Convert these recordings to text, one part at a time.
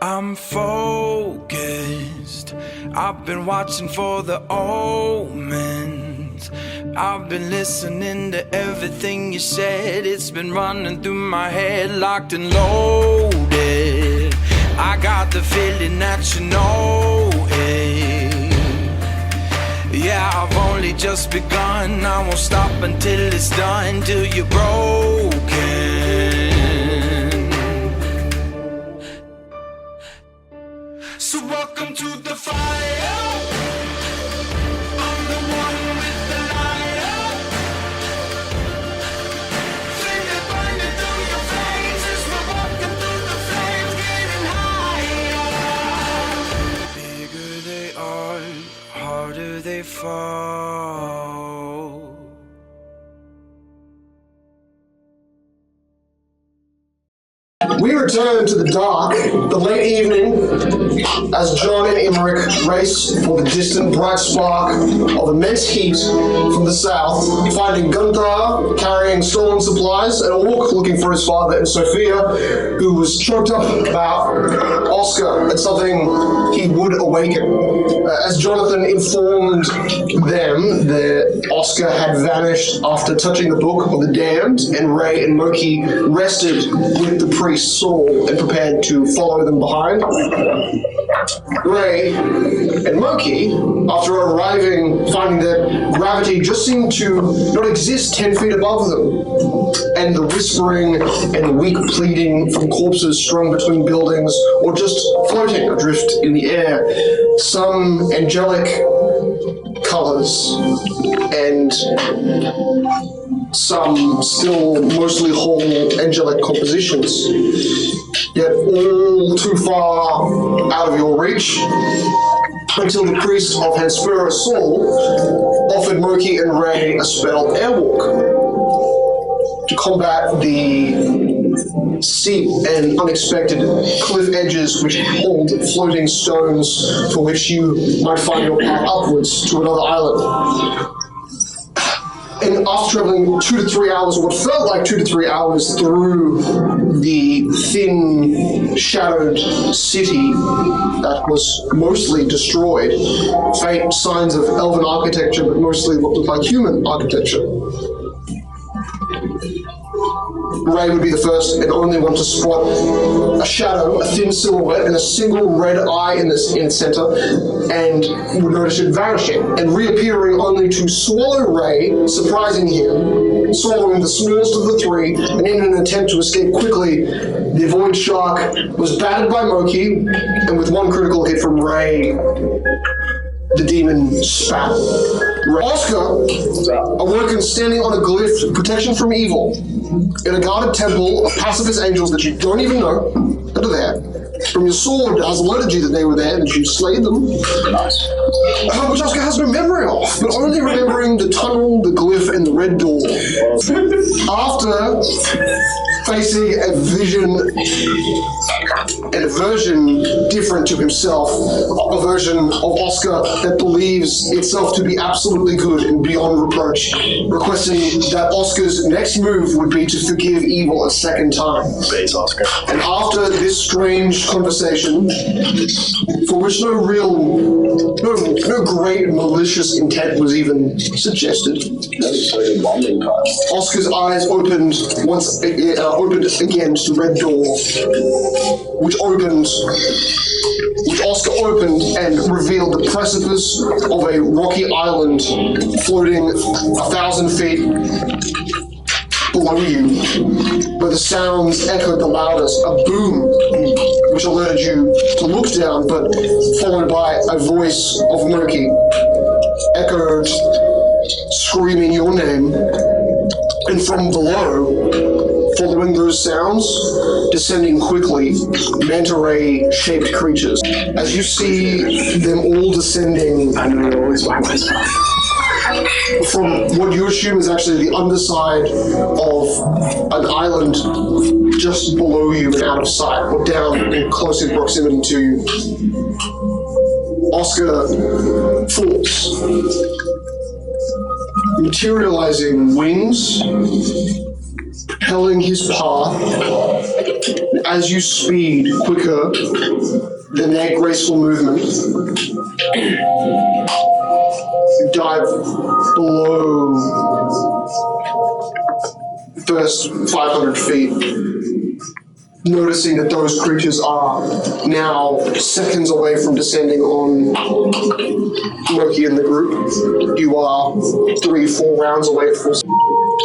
I'm focused. I've been watching for the omens. I've been listening to everything you said. It's been running through my head, locked and loaded. I got the feeling that you know it. Yeah, I've only just begun. I won't stop until it's done, till you're broken. So welcome to the fire. I'm the one with the lighter. Feel it burning through your veins as we're walking through the flames, getting higher. Bigger they are, harder they fall. We return to the dark, the late evening, as John and Emmerich race for the distant bright spark of immense heat from the south, finding Gunther carrying stolen supplies and Orc looking for his father, and Sophia, who was choked up about Oscar and something he would awaken. As Jonathan informed them that Oscar had vanished after touching the Book of the Damned, and Ray and Moki rested with the priest Saul and prepared to follow them behind. Ray and Moki, after arriving, finding that gravity just seemed to not exist 10 feet above them, and the whispering and weak pleading from corpses strung between buildings, or just floating adrift in the air, some angelic colors, and some still mostly whole angelic compositions, yet all too far out of your reach, until the priest of Hanspura Saul offered Moki and Ray a spell Airwalk to combat the steep and unexpected cliff edges which hold floating stones for which you might find your path upwards to another island. And after traveling 2 to 3 hours, or what felt like 2 to 3 hours through the thin, shadowed city that was mostly destroyed, faint signs of elven architecture, but mostly what looked like human architecture, Ray would be the first and only one to spot a shadow, a thin silhouette, and a single red eye in its center, and would notice it vanishing and reappearing only to swallow Ray, surprising him, swallowing the smallest of the three, and in an attempt to escape quickly, the void shark was battered by Moki, and with one critical hit from Ray, the demon spat. Oscar, awoken standing on a glyph, protection from evil, in a guarded temple of pacifist angels that you don't even know that are there. From your sword has alerted you that they were there and you slayed them. Nice. Which Oscar has no memory of, but only remembering the tunnel, the glyph, and the red door. After facing a vision, and a version different to himself, a version of Oscar that believes itself to be absolutely good and beyond reproach, requesting that Oscar's next move would be to forgive evil a second time. Base Oscar. And after this strange conversation, for which no great malicious intent was even suggested, Oscar's eyes opened again to the red door, which Oscar opened and revealed the precipice of a rocky island floating 1,000 feet below you, where the sounds echoed the loudest, a boom which alerted you to look down, but followed by a voice of Moki echoed screaming your name, and from below, following those sounds, descending quickly, manta ray-shaped creatures. As you see them all descending, I know you're always by myself. From what you assume is actually the underside of an island just below you and out of sight, or down in close in proximity to you, Oscar falls, materializing wings, propelling his path as you speed quicker than their graceful movement, you dive below the first 500 feet, noticing that those creatures are now seconds away from descending on Loki and the group. You are 3-4 rounds away from.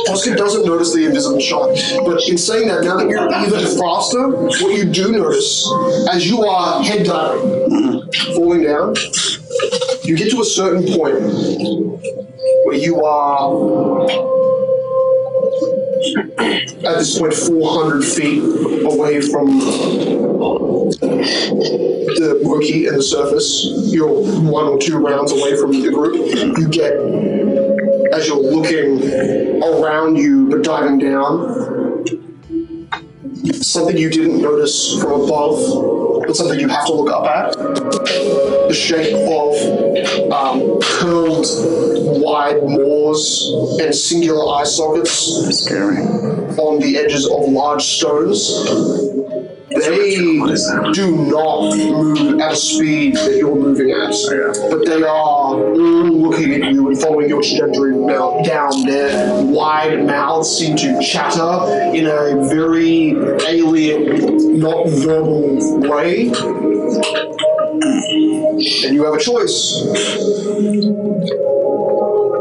Oscar doesn't notice the invisible shot, but in saying that, now that you're even faster, what you do notice, as you are head diving, falling down, you get to a certain point where you are, at this point, 400 feet away from the Wookiee and the surface. You're 1 or 2 rounds away from the group. You get, as you're looking around you but diving down, something you didn't notice from above, but something you have to look up at. The shape of curled, wide maws and singular eye sockets on the edges of large stones. They do not move at a speed that you're moving at, but they are all looking at you and following your trajectory down. Their wide mouths seem to chatter in a very alien, not verbal way. And you have a choice.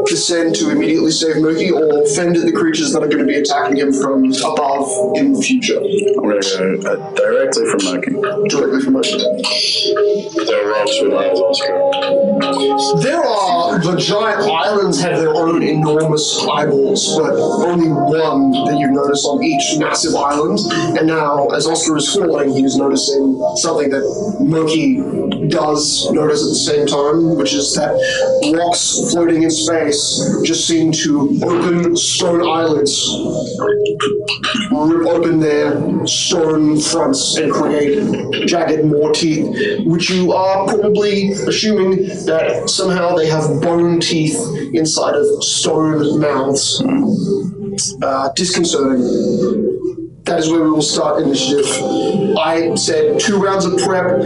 Descend to immediately save Mookie or fend at the creatures that are going to be attacking him from above in the future. I'm going to go directly for Mookie. Directly from Mookie. There are, the giant islands have their own enormous eyeballs, but only one that you notice on each massive island. And now, as Oscar is falling, he's noticing something that Mookie does notice at the same time, which is that rocks floating in space just seem to open stone eyelids, rip open their stone fronts and create jagged maw teeth, which you are probably assuming that somehow they have bone teeth inside of stone mouths. Disconcerting. That is where we will start initiative. I said 2 rounds of prep.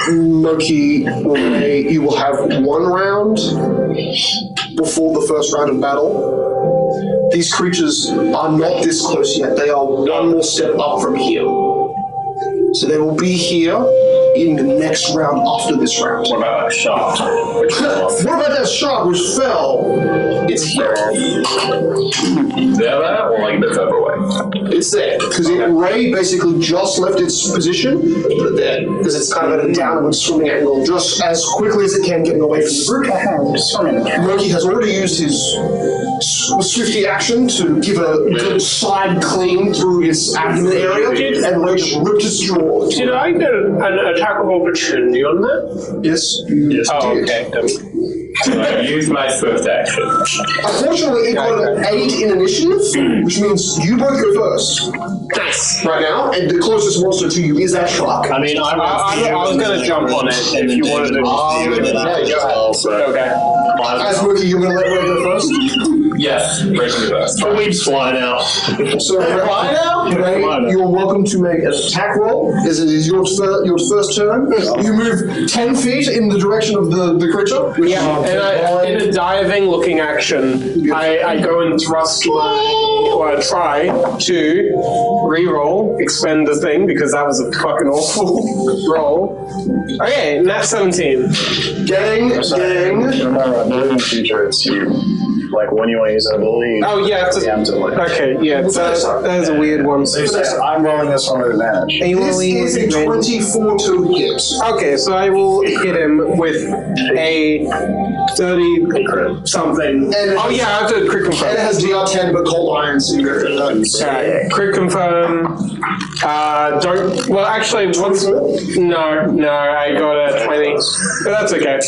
Loki, you will have 1 round before the first round of battle. These creatures are not this close yet. They are 1 more step up from here. So they will be here in the next round after this round. What about that shark? What about that shark which fell? It's here. There, or like a bit further away? It's there. Because Ray basically just left its position, put it there, because it's kind of at a downward swimming angle, just as quickly as it can, getting away from the group. Loki has already used his swifty action to give a good side clean through his abdomen area, and Ray just ripped his jaw. Did I get an attack of opportunity on that? Yes. Yes. Oh, okay. So I used my swift action. Unfortunately, it got an 8 in initiative, which means you both go first. Nice. Right now, and the closest monster to you is that shark. I mean, I was going to jump on it if you wanted to. Okay. As Mookie, you're going to let Ray go first? Yes, breaking the first. The leaves fly now. So, Ray, you're welcome to make an attack roll. As it is your first turn. You move 10 feet in the direction of the creature. Yeah, and in a diving looking action, I go and thrust try to re-roll, expend the thing, because that was a fucking awful roll. Okay, nat 17. Gang. Remember, in the future, it's you. Like, when you want to use an ability, Oh, yeah. Okay, yeah, that is a weird one. I'm rolling this one with advantage. This is a 24 to hit. Okay, so I will hit him with a 30-something. Oh, yeah, I have to crit confirm. And it has DR10, but cold iron, so you're Okay, crit confirm. Well, actually, no, I got a 20. But that's okay.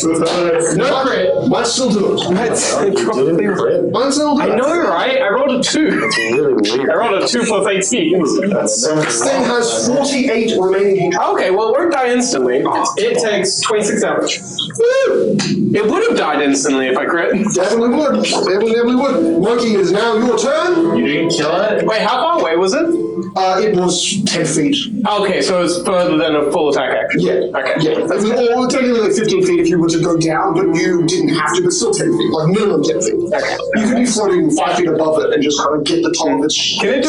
No crit. Mine's still do it. Mine's still do it. I know, right? I rolled a 2. It's really weird. I rolled a 2 plus 18. This thing has 48 remaining heat. Okay, well, it won't die instantly. It takes 26 damage. Woo! It would have died instantly if I crit. Definitely would. Definitely would. Monkey, it is now your turn. You didn't kill it? Wait, how far away was it? It was 10 feet. Okay, so it's further than a full attack action. Yeah. Okay. Yeah. It was technically like 15 feet if you were to go down, but you didn't have to, but still 10 feet. Like minimum 10 feet. Okay. You could be floating 5 feet above it and just kind of get the top of its. Can I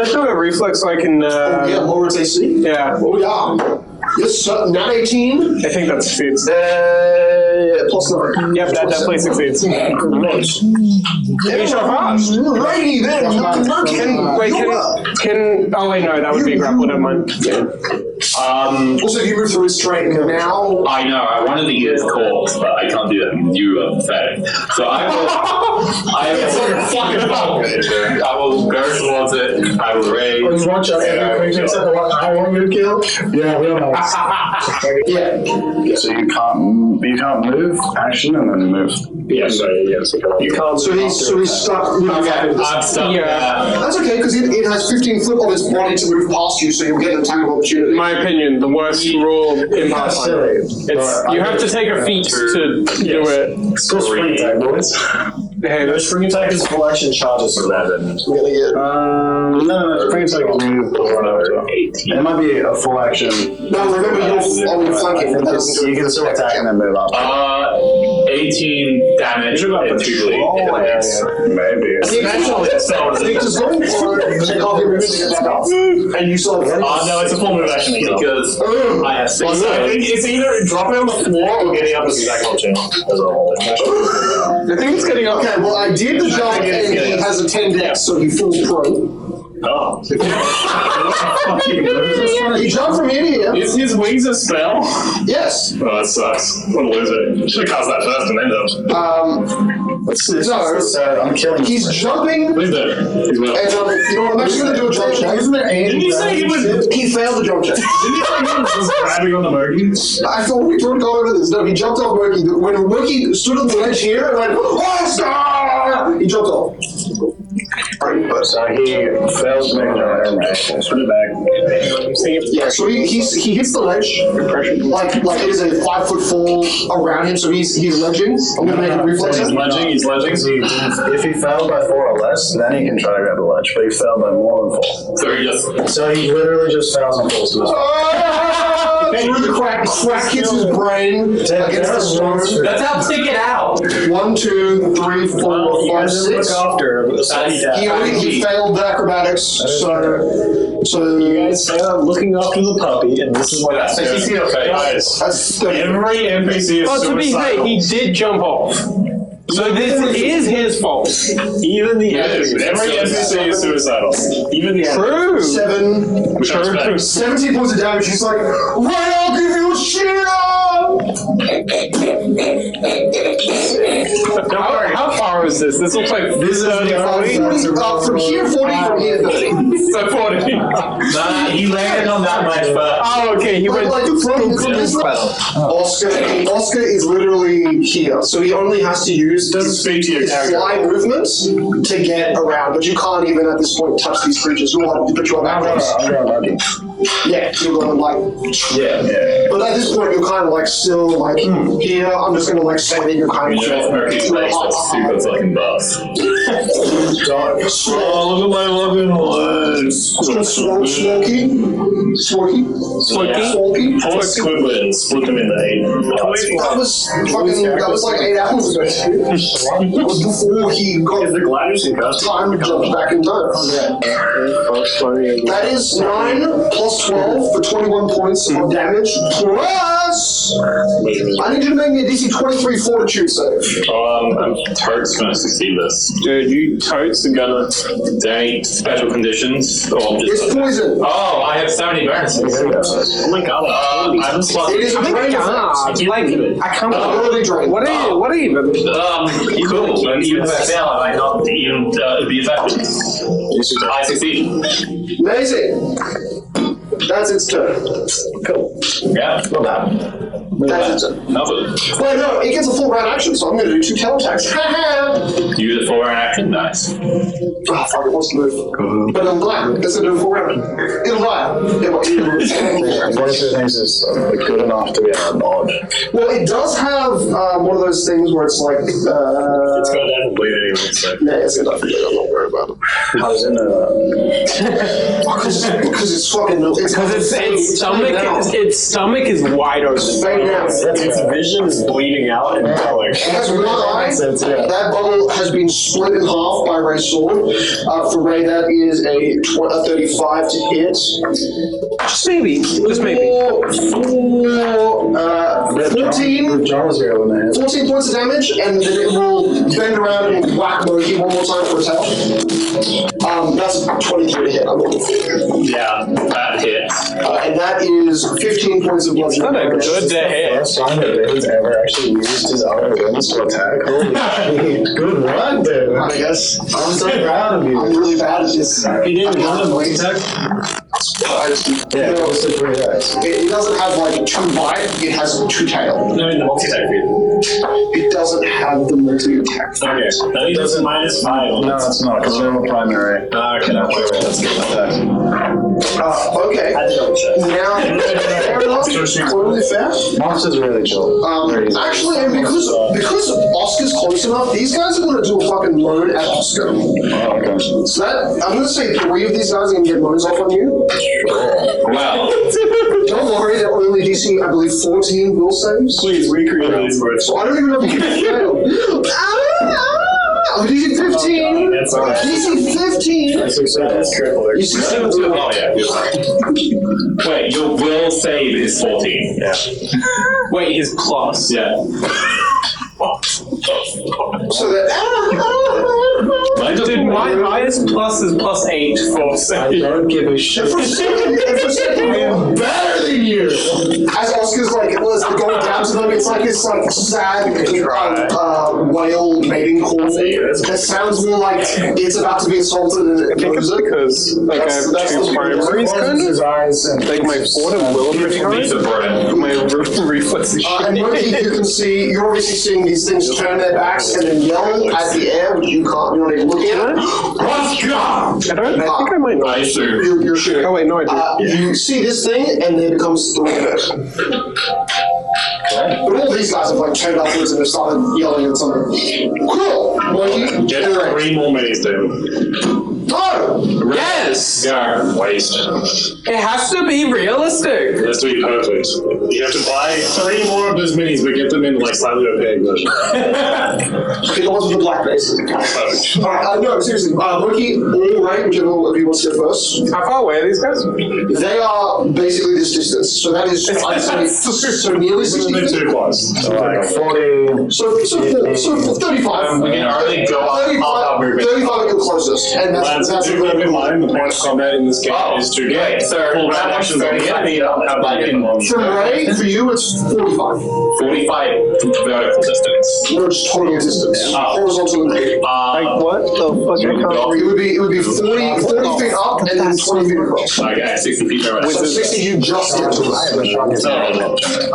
do a reflex so I can? Yeah, lower its AC? Yeah. Oh, yeah. Yes, sir. Nat 18. I think that succeeds. Plus 9. Yep, that definitely succeeds. Nice. Finish off fast. Righty then. Can oh wait, no, that would be a grapple, never mind. Also, you move through his train. Now. I know, I wanted to use corpse, but I can't do that because you are pathetic. So I will go towards it, I will raise. Watch out, except the one I want you to kill. Yeah, we don't know. Yeah. So you can't move, action, and then move. Yes, you can't. So he's stuck. Okay, I'm stuck. Yeah. That's okay because it has 15 foot of its body to move past you, so you'll get an attack of opportunity. In my opinion, the worst rule in Pathfinder. You have to take a feat to do it. Still spring attack, boys. Hey, The spring attack is full action charges 11. Really good. No, spring attack will move or whatever. 18. It might be a full action. No, remember you're on flanking. That doesn't You can still attack and then move up. 18 damage and 2 bleed. Maybe. Just go forward, take off your movement and attack off. And you saw it. No, it's a full move action because I have 6. So I think it's either dropping on the floor or getting up as a attack option. I think it's getting up. Okay, well, I did the jump and he has a 10 dex, so he falls prone. Oh. He jumped from here to here. Is his wings a spell? Yes. Oh, that sucks. What a loser. Should have cast that first and then No, I'm killing he's jumping. Please do. He's well. And you know what, I'm actually going to do a jump check. Isn't there Didn't you say he was? He failed the jump check. Didn't you say he was just grabbing on the Murky? I thought we would go over this. No, he jumped off Murky. When Murky stood on the ledge here and went, oh, stop! He jumped off. So he fails to make it. Put it back. Yeah, so he hits the ledge. Like it is a 5 foot fall around him, so he's ledging. I'm gonna make a reflex. He's ledging. If he failed by 4 or less, then he can try to grab the ledge. But he failed by more than 4. So he literally just fails and falls to his Through the crack hits his brain against the stone. That's how stick it out. 1, 2, 3, 4, 5, 6. He failed the acrobatics, so You guys failed looking after the puppy, and this is what That's happens. guys. that's Every NPC is But to be fair, suicidal. he did jump off. So this is his fault. Even the Yes, enemies. Every NPC is suicidal. Even the True. 7. Which I respect. 17 points of damage. He's like, right, I'll give you a shield! How far is this? This looks like This is 30, 40. 40, from here 40, from here 30. So 40. He landed on that much, but Oh, okay. He But went like from this Oscar is literally here, so he only has to use Doesn't speak to your his character. fly movements to get around. But you can't even at this point touch these creatures. But you're back close. I'm going lucky. Yeah, you're going like. Yeah. But at this point, you're kind of like still like here. I'm just gonna like swing your kind of. Murphy's face that's super fucking buff. Oh, look at my fucking legs. Smoky. Four squiblins, split them into 8. That was like 8 hours ago. That was before he got the gliders in custom? time to jump back in time. That is 9 plus 12 for 21 points of damage. Plus, I need you to make me a DC 23 fortitude save. I'm totes gonna succeed this. Dude, you totes are gonna. There any special conditions? Or It's just poison. Oh, I have so many bonuses. Oh my god. I'm plus. It is a drain effect. I can't. Ability drain. What are you even? Cool. And even if I fail, I might not even be effective. I succeed. Amazing. That's its turn. Cool. Yeah. Not bad. That's it. Nothing. Well, no, it gets a full round action, so I'm going to do 2 tail attacks. Use it for an action. Nice. Ah, fuck, it wants to move. But it'll die. It's going to do a full round. It'll die. One of the things is good enough to be able to dodge. Well, it does have one of those things where it's like. It's got to bleed anyway, so. Nah, it's going to die. I'm not worried about it. I was in the... Because it's fucking. Because its stomach is wide open. Fade down. Its vision is bleeding out in color. It has one eye. That bubble has been split in half by Ray's sword. For Ray, that is a 35 to hit. Just maybe. 14 points of damage, and then it will bend around and whack Loki one more time for a tail. That's a 23 to hit. Yeah, that hits. And that is 15 points of bludgeoning. Not a good to hit. First time that David's ever actually used his other limbs to attack. Holy shit. Good run, dude. I guess. I'm so proud of you. I'm really bad at this. He didn't have a weight attack? Yeah, it was the 3 dice. It doesn't have like 2 bite, it has 2 tail. No, in the multi-attack feed. It doesn't have the multi-attack. Okay. That means it's -5 on No, it. it's not, because they're all primary. Okay, That's good attack. Okay. I had to double check. Now, fair enough. Totally fair. Monster's really chill. Very easy. Actually, and because Oscar's close enough, these guys are going to do a fucking load at Oscar. Oh, okay. So that, I'm going to say 3 of these guys are going to get loads off on you. Well, Don't worry, they're only DC, I believe, 14 will saves. Please recreate these words. So I don't even know if you can fail. DC 15. That's all right. DC 15. That's triple. You see 17. oh yeah. Wait, your will save is 14. Yeah. Wait, his plus. Yeah. So that. Dude, my highest plus is +8 for I save. don't give a shit. For a second, I'm better than you. As Oscar's like, was going down to them, it's like this like sad whale mating call. That sounds more like it's about to be assaulted and it goes it. Because like I have That's 2 the primaries kind of. His eyes and Like my Ford of Will pretty high. Piece of bread. My reflex is And Monkey, you can see, you're obviously seeing these things turn their backs and then yell at the air, which you can't, you're not even looking at. Let's go! I think I might not. I assume. You're shooting. Oh wait, no I do. You see this thing, and then it becomes 3 minutes. But all these guys have like turned upwards and have started yelling at something. Cool! Monkey, Get generate. 3 more minis, David. No! Yes! Yeah, waste. It has to be realistic. It has to be perfect. You have to buy 3 more of those minis, but get them in like slightly opaque version. Okay, the ones with the black faces. Perfect. Alright, no, seriously. Monkey, all right, whichever of you wants to go first. How far away are these guys? They are basically this distance. So that is, I'd say, so nearly 60 They're feet. too close. so like 40. So 35. We can only go up 35 movement. 35 at your closest. And that's Do keep in mind, the point of combat in this game is to get full round actions on the enemy. Have like in From Ray, for you, it's 45. 45 vertical distance. No, just total distance. Horizontal and vertical. Like what the fuck? I can't It would be 40 feet up and then 20 feet across. Okay, 60 feet away. So 60 you just get to I have the strongest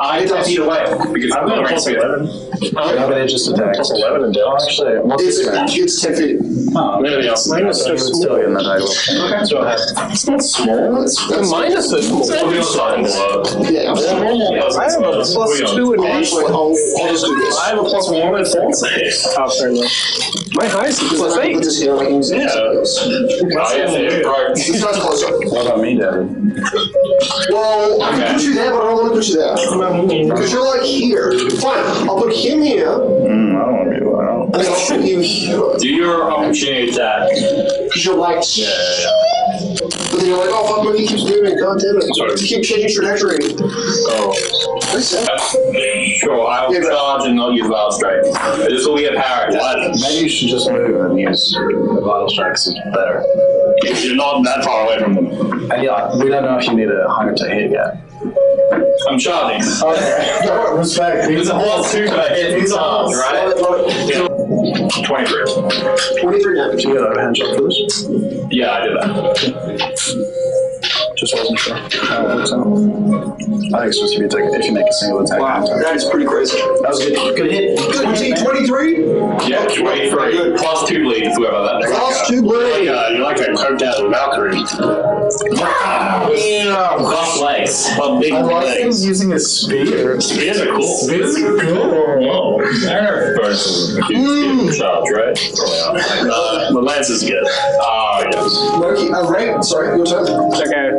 I 10 feet away because I've I'm got a not plus range 11. No, but it just attacks. Plus 11 and down. Actually, what's It's, his range? it's 10 feet. Anything else? So you would still get in that angle. Okay. So I have It's not small. That's minus it. I'll be on the side below. yeah. I have a +2 in range. Actually, I'll just do this. I have a plus 1 and 4 save. Oh, fair enough. My highest is Because I can put +8. this here, I can use it. Yeah. This guy's closer. what about me, David? Well, I can put you there, but I don't want to put you there. Because you're like here. Fine, I'll put him here, I don't want to be around. and then I'll put you here. Do your opportunity attack. Because you're like, but then you're like, oh fuck, look, he keeps moving, god damn it. You keep changing trajectory. Oh. Listen. Sure, I will charge and not use Wild Strike. This will be a power attack. Maybe you should just move and use the vital strikes is better. Because you're not that far away from them. And yeah, we don't know if you need a hunter to hit yet. I'm charging. Okay. No, respect. It's a +2 to hit these arms, right? 23. 23 damage. Do you get a hand shot for this? Yeah, I did that. Just just wasn't sure how it works out. I think it's supposed to be if you make a single attack. Wow, that is pretty crazy. That was good. Good hit. Good, 23? Yeah, 23. Plus 2 bleed, whoever that. Plus 2 bleed. You're like a coked out Valkyrie. Cross legs. Big I like legs. him using his spear. Spears are cool. Spears are cool. Whoa. They're first charge, right? The lance is good. Yes. Loki, Ray, sorry, your turn. Okay.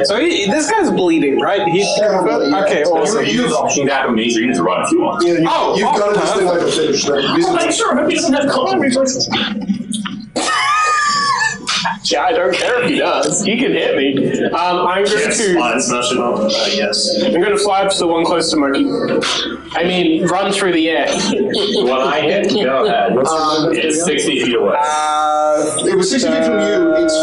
So this guy's bleeding, right? He's okay. Awesome. You use option that me, so you need to run if you want. Yeah, you've got this thing like a finish. Like, sure, hope he doesn't have combat reflexes. Yeah, I don't care if he does. He can hit me. I'm going to. Smash it up. Yes. I'm going to fly up to the one close to Moki. I mean, run through the air. When I hit, go ahead. It's 60 feet away. It was 60 feet from you, it's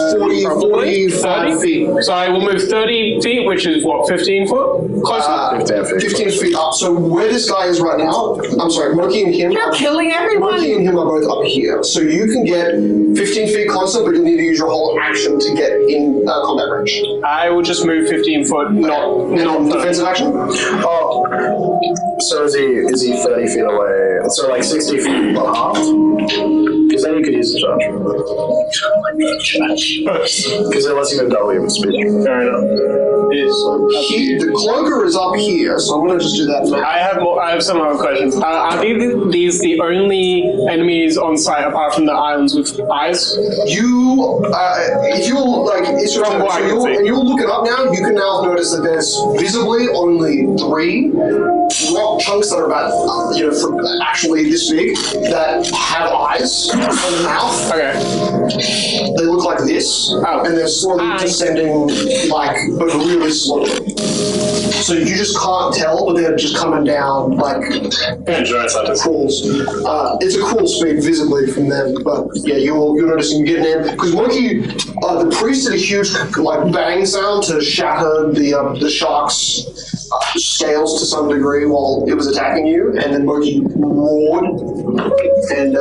45 feet. So I will move 30 feet, which is what, 15 foot? Close. 15 feet up. So where this guy is right now, I'm sorry, Moki and him. You're killing everyone. Moki and him are both up here. So you can get 15 feet closer, but you'll need to use your whole action to get in combat range. I will just move 15 foot, not Defensive action? Oh, so is he 30 feet away? So like 60 feet but half? Because then you could use the charge. Because it lets you go double your speed. Fair enough. The cloaker is up here, so I'm going to just do that. I have some other questions. Are these the only enemies on site apart from the islands with eyes? You, if you'll like, it's your turn. And you'll look it up now. You can now notice that there's visibly only 3 rock chunks that are about, actually this big that have eyes on the mouth. Okay. They look like this, and they're slowly descending, but really slowly. So you just can't tell, but they're just coming down like crawls. It's a crawl speed visibly from them, but yeah, you're noticing getting in because Monkey, the priest did a huge bang sound to shatter the shark's scales to some degree while it was attacking you, and then Moki roared, and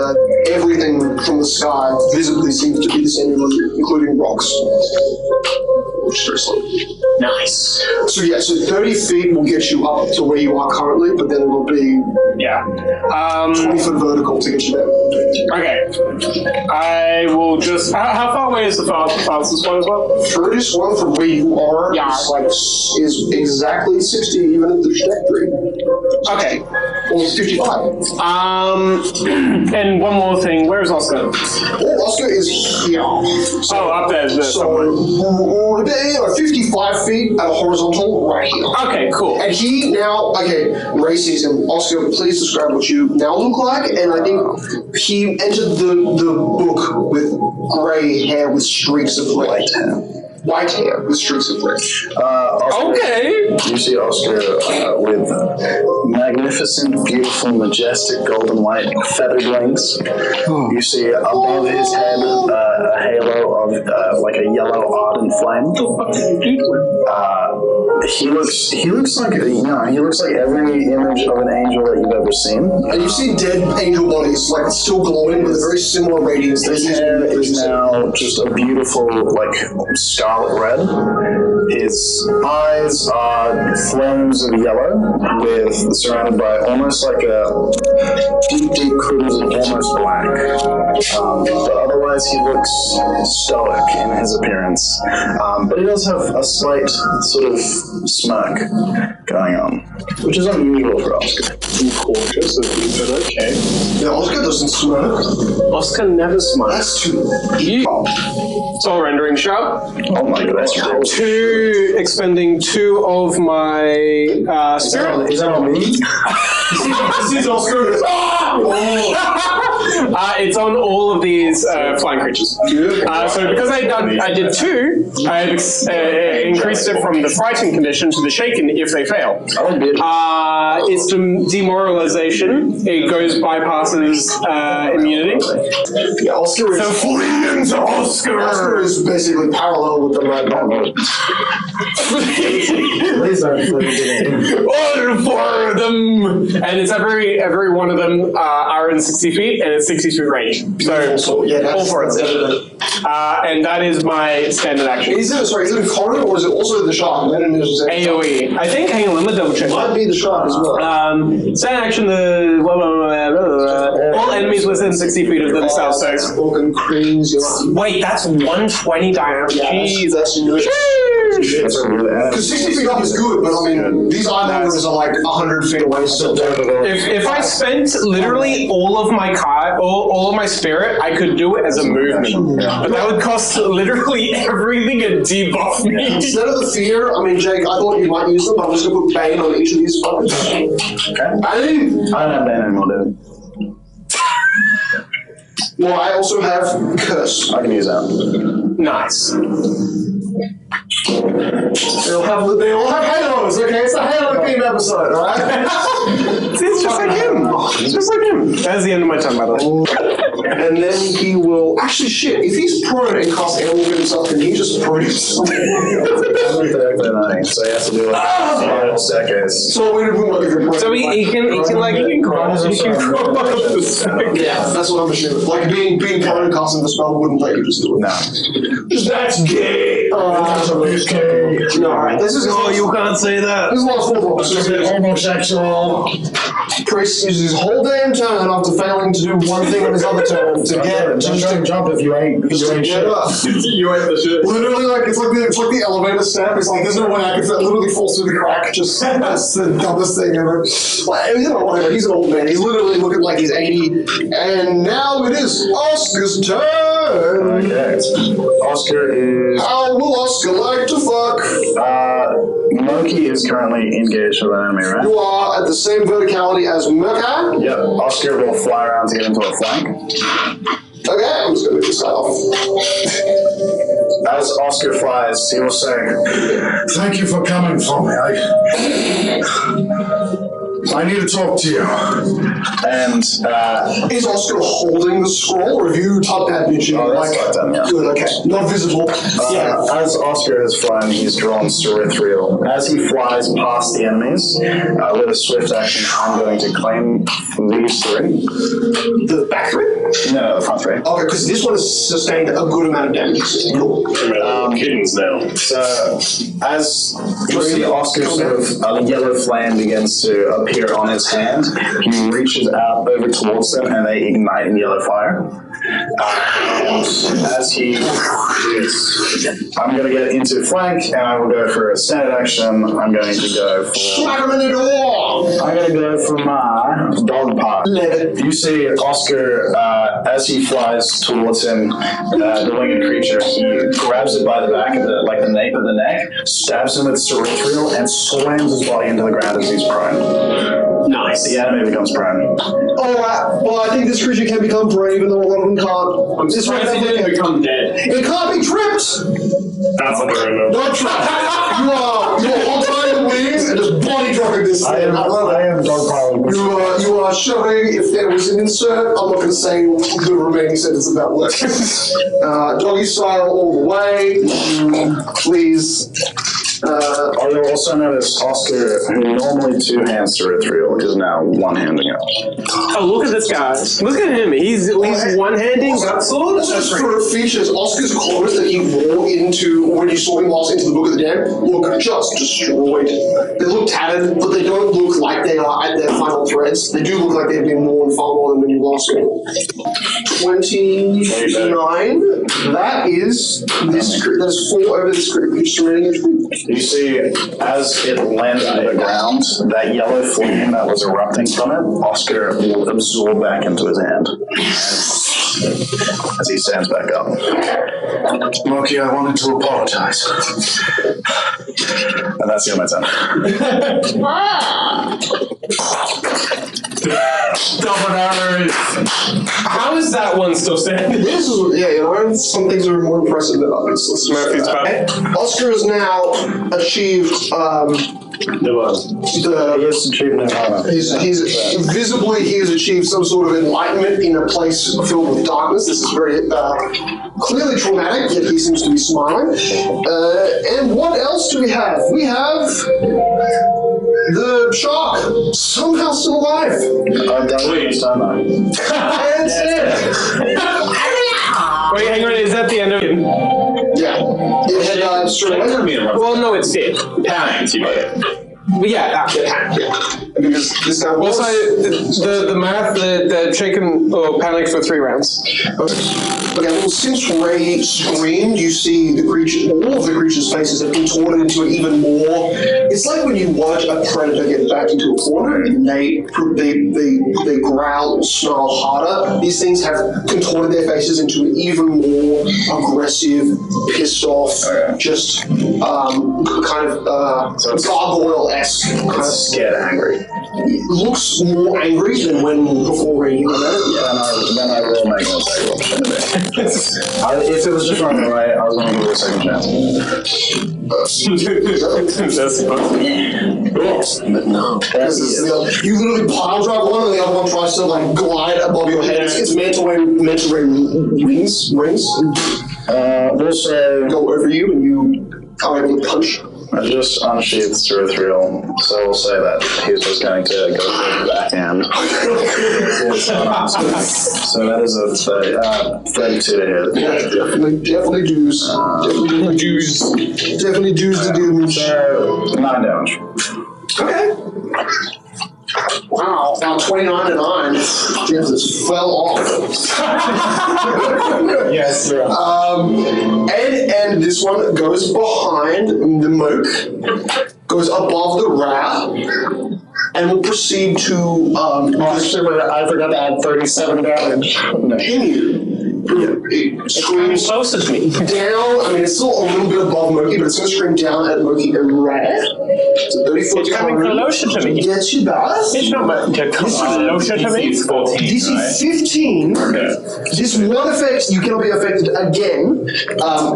everything from the sky visibly seems to be descending on you, including rocks. Which is very slow. Nice. So 30 feet will get you up to where you are currently, but then it will be 20 foot vertical to get you there. Okay. I will just. How far away is the fastest one as well? Furthest one from where you are is exactly 60, even at the trajectory. Okay. Or 55. And one more thing. Where's Oscar? Oscar is here. So, up there. So 55 feet at a horizontal right here. Okay, cool. And he now, Ray sees him. Oscar, please describe what you now look like. And I think he entered the book with gray hair with streaks of red. White hair with streaks of red. Okay. You see Oscar with magnificent, beautiful, majestic, golden white feathered wings. You see above his head a halo of like a yellow ardent flame. He looks like every image of an angel that you've ever seen. And you've seen dead angel bodies still glowing with a very similar radiance. His hair is now just a beautiful scarlet red. His eyes are flames of yellow, surrounded by almost like a deep crimson, almost black. But otherwise, he looks stoic in his appearance. But he does have a slight sort of smirk going on, which is unusual for Oscar. Cautious of you, but okay. Yeah, Oscar doesn't smirk. Oscar never smirks. That's too. Soul rendering shot. Oh my god, that's your 2, expending 2 of my spirit. Is that on me? This is Oscar. It's on all of these flying creatures. So because I did 2, I increased it from the frightened condition to the shaken if they fail. It's demoralization. It bypasses immunity. Yeah, Oscar is. So flee into Oscar. Oscar is basically parallel with with the right number. Please don't put it in. All four of them! And it's every one of them are in 60 feet, and it's 60 feet range. So, all four of them. And that is my standard action. Is it a corner or is it also the shark? AoE. I think, hang on, let me double check. Might be the shark as well. Standard action, all enemies within 60 feet of themselves. So. Fucking crazy. Wait, that's 120 diameter. Jeez, that's nuts. Because 60 feet up is good, but I mean, these islanders are like 100 feet away. So if I spent literally all of my all of my spirit, I could do it as a movement. But that would cost literally everything and debuff me. Instead of the fear, I mean, Jake, I thought you might use them, but I'm just going to put Bane on each of these fuckers. Okay. I don't have Bane anymore, dude. Well, I also have Curse. I can use that. Nice. They all have halos, okay? It's a Halo theme episode, alright? It's just like him. It's just like him. That's the end of my time, by the way. And then he will... Actually, shit, if he's prone and casts Animal for himself, can he just prone himself? So he has to do like staircase. So we didn't look at the So he can crawl up the stack. Yeah, that's what I'm assuming. Like, being prone and casting the spell wouldn't let you just do it. No. That's gay! Alright, this is... Oh, you can't say that. This is last four blocks. This is homosexual. Priest uses his whole damn turn after failing to do one thing on his other turn to get jump if you ain't get up. You ain't the shit. Literally, like it's like the elevator step. It's like there's no way I can fit. Literally falls through the crack. Just that's the dumbest thing ever. Well, you know, whatever. He's an old man. He's literally looking like he's 80. And now it is Oscar's turn. Okay. Oscar is. How will Oscar like to fuck? Monkey is currently engaged with an enemy, right? You are at the same verticality as Merca. Yep. Oscar will fly around to get into a flank. Okay, I'm just gonna move this side off. As Oscar flies, he will say, "Thank you for coming for me. I need to talk to you." And is Oscar holding the scroll, or have you tucked that bitch in? Oh, that's done, yeah. Good, okay. Not visible. As Oscar is flying, he's drawn territorial. As he flies past the enemies, with a swift action, I'm going to claim these three. The back three? No, the front three. Okay, because this one has sustained a good amount of damage. Cool. Kittens now. So, as you see Oscar sort of, a yellow flame begins to appear on his hand, he reaches out over towards them and they ignite in yellow fire. And as he is, I'm going to get into flank and I will go for a standard action. I'm going to go for. Smack him in the door! I'm going to go for my dog part. You see Oscar, as he flies towards him, the winged creature, he grabs it by the back of the nape of the neck, stabs him with territorial, and slams his body into the ground as he's prone. Nice. The enemy becomes prone. Alright, well I think this creature can become prone, even though a lot of them can't. I'm surprised he didn't become dead. It can't be tripped! That's what I remember. Not trapped! You are on the wings and just body dropping this thing. I love it. I am dog pilot. You are showing if there was an insert. I'm not going to say the remaining sentence of that word. Doggy style all the way. Please. You'll also notice Oscar, who normally two-hands territorial, is now one-handing it. Oh, look at this guy. Look at him. He's one-handing gut sword. Just for features, Oscar's clothes that he wore into when you saw him last into the Book of the Damned look just destroyed. They look tattered, but they don't look like they are at their final threads. They do look like they've been worn far more than when you last saw them. 29. That is this. That is 4 over this group. Just remaining each group. You see, as it lands on the ground, that yellow flame that was erupting from it, Oscar will absorb back into his hand as he stands back up. Moki, I wanted to apologize. And that's the end of my turn. Double arrows. How is that one still standing? This is, yeah, you know, some things are more impressive than others. Murphy's bad. Oscar has now achieved he has achieved some sort of enlightenment in a place filled with darkness. This is very clearly traumatic, yet he seems to be smiling. And what else do we have? We have the shark, somehow still alive. I've done it this time, though. And dead. Wait, hang on, is that the end of it? Yeah. It had straight away. Well, no, it's dead. Panicked, you mean? But yeah, Because this guy was... also, the math, the shaken or panicked for 3 rounds. Okay, well, since Ray screamed, you see the creature, all of the creature's faces have contorted into an even more. It's like when you watch a predator get backed into a corner and they growl or snarl harder. These things have contorted their faces into an even more aggressive, pissed off, just kind of gargoyle-esque. Kind of Scared, angry. It looks more angry than when before Ray knew about it. Yeah, then I will make an attack roll. If it was just running away, I was going to give it a second chance. That's supposed to be. But no. You literally pile drive one and the other one tries to like glide above your head. It's manta ray rings. Also, Go over you and you are able to punch. I just unsheathed territorial, so we'll say that he was just going to go for the backhand. So that is a 32 to hit. Yeah, definitely dues. Definitely dues to do. So 9 damage. Okay. Wow, now 29 to 9. Jesus, fell off. Yes, sir. And this one goes behind the moat, goes above the rat, and will proceed to Actually, I forgot to add 37 damage. pin you. It screams Closer to me. down. I mean, it's still a little bit above Moki, but it's going to scream down at Moki and Rat. It's a 30-foot It's coming closer to me. Gets you back. It's not meant to come closer to me. It's 14, DC right? 15. Okay. This one effect, you cannot be affected again.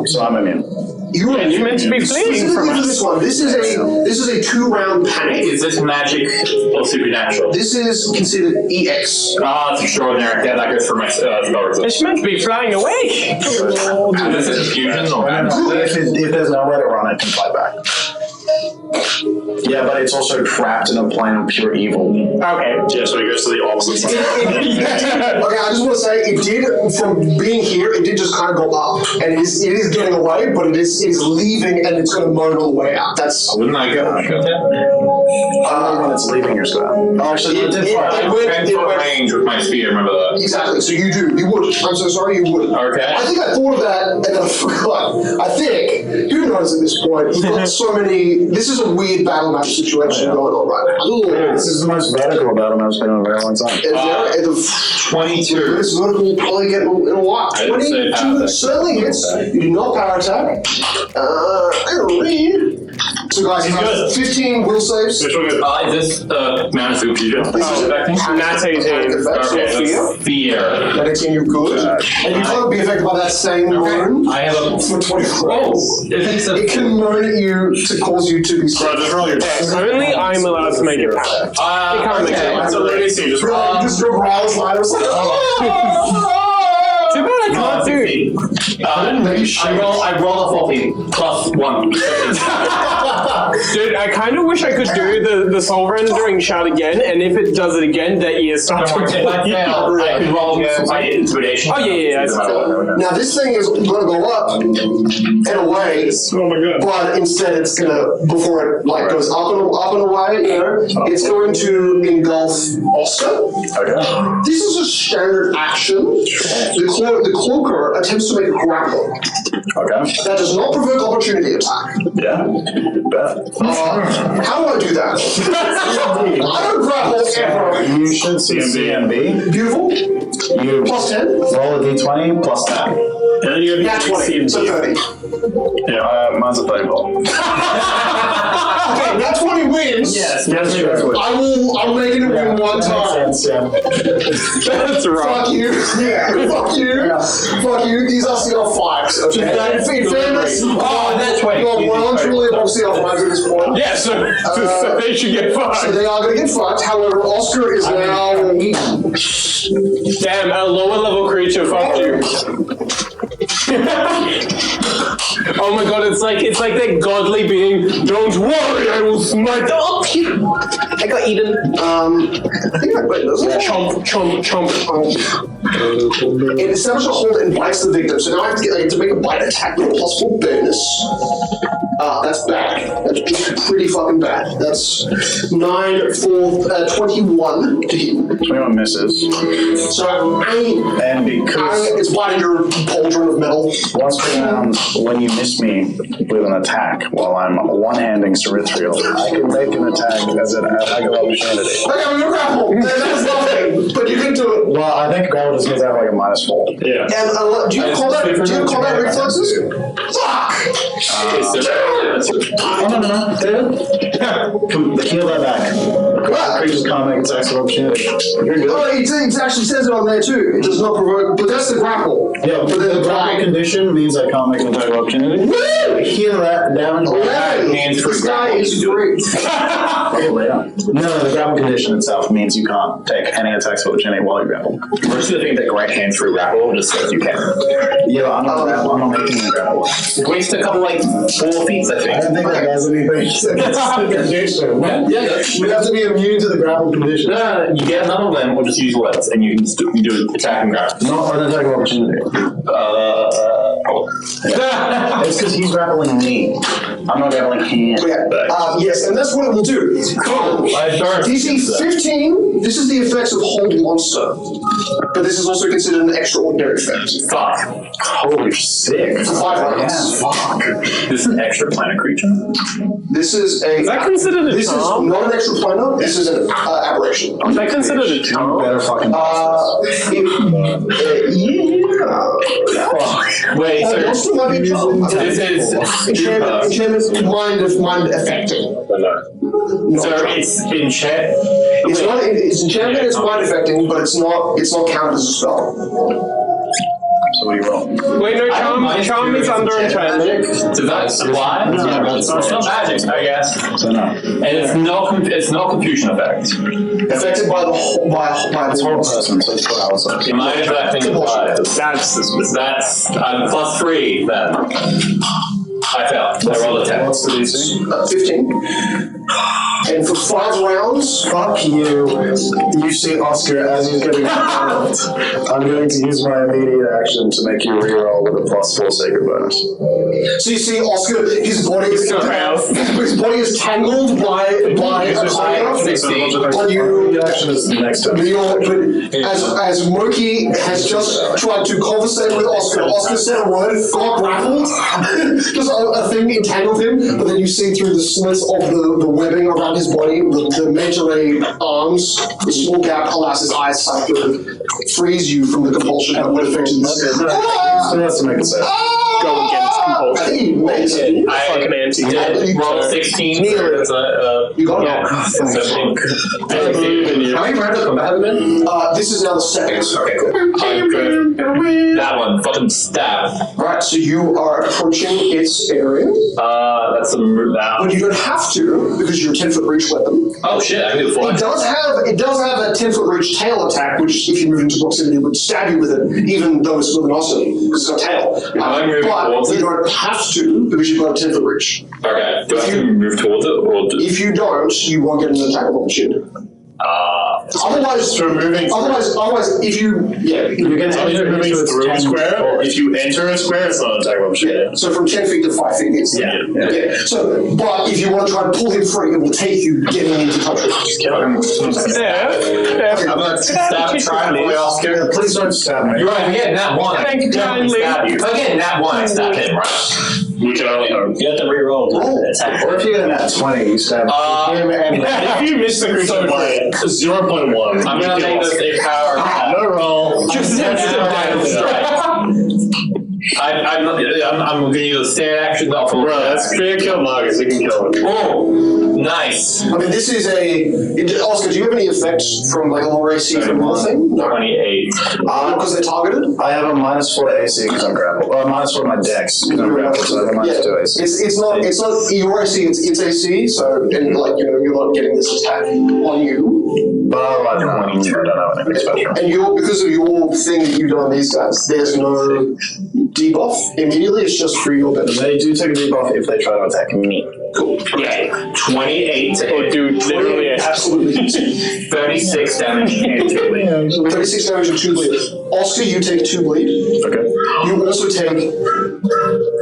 So I'm immune. You're meant to be fleeing from us. This one. This is a 2-round panic. Is this magic or supernatural? This is considered EX. It's extraordinary. Yeah, that goes for my spell result. It's meant to be flying away. And this is fusion or If there's nowhere to run, it can fly back. Yeah, but it's also trapped in a plane of pure evil. Okay. Yeah, so it goes to the opposite side. Okay, I just want to say, it did, from being here, it did just kind of go up. And it is getting away, but it is leaving, and it's going to moan on the way out. That's... Wouldn't I go? When it's leaving your square. Oh, actually, it did fly. I'm 10-foot range with my spear, remember that? Exactly, so you do. You would. I'm so sorry, you would. Okay. I think I thought of that, and then I forgot. I think, who knows at this point, we've got so many... This is a weird battle match situation going on right now. This is the most vertical battle match been in a very long time. 22. This vertical will probably get in a lot. I didn't say power 22 attack. certainly hits. You do not power attack. So guys, you have 15 will saves. Which one is this mana fusion? This is Nat 18. Okay, Fear. That 18, you're good. And you can't be affected by that same moan I have a... for 24 hours. If it's a... It can moan at you to cause you to be sick. Just roll your dex. Only I'm allowed to make it power. can't make it. That's a lady scene. Just roll. Just go growls line or something. Too bad I can't do it. I roll a 14 plus 1. Dude, I kind of wish I could do the soul rendering shot again, and if it does it again, that ear starts If I fail, I can roll my intimidation. Oh, yeah, that's cool. Now this thing is going to go up and away, Oh my god. but instead it's going to, before it like goes up and away, you know, it's going to engulf Oscar. Okay. This is a standard action. The cloaker attempts to make a grapple. Okay. That does not provoke opportunity attack. Yeah. Bet. How do I do that? I don't grapple ever. You should see CMB. Beautiful. You Plus 10. roll a d20 plus 10. And then you Nat 20. So 30. Mine's a 30 ball. Okay, Nat 20 wins. Yes, I will make it a win one time. That's Fuck right. you. Fuck you. Fuck you. These are CL5s. Okay. In fairness, that's right. you're well and truly above CL5s at this point. Yeah, so they should get So fucked. they are going to get fucked. However, Oscar is now. Damn, a lower level creature fucked you. Oh my god, it's like that godly being. Don't worry, I will smite. Oh, I got eaten. I think that wait, doesn't it? Chomp. It establishes a hold and bites the victim. So now I have to make a bite attack with a possible bonus. That's bad. That's pretty fucking bad. That's 9 for 21 to hit. 21 misses. So And because it's biting your pauldron of metal. once per round, when you miss me with an attack while I'm one-handing territorial, I can make an attack as an attack of opportunity. Okay, I'm gonna grapple. That's nothing, but you can do it. Well, I think grapple just means I have like a -4. Yeah. And do you call that? Do you call that reflexes? Fuck! Oh, no. Heal that back. Creatures can't make attacks of opportunity. You're good. Oh, it actually says it on there too. It does not provoke, but that's the grapple. Yeah, but the grapple condition means I can't make an attack of opportunity. Woo! Heal that damage. This guy is great. Okay, wait on. No, the grapple condition itself means you can't take any attacks of opportunity while you grapple. Most of the things that grant hands through grapple just says you can. Yeah, I'm not making the grapple. Waste a couple 4 feet, I think. I don't think that does anything. It's the condition. Yeah, We have to be immune to the grapple condition. no, you get none of them or just use words and you can do attack and grab. Not an attack of opportunity. It's because he's grappling me. I'm not grappling him. Yes, and that's what it will do. DC 15, this is the effects of Hold Monster. But this is also considered an extraordinary effect. Fuck. Holy sick. 5 rounds. Fuck. This is an extra planet creature? This is a. Is that considered a This is charm? not an extra planar, this is an aberration. Is that considered a You charm? better fucking Wait, so Monster might be a charm. this is Enchantment, mind affecting. so it's enchant. It's enchantment, it's mind affecting, but it's not counted as a spell. So what do you roll? Wait, no, charm is under enchantment. Does that apply? No, but it's not magic, I guess. So no. And it's no confusion effect. Affected by the It's whole person, so it's 4 hours. Am I affecting applies? That's I'm +3 then. I failed. I rolled a 10. What's the DC? 15. And for 5 rounds, Fuck you. You see Oscar as he's getting attacked. I'm going to use my immediate action to make you reroll with a +4 sacred bonus. so you see Oscar, his body is tangled by a cloud. But you, action is the next turn. as Moki has just tried to conversate with Oscar said a word, got grappled, just a thing entangled him, but then you see through the slits of the webbing around his body, the melee arms, the small gap allows his eyes to freeze you from the compulsion that would affect you. Still has to make a save. Go against compulsion. I Fucking anti. did roll 16. You got it. How many rounds of combat have there been? This is now the second. Okay, cool. That one, fucking stab. Right, so you are approaching its area, That's a move now. but you don't have to because you're a 10-foot reach weapon. Oh shit, I can do the full. It does have a 10-foot reach tail attack, which if you move into proximity would stab you with it, even though it's with an awesome because it's got a tail. I moving but towards you it? don't have to because you've got a 10-foot reach. Okay, do I have to move towards it or do... If you don't, you won't get an attack of opportunity. Otherwise, if you You can enter Moving through a square, or if you enter a square, it's not an attack of opportunity. so from 10 feet to 5 feet is So, but if you want to try and pull him free, it will take you getting into country. Just kill him. Yeah. I'm gonna stab, try and play Oscar. Please don't stab me. You're right, again, nat 1. Thank you kindly. Stab you. Again, nat 1, I stab him, right? We can only hope. You have to reroll the attack. Or if you get a nat 20, you stab him and If you miss the creature by 0.1, I'm gonna make this a power attack. no roll. Just I'm gonna use a stand action off of Bro, that's clear kill Marcus. You can kill him. Oh, nice. I mean, this is Oscar, do you have any effects from like a lower AC from the thing? No. 28. Because they're targeted? I have a -4 to AC because I'm grappled. Or -4 to my dex because I'm grappled, so I have a -2 AC. It's not your AC, it's AC, so and like you're not getting this attack on you. But otherwise, I don't have anything special. And because of your thing that you've done these guys, there's no debuff immediately. It's just for your benefit. They do take a debuff if they try to attack me. Cool. Yeah, 28 to Or hit. do literally a Absolutely. 36 damage and 2 bleed. 36 damage and 2 bleed. Oscar, you take 2 bleed. Okay. You also take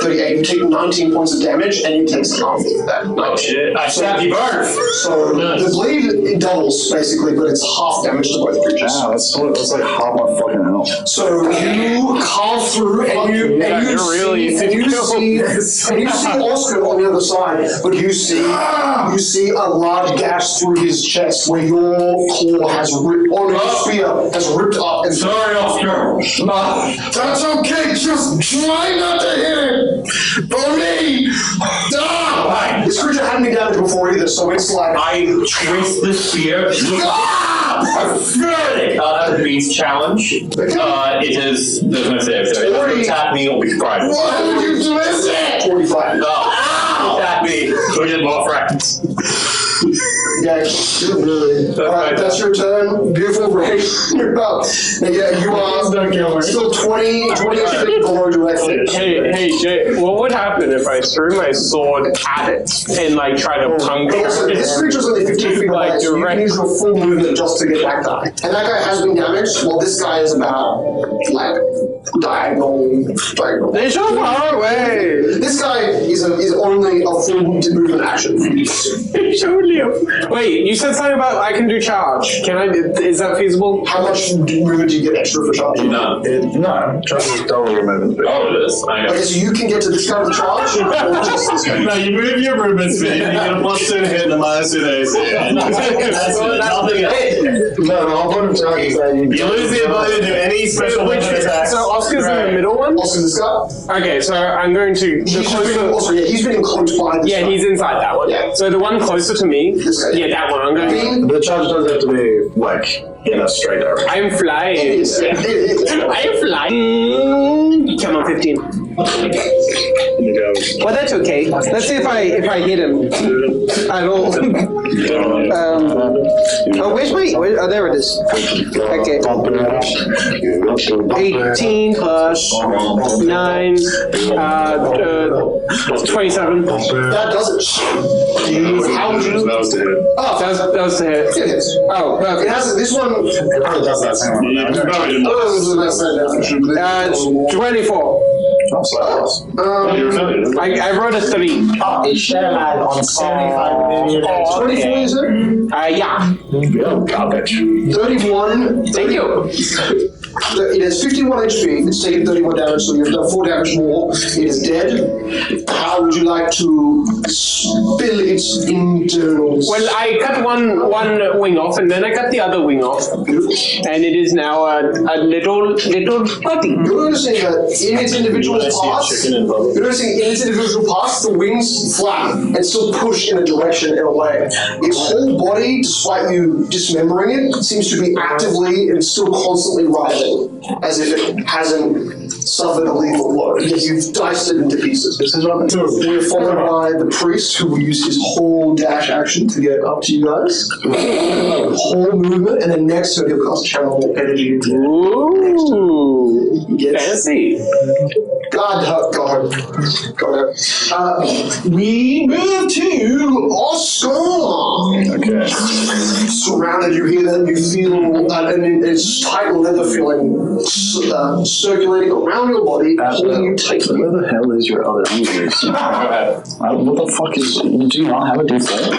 38. You take 19 points of damage, and you take half of that. Oh shit, I stabbed you both. So the bleed it doubles basically, but it's half damage to both creatures. Wow, that's like half my fucking health. So you carve through, and you see Oscar on the other side, but you see a large gash through his chest where your claw has ripped on his spear has ripped up. And Sorry, Oscar. that's okay. Just try not to hit him. For me. This creature hadn't been damaged before either, so it's like I twist the spear. I feel it. That's a beast challenge. It is. There's no save. So if you attack me, it'll be surprised. what would you do? Is it 45? Attack me. We get more fractions. Yeah, alright, that's your turn. Beautiful break. You're up. And yeah, you are still 20 feet below directly. Hey, Jay, what would happen if I threw my sword at it and like try to puncture Also, it? this creature's only 15 feet away, so you can use your full movement just to get that guy. And that guy has been damaged, while this guy is about, like, diagonal. They're so far away. This guy is only a full movement action. It's only a... Wait, you said something about I can do charge. Can I? Is that feasible? How much movement do you get extra for charge? No. No, charge is double your movement speed. Oh, it is. I know. Okay, so you can get to this guy with charge, or just this guy? No, you move your movement speed, you get a +2 to hit and a -2 to AC. And that's it. Nothing else. No, I'll put him charge is that You lose the ability to do any special weapon attacks. So Oscar's in the middle one? Also, this guy? Okay, so I'm going to... He's been enclosed by this Yeah, guy. he's inside that one. Yeah. So the one closer to me... This guy. Yeah, that one. I'm going to... The charge doesn't have to be, like, in a straight direction. I'm flying. It is. I'm flying. Come on, 15. Well, that's okay. Let's see if I hit him at all. Where's my? Oh, there it is. Okay. 18 plus 9, 27. That does it. How would you? That was the hit. Oh, That was the hit. it hits. Oh, It okay. has this one. It probably does that same one. You probably didn't. It's 24. You were feeling it. I wrote a 3. It's share lag on 75 million. 24 is it? Yeah. Oh, garbage. 31. Thank you. It has 51 HP. It's taken 31 damage, so you've done 4 damage more. It is dead. How would you like to spill its internals? Well, I cut one wing off, and then I cut the other wing off, and it is now a little puppy. You're noticing that in its individual parts, the wings flap and still push in a direction and away. Its whole body, despite you dismembering it, seems to be actively and still constantly writhing, as if it hasn't suffered a lethal blow. Yet you've diced it into pieces. This is what We're followed by the priest, who will use his whole dash action to get up to you guys. Whole movement, and then next turn he'll cast channel energy. Ooh, Yes. fancy. God. We move to Oscar. Okay. Surrounded, you hear them, you feel and it's tight leather feeling circulating around your body, holding you tightly. Where the hell is your other injuries? What the fuck is... Do you not have a default?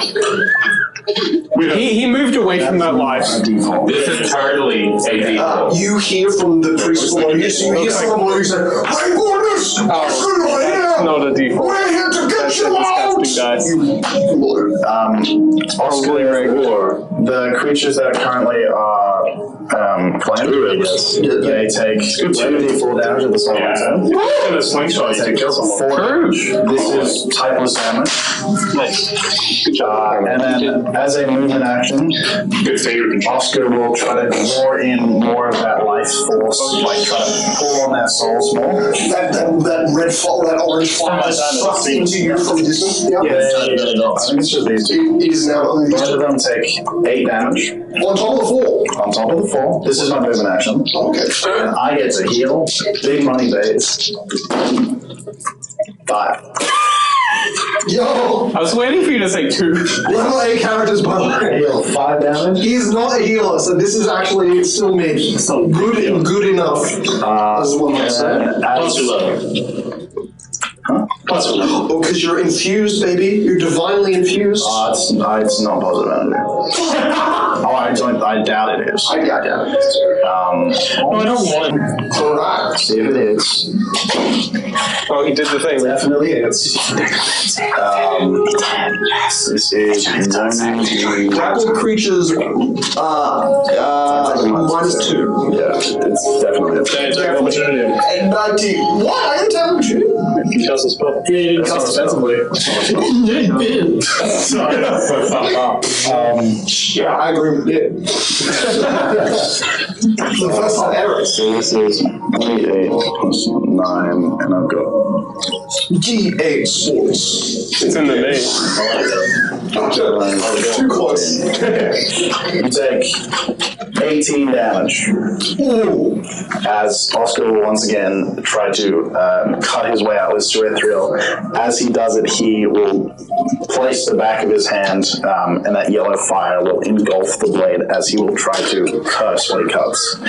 He moved away from that life. A default. This is totally a default. You hear from the priest below you, so you hear someone below you say, "My goodness! That's not a default. We're here to get That's you out!" disgusting, guys. Oscar, the creatures that currently are planned, they take 2d4 damage at the start of the turn. And a slingshot, you Take can kill someone. 4 damage. This is typeless damage. Nice. Good job. And then, as a movement action, Good finger control. Oscar will try to draw in more of that life force, like try to pull on their souls more. That red fire, that orange fire sucked into you from distance. Yeah. I think it's just these two. It is now only these Both two. of them take 8 damage On top of the 4. on top of the 4. This is my movement action. Okay. And I get to heal. Big money base. 5. Yo! I was waiting for you to say 2. Level 8 characters, by the way. Heal 5 damage. He's not a healer, so this is actually still mid. So good enough. This is what I'm saying. Plus 11. Huh? Plus 11. Oh, because you're infused, baby. You're divinely infused. It's not positive energy. I doubt it is. I doubt it. No, I don't want it. Alright. See if it is. Oh, he did the thing. Definitely is. This is Grappled creatures, -2. Yeah, it's definitely Attack opportunity. And 19. What? I didn't have opportunity. He cast a spell. Yeah, he didn't cast defensively. Sorry. Yeah, I agree with it. The first time ever. So this is 8 plus 9, and I've got D8 sports. It's in the name. Too close. you take 18 damage. Ooh. As Oscar will once again try to cut his way out with territorial. As he does it, he will place the back of his hand, and that yellow fire will engulf the blade as he will try to curse when he cuts.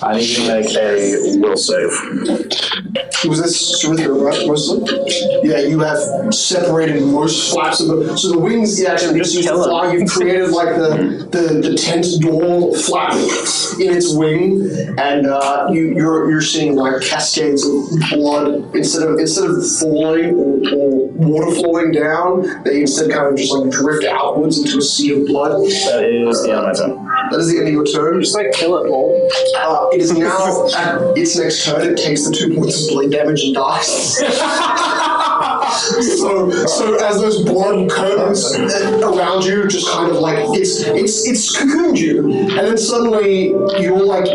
I need you to make a will save. Was this territorial, right? Mostly? Yeah, you have separated most flaps of the. So the wings, you actually just use to fly. You've created like the tent door flap in its wing, and you're seeing like cascades of blood instead of falling or water flowing down. They instead kind of just like drift outwards into a sea of blood. That is the end of my turn. That is the end of your turn. Just like kill it all. It is now at its next turn. It takes the 2 points of bleed damage and dies. So as those blood curtains around you just kind of like it's cocooned you, and then suddenly you're like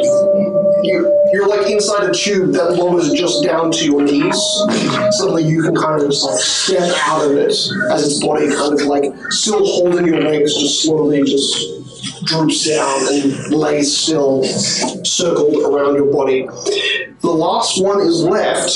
inside a tube that lowers just down to your knees. Suddenly you can kind of just like step out of it as its body kind of like still holding your legs just slowly just droops down and lays still, circled around your body. The last one is left.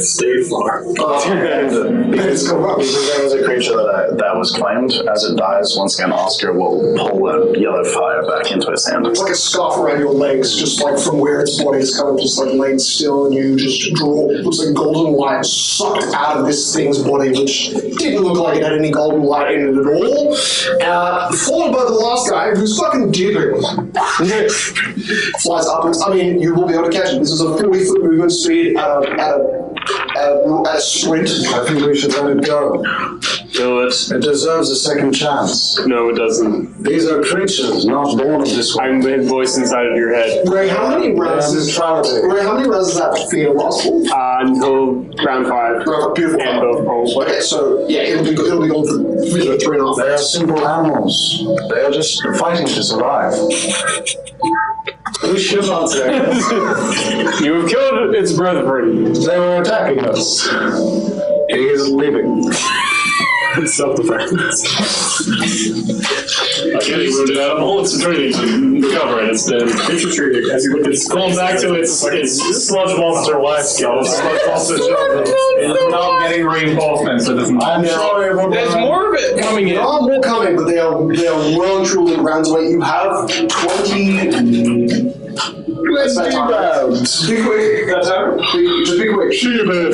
Stay far. Because there was a creature that was claimed. As it dies, once again, Oscar will pull the yellow fire back into his hand. it's like a scarf around your legs, just like from where its body is kind of just like laid still, and you just draw, looks like golden light sucked out of this thing's body, which didn't look like it had any golden light in it at all. Followed by the last guy, who's fucking dipping. Flies upwards. I mean, you will be able to catch it. This is a 40-foot movement speed at a sprint. I think we should let it go. Do it. It deserves a second chance. No, it doesn't. These are creatures not born of this world. I'm the voice inside of your head. Ray, how many rounds Their is neutrality. Ray, how many rounds is that fear last for? Until round 5. Beautiful. End of probably. Okay, so yeah, it'll be going for 3.5. They are simple animals. They are just fighting to survive. We should not say. You have killed its brethren. They were attacking us. He is leaving. Self-defense. Getting wounded out of the hole, it's returning to recover, and it's then infiltrated as you look at going back to its sludge monster life skill. Sludge monster It's not getting reinforcement, so it doesn't matter. I'm sorry, everyone. There's more of it coming in. There are more coming, but they are well and truly rounds away. You have 20 Let's be rounds. Be quick. That's how. Just be quick. Be quick.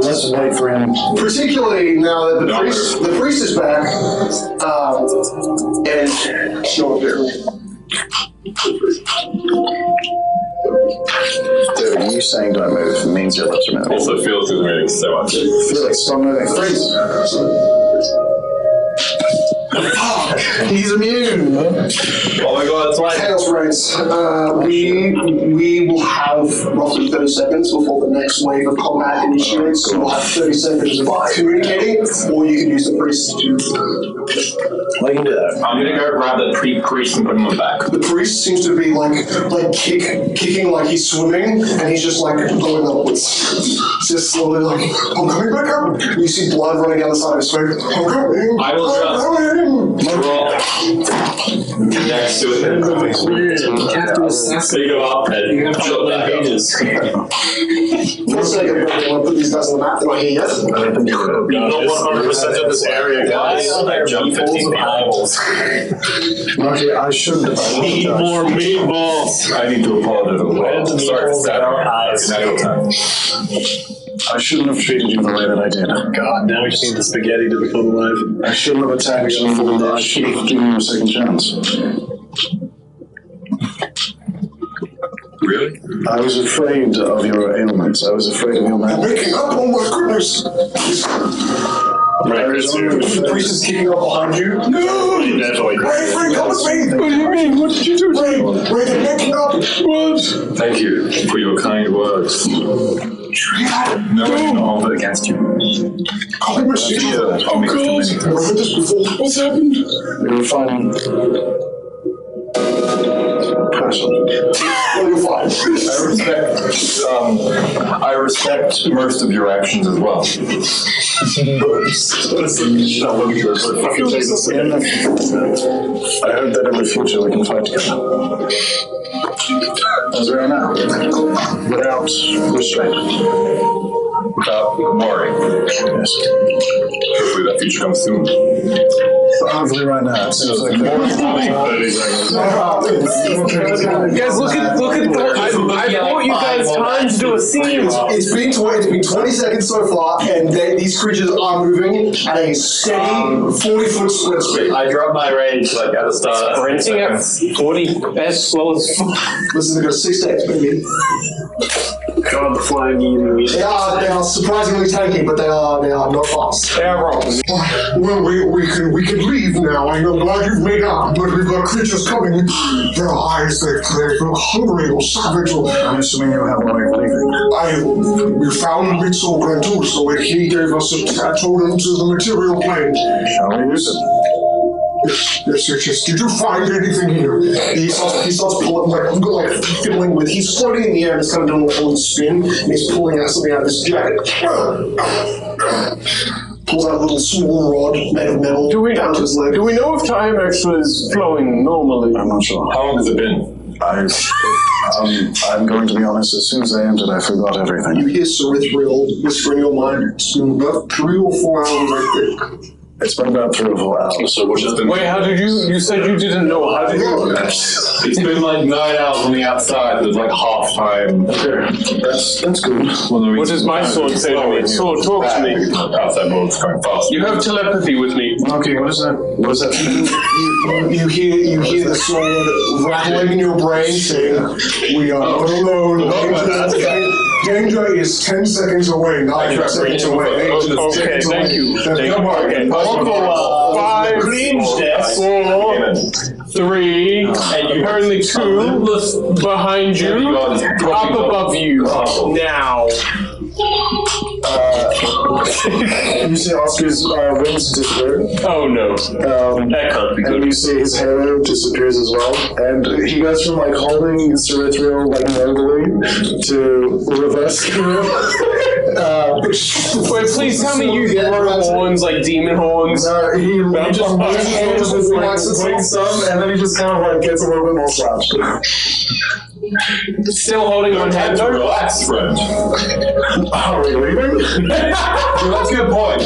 Let's wait for him. Particularly now that the priest is back, and no there. Dude, you saying don't move means your lips are moving. also feels is moving so much. Felix, stop moving. Freeze. He's immune. Oh my god, that's right. Chaos Race. We will have roughly 30 seconds before the next wave of combat initiates. So we'll have 30 seconds of communicating, or you can use the priest to. Well, you can do that. I'm gonna go grab the priest and put him on back. The priest seems to be kicking like he's swimming, and he's just like going upwards. It's just slowly like, I'm coming back up. You see blood running down the side of his face. I'm coming. I will I'm coming. Roll. Next to it. Think about it. Shut that ages. For a second, I want to put these guys on the map. They're not here yet. You're not 100% of this area, guys. I jump 15 eyeballs. Okay, I should have. Need more meatballs. I need to apologize. Sorry for that. I shouldn't have treated you the way that I did. God, now we just need the spaghetti to become alive. I shouldn't have attacked you. I should have given you a second chance. Really? I was afraid of your ailments. I was afraid of your madness. Waking up! Oh my goodness! The priest is kicking up behind you. No! Definitely. Ray, come with me! What do you mean? What did you do? Ray, they're waking up! What? Thank you for your kind words. No one can hold it against you. I'll be much easier. I'll make it too many. I've heard this before. What's happened? You're fine. Passion. Well, you're fine. I respect most of your actions as well. I hope that in the future we can fight together. As we are now. Without restraint. Without worry. Yes. Hopefully that future comes soon. Hopefully right now. It seems like Guys, look at I bought you guys time to do a scene. It's been 20 seconds so far, and these creatures are moving at a steady 40-foot split speed. I dropped my rage like at the start. Sprinting at 40 as slow as fuck. Listen, they've got 6 steps, baby. God, the flying eating meat. They are surprisingly tanky, but they are not fast. They are wrong. Well, we can leave now. I'm glad you've made up, but we've got creatures coming. Their eyes, they're hungry or savage. I'm assuming you have a way of leaving. We found Mitzel Grantul, so he gave us a totem to the material plane. Shall we use it? Yes. Did you find anything here? He starts pulling, like fiddling with. He's floating in the air and it's kind of doing a full spin, and he's pulling out something out of his jacket. Pulls out a little small rod made of metal down to his leg. Do we know if time actually is flowing normally? I'm not sure. How long has it been? I'm going to be honest, as soon as I entered, I forgot everything. You hear Cerithriel whisper in your mind, it's been about 3 or 4 hours, I think. It's been about 3 or 4 hours. So which has been... Wait, how did you said you didn't know. How did you... It's been like 9 hours on the outside. There's like half time. Okay, that's good. What does my sword say to me? Sword, talk to me. Outside world's going fast. You have telepathy with me. Okay, what is that? What does that mean? You hear the sword rattling in your brain saying, "We are not alone. Danger is 10 seconds away, not 10 seconds away." Okay, thank you. Okay. 5, 4, 3, apparently 2 behind you, up above you. Now. You see Oscar's wings disappear. Oh no. That can't be And good. you see his hair disappears as well. And he goes from like holding Cerithriel like nobly to reverse grip. Wait, please tell me you grow horns like demon horns. He just swings some, and then he just kind of like gets a little bit more slouched. Still holding one hand. Time to relax, friend. Are we leaving? That's a good point.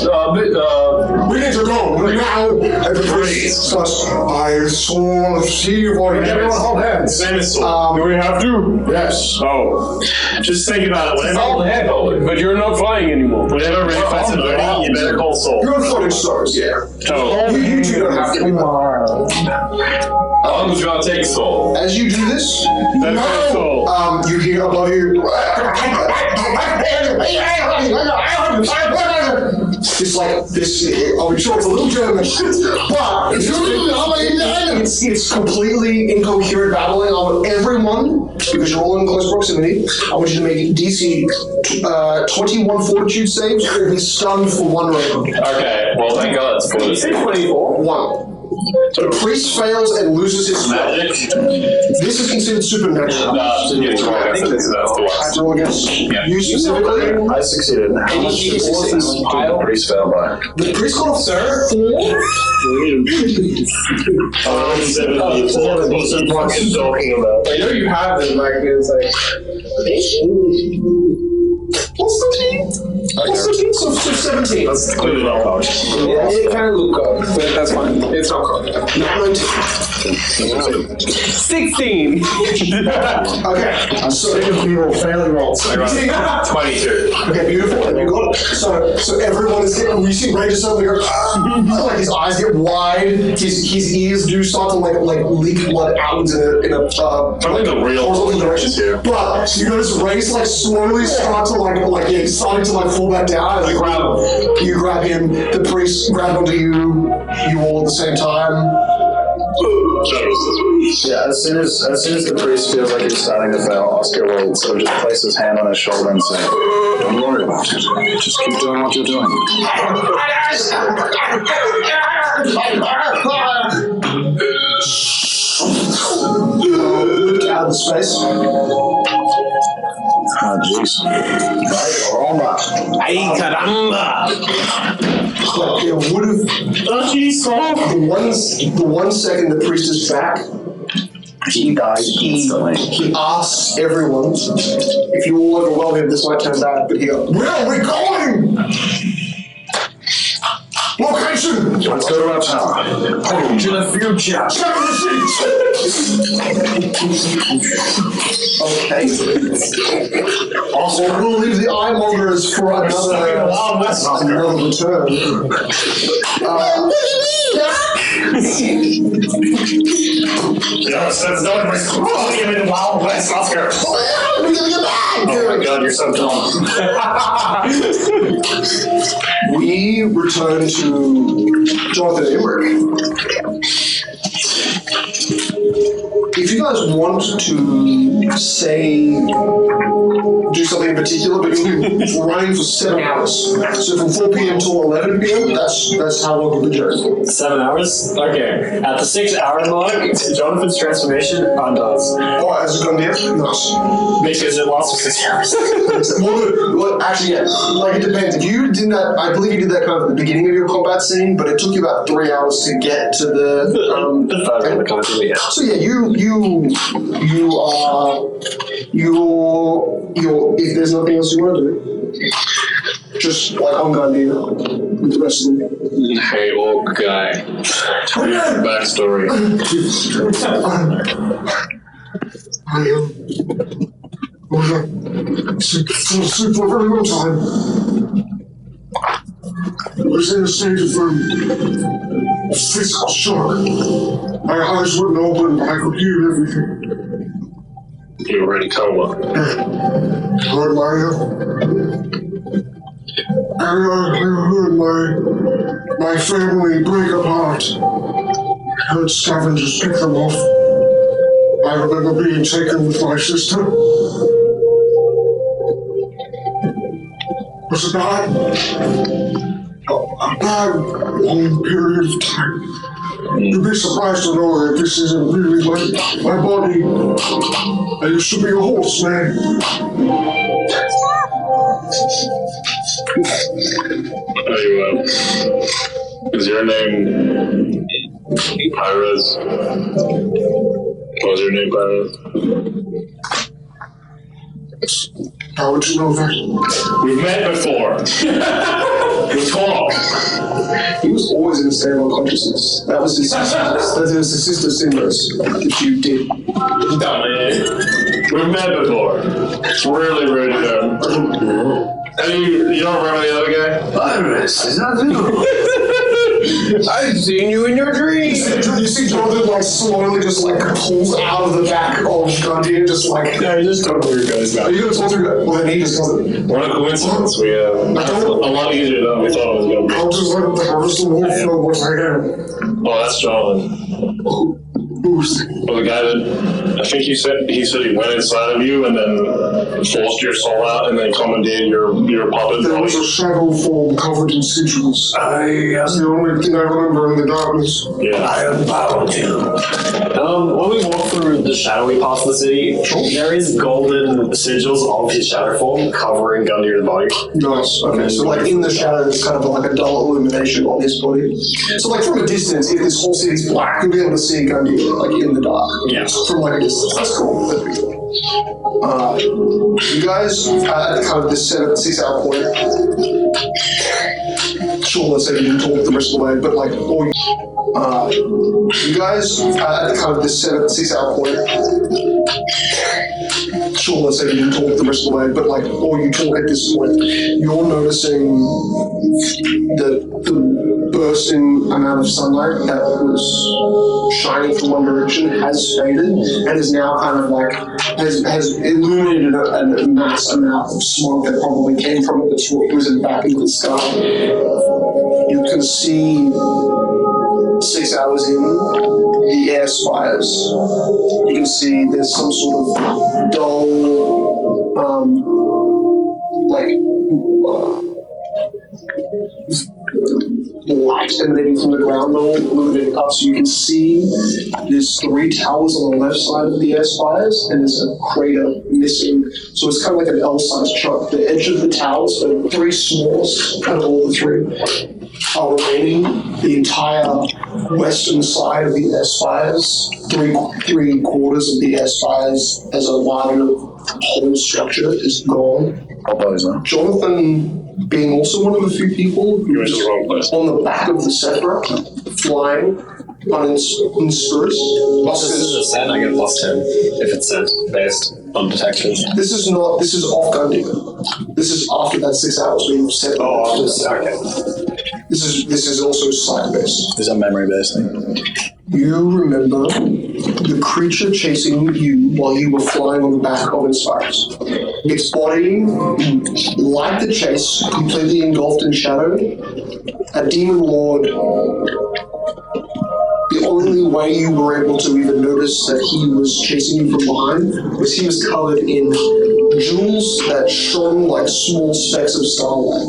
We need to go now. And the priest starts, I saw see what everyone hold hands. Same as Do we have to? Yes. Oh. Just think about it. But you're not flying anymore. Whenever Ray fights a birdie, you better call Soul. You're floating stars, yeah. Oh. You two don't have to. How long is it going to take, Soul? As you do this, Soul. you hear above you. It's like this. I'm sure it's a little German, but it's completely incoherent babbling of everyone because you're all in close proximity. I want you to make DC 21 fortitude saves or be stunned for 1 round. Okay, well thank God it's 40. 24. 1. The priest fails and loses his spell. Magic. This is considered supernatural. I think that's the I have to roll against you specifically. I succeeded. How much did the priest fail by? The priest got a 4. What's he fucking talking about? I know you have it, like, it's like... What's 13? What's 13? So 17. That's clearly not hard. It can look good, but that's fine. It's not good. 16! Okay, so People failing rolls. 22. okay, beautiful. And you got it. So everyone is getting. We see Ray just suddenly go, like his eyes get wide. His ears do start to like leak blood outwards in a Probably the real horizontal direction. here. But you notice Ray's like slowly start to he's starting to fall back down. And grab him. You grab him. The priest grab onto you. You all at the same time. Yeah, as soon as the priest feels like he's starting to fail, Oscar will sort of just place his hand on his shoulder and say, "Don't worry about it. Just keep doing what you're doing." Lift out of the space. Oh, jeez. Roma. Ay, caramba! Like it would have. The 1 second the priest is back, He died instantly. he asks everyone if you all overwhelm him, this might turn bad, but he goes, "Where are we going? Location! Let's go to our tower. Home to the future. Okay. Also, we'll leave the eye-mongers for another return. Yes, that's not my quality in Wild West, Oscar. Oh my god, you're so dumb. We return to Jonathan Emmerich. If you guys want to do something in particular, but you'll be running for 7 hours. So from 4 p.m. to 11 p.m., that's how long you'll be journeying. 7 hours? Okay. At the 6 hour mark, Jonathan's transformation undoes. Oh, as a gun deal? Nice. Because it lasts for 6 hours. Well, actually, yeah. Like, it depends. If you did that, I believe you did that kind of at the beginning of your combat scene, but it took you about 3 hours to get to the So yeah, if there's nothing else you want to do, just like on Gandhi with the rest of them. Hey, old guy. Tell me your backstory. I was asleep for a very long time. I was in a state of physical shock. My eyes wouldn't open, but I could hear everything. You were in coma. Heard I heard my family break apart. I heard scavengers pick them off. I remember being taken with my sister. Was it not a bad, long period of time? You'd be surprised to know that this isn't really my body. I used to be a horse, man. Is your name Pyrez? What was your name, Pyrez? How would you know that? We've met before. We talked. He was always in a state of unconsciousness. That was his sister Simba's, which you did. We've met before. Really, really good. You don't remember the other guy? Virus, is that you? I've seen you in your dreams! You see Jonathan slowly just pulls out of the back of Gandhi and just Yeah, he just told weird guys now. Are you gonna talk to him? Well, then he just does it. What a coincidence. We a lot easier than we thought it was going to be. I'll just let the harvest the wolf know what I am. Oh, that's Jonathan. boost. Well, the guy that I think he said he went inside of you and then forced your soul out and then commandeered your puppet. There was a shadow form covered in sigils. That's the only thing I remember in the darkness. Yeah. I am bound to. When we walk through the shadowy parts of the city, there is golden sigils of his shadow form covering Gundy's body. Nice. Okay, so like in the shadow, there's kind of like a dull illumination on his body. So like from a distance, if this whole city's black, you'll be able to see Gundy like in the dark. Yeah. From like a distance. That's cool. That'd be cool. You guys at kind of this 6-hour point. Sure, let's say you didn't talk the rest of the way, but like, or you guys at kind of this 6-hour point. Sure, let's say you didn't talk the rest of the way, but like, or you talk at this point, you're noticing the bursting amount of sunlight that was shining from one direction has faded and is now kind of like has illuminated a mass amount of smoke that probably came from it that's risen back into the sky. You can see 6 hours in, the air spires. You can see there's some sort of dull, light emanating from the ground level, illuminating up, so you can see there's 3 towers on the left side of the air spires, and there's a crater missing. So it's kind of like an L-sized chunk. The edge of the towers are 3 smalls, out of all the 3. Are remaining. The entire western side of the air spires, 3 quarters of the air spires as a larger whole structure is gone. Jonathan, being also one of the few people who was on the back of the Sephra, flying in spirit. This is a set, I get +10 if it's set based on detection. This is off Gundy. This is after that 6 hours where you've set. Oh, okay. This is also sight based. Is that memory based thing? You remember the creature chasing you while you were flying on the back of its spires. Its body, like the chase, completely engulfed in shadow. A demon lord. The only way you were able to even notice that he was chasing you from behind was he was covered in jewels that shone like small specks of starlight.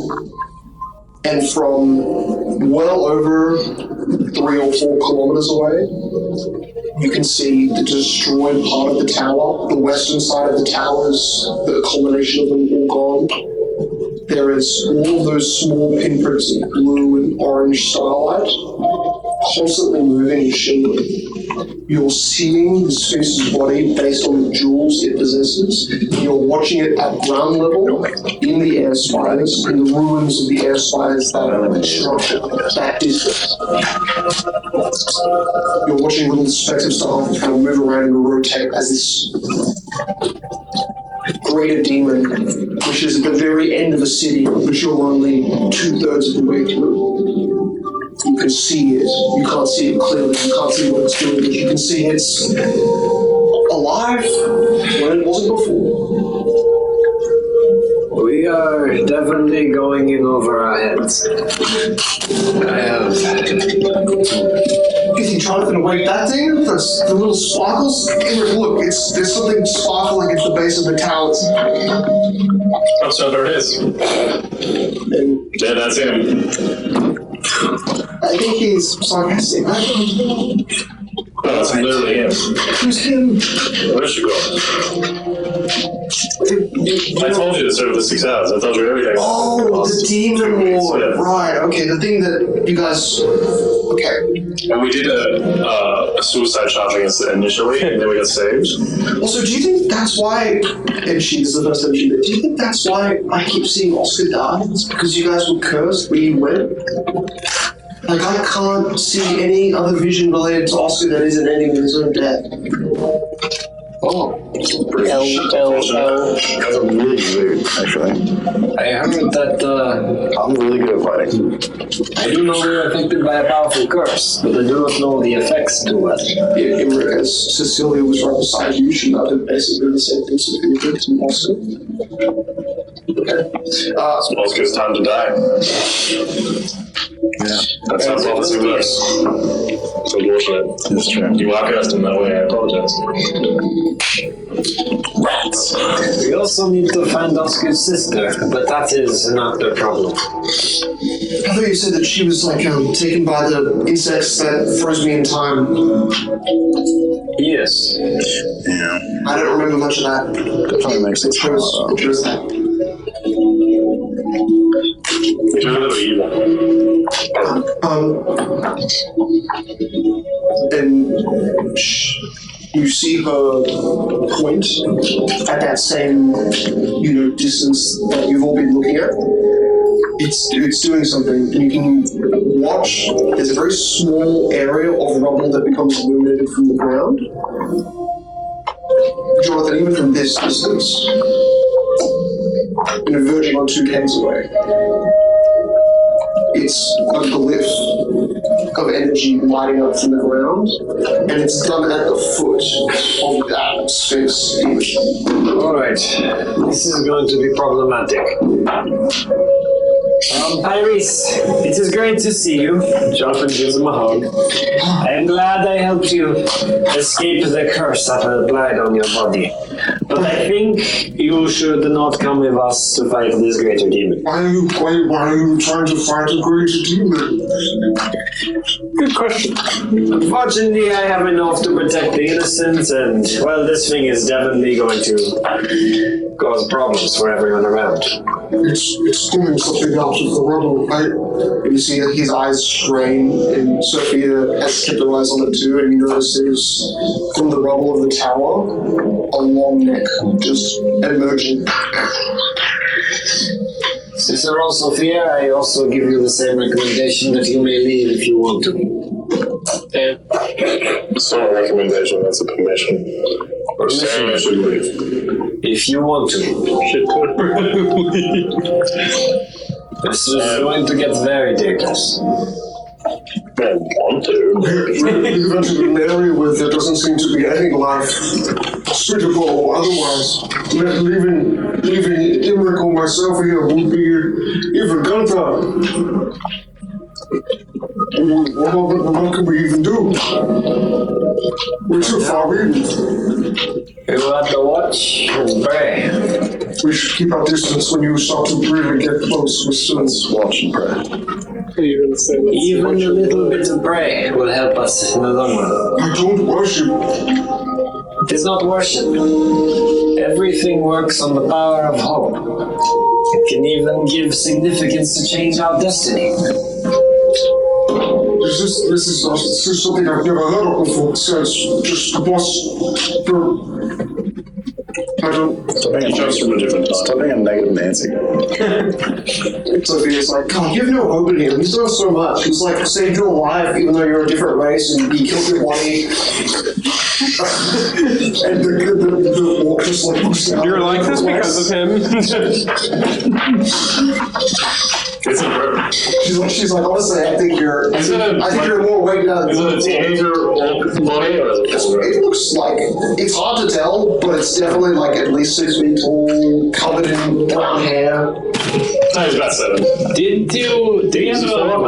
And from well over 3 or 4 kilometers away, you can see the destroyed part of the tower. The western side of the towers, the culmination of them all gone. There is all of those small pinpricks of blue and orange starlight constantly moving and shimmering. You're seeing the Sphinx's body based on the jewels it possesses. You're watching it at ground level, in the air spires, in the ruins of the air spires that are structure, that distance. You're watching little specks of starlight kind of move around and rotate as this greater demon, which is at the very end of a city, which you're only 2/3 of the way through. You can see it. You can't see it clearly. You can't see what it's doing, but you can see it's alive when it wasn't before. We are definitely going in over our heads. Is he trying to wake that thing? The little sparkles? Look, there's something sparkling at the base of the towers. Oh, so there is. Yeah, that's him. I think he's sarcastic. That's literally him. Who's him? Where's you going? I told you to serve the 6 hours. I told you everything. Oh, the demon lord. Yeah. Right, okay, the thing that you guys... Okay. And we did a suicide charge against it initially, and then we got saved. Also, do you think that's why... And this is the first time she did. Do you think that's why I keep seeing Oscar die? It's because you guys were cursed when you went? Like, I can't see any other vision related to Oscar that isn't ending with his own death. Oh, that's really weird, actually. I heard that I'm really good at fighting. I do know we are affected by a powerful curse, but I do not know the effects to it. As Cecilia was right beside you, she noted basically the same things that you did to Oscar. Oscar's time to die. Yeah, that's how prophecy works. It's unfortunate. It's true. You are cursed in that way, I apologize. Rats! We also need to find Oscar's sister, but that is not a problem. I thought you said that she was taken by the insects that froze me in time. Yes. Yeah. I don't remember much of that. Definitely makes sense. Which was that? You're a little evil. And you see her point at that same, distance that you've all been looking at. It's doing something. You can watch. There's a very small area of rubble that becomes illuminated from the ground. Jonathan, even from this distance, verging on 2 caves away, it's a glyph of energy lighting up from the ground, and it's done at the foot of that Sphinx image. Alright, this is going to be problematic. Iris, it is great to see you. Jonathan gives him a hug. I am glad I helped you escape the curse that will blight on your body. But I think you should not come with us to fight this greater demon. Why are you trying to fight a greater demon? Good question. Unfortunately, I have enough to protect the innocent, and, well, this thing is definitely going to cause problems for everyone around. It's pulling something out of the rubble. You see his eyes strain, and Sophia has kept her eyes on it too, and you notice there's, from the rubble of the tower, a long neck just emerging. Sister Sophia, I also give you the same recommendation that you may leave if you want to. It's not a recommendation, that's a permission. Or saying I should leave. If you want to. This is going to get very dangerous. I want to. You've entered an area where there doesn't seem to be any life, suitable or otherwise. Leaving Imric or myself here would be even Gunther. What can we even do? We're too far in. You want to watch and pray. We should keep our distance when you start to really get close. Let's watch and pray. Even a little bit of prayer will help us in the long run. I don't worship. It is not worship. Everything works on the power of hope. It can even give significance to change our destiny. This is something I've never heard of before. It says just what's I don't. Stop being a negative Nancy. Sophia's like, God, you have no hope in him. He's done so much. He's like saved your life even though you're a different race and he killed your body. And the walk just like looks down. You're like this because of him. She's like, honestly, I think you're more awake now. Is it a teenager body or is it It looks like, it's hard to tell, but it's definitely like at least 6 feet tall, covered in brown hair. No, he's about 7. Do you have a...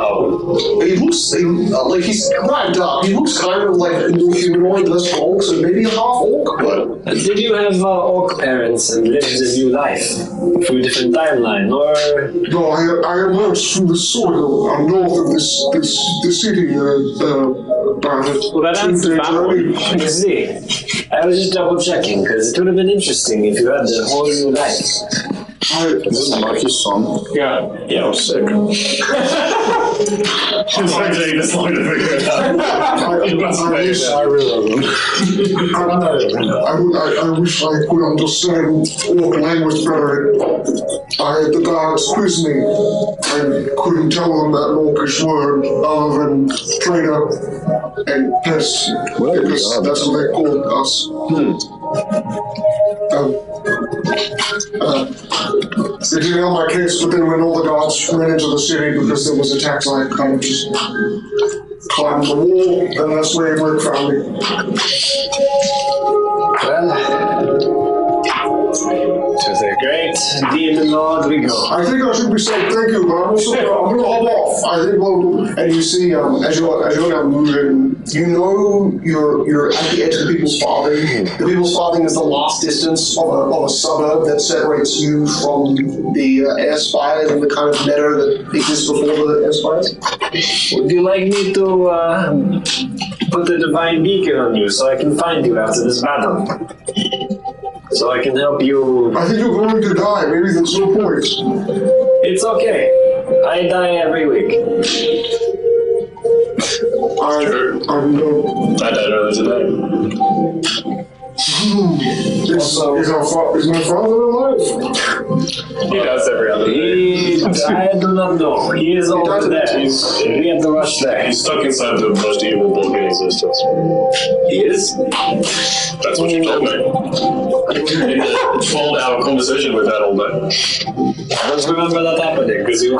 He looks like he's quite dark. He looks kind of like a little humanoid, less orc, so maybe a half orc. But Did you have orc parents and lived a new life through a different timeline, or... no, I emerged from the soil north of the city. Well, that answers that one. I see. I was just double checking because it would have been interesting if you had a whole new life. Is this Marky's song? Yeah. Yeah, I'm sick. It's like taking this long to figure it out. I really I wish I could understand orc language better. The guards quizzed me and couldn't tell them that orcish word other than traitor and pest, because that's what they called us. They didn't help my case, but then when all the guards ran into the city because there was attacks, I kind of just climbed the wall, and that's where Rick found me. Well, it was a great right, Demon Lord, we go. I think I should be saying thank you, but I'm also I'm gonna hop off. I think and you see as you're now moving, you know you're at the edge of the People's Farthing. The People's Farthing is the last distance of a suburb that separates you from the air spires and the kind of meadow that exists before the air spires. Would you like me to put a divine beacon on you so I can find you after this battle? So I can help you. I think you're going to die. Maybe there's no point. It's okay. I die every week. I died earlier today. Is my father alive? He does every other day. I do not know. He is over there. We have to rush there. He's stuck inside the most evil book in existence. He is? That's what you told me. In the 12-hour conversation we've had all day. I don't remember that happening because you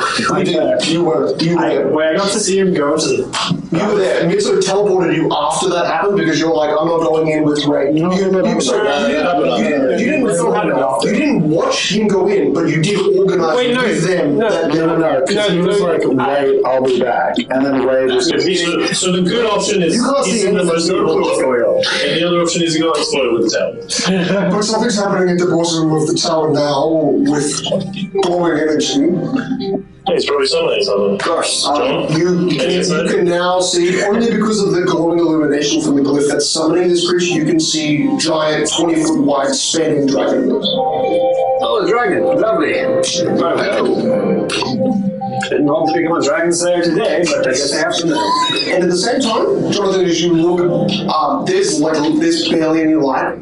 were there. Where I got to see him go to the... You were there, and he sort of teleported you after that happened because you're like, I'm not going in with Ray. You didn't watch him go in, but you did organize with them. No. Because he was like, Ray, I'll be back. And then Ray was So the good option is he's in the most evil book, and the other option is he got exploded with the tower. But something's happening at the bottom of the tower now with glowing energy. Yeah, he's probably summoning something. Gosh, you can now see, only because of the glowing illumination from the glyph that's summoning this creature, you can see giant 20-foot wide spanning dragon wings. Oh, a dragon. Lovely. Didn't want to become a dragon slayer today, but I guess I have to know. And at the same time, Jonathan, as you look, there's barely any light.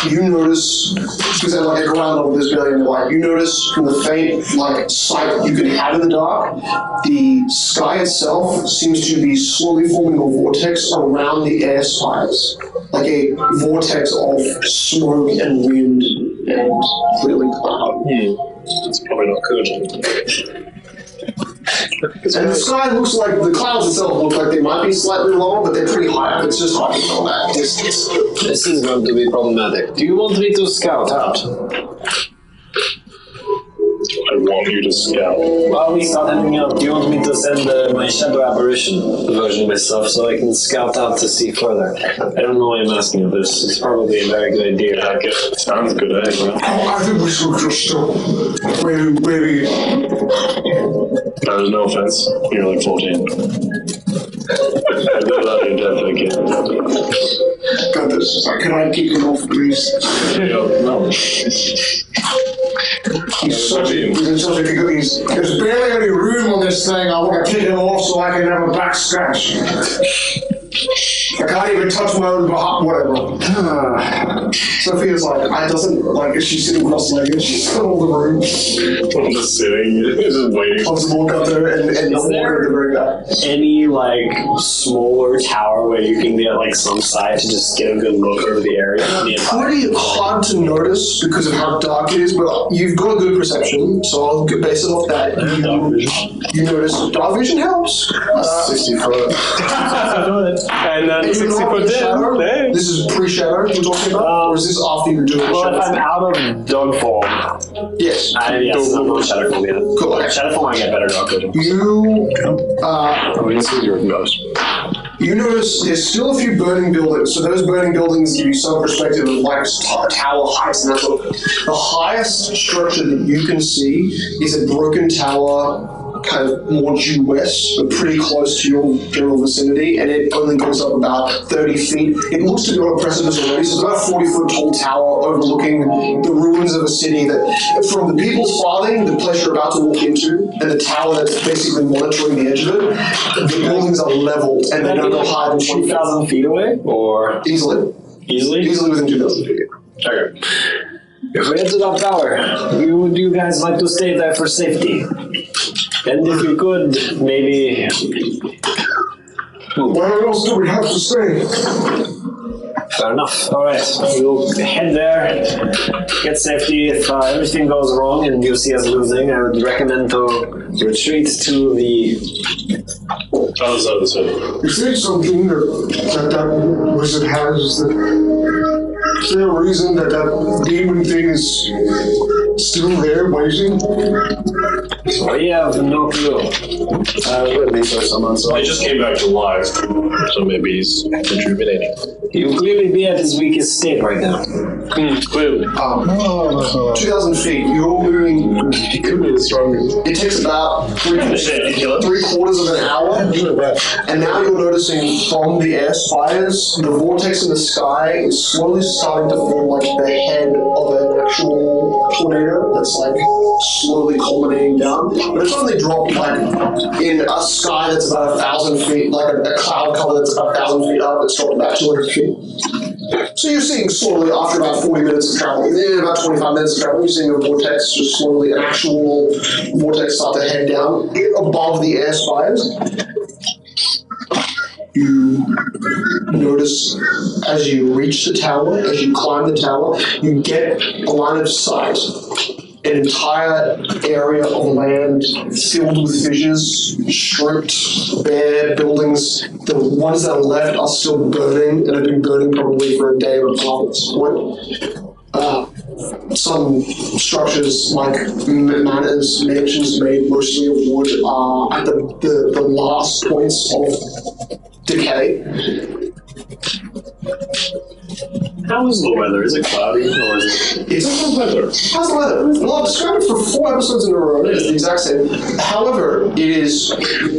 You notice, because at like a ground level, there's barely any light. You notice from the faint sight you can have in the dark, the sky itself seems to be slowly forming a vortex around the air spires, like a vortex of smoke and wind and clearly cloud. That's probably not good. And the sky looks like, the clouds itself look like they might be slightly low, but they're pretty high up. It's just hard to tell that distance. This is going to be problematic. Do you want me to scout out? I want you to scout. While we start hanging out, do you want me to send my shadow apparition version of myself so I can scout out to see further? I don't know why I'm asking you this. It's probably a very good idea. Yeah, sounds good, eh? I think we should just maybe. No offense. You're like 14. I love you, definitely. Got this. Can I keep it off, please? No. There's barely any room on this thing. I want to kick him off so I can have a back scratch. I can't even touch my own behind, whatever. Sophia's she's sitting cross-legged, she's in all the room. I'm just sitting, just waiting. I'll walk up there and Is there any smaller tower where you can get some side to just get a good look over the area? Pretty hard to notice because of how dark it is, but you've got a good perception, so I'll base it off that. You notice dark vision helps. 60 foot. And then 60 foot down. Hey. This is pre-shadow you're talking about, or is this after you're doing Well, shadow? if I'm out of dog form, Yes. yes, I'm not shadow form yet. Cool. Okay. Shadow form, I get better dog vision. You notice there's still a few burning buildings, so those burning buildings give you some perspective of tower heights and that sort of thing. The highest structure that you can see is a broken tower, kind of more due west, but pretty close to your general vicinity, and it only goes up about 30 feet. It looks to be on a precipice already, so it's about a 40-foot tall tower overlooking the ruins of a city that, from the People's Farthing, the place you're about to walk into, and the tower that's basically monitoring the edge of it, the buildings are leveled, and they don't go higher than 2,000 feet away? Or Easily. Easily within 2,000 feet. Okay. If we head to that tower, would you guys like to stay there for safety? And if you could, maybe... Where else do we have to stay? Fair enough. Alright, we'll head there, get safety. If everything goes wrong and you see us losing, I would recommend to retreat to the... Other side of the city. Is there something that wizard has? Is there a reason that demon thing is still there waiting? We have no clue. I just came back to life, so maybe he's rejuvenating. He will clearly be at his weakest state right now. Clearly. 2,000 feet. You're moving. He could be the strongest. It takes about three quarters of an hour. And now you're noticing from the air spires, the vortex in the sky is slowly starting to form like the head of an actual tornado that's like slowly culminating down. But it's only dropped like in a sky that's about 1,000 feet, like a cloud cover that's about 1,000 feet up, it's dropped about 200 feet. So you're seeing slowly, after about 40 minutes of travel, about 25 minutes of travel, you're seeing a vortex just slowly, an actual vortex start to head down above the air spires. You notice as you reach the tower, as you climb the tower, you get a line of sight. An entire area of land filled with fissures, stripped, bare buildings. The ones that are left are still burning and have been burning probably for a day or a half at this point. Some structures like manors, mansions made mostly of wood are at the last points of decay. How is the weather? Is it cloudy or is it? It's the weather. How's the weather? Well, I've described it for 4 episodes in a row. It's the exact same. However, it is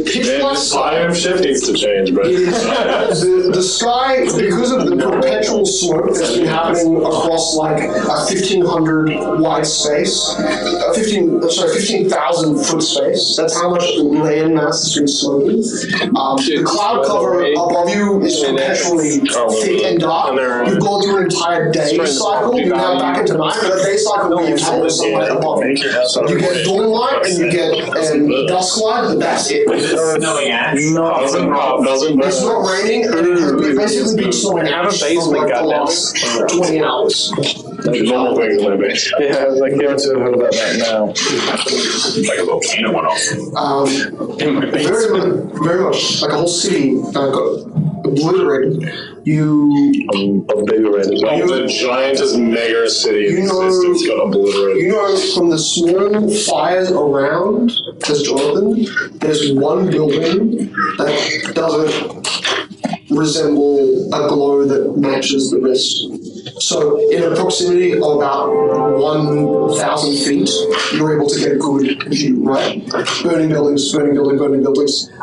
pitch black sky. Time shift needs to change, but The sky, because of the perpetual slope that's been happening across like a 1,500 wide space, 15,000 foot space. That's how much land mass has been sloping. The cloud cover above you is perpetually thick and dark. You've gone through an entire day cycle. You're now back into night, but a day cycle where you've had the sunlight above you. You get dawn light and you get dusk light, but that's it. Snowing ash. It's not raining, and it has basically been snowing ash for like the last 20 hours. there's normal things in my base. Yeah, like you have to heard about that now. Like a volcano went off. Very much. Like a whole city got obliterated. Obliterated. Like the giantest mega city in existence got obliterated. You know, from the small fires around, as Jonathan, there's one building that doesn't resemble a glow that matches the rest. So, in a proximity of about 1,000 feet, you're able to get a good view, right? Burning buildings.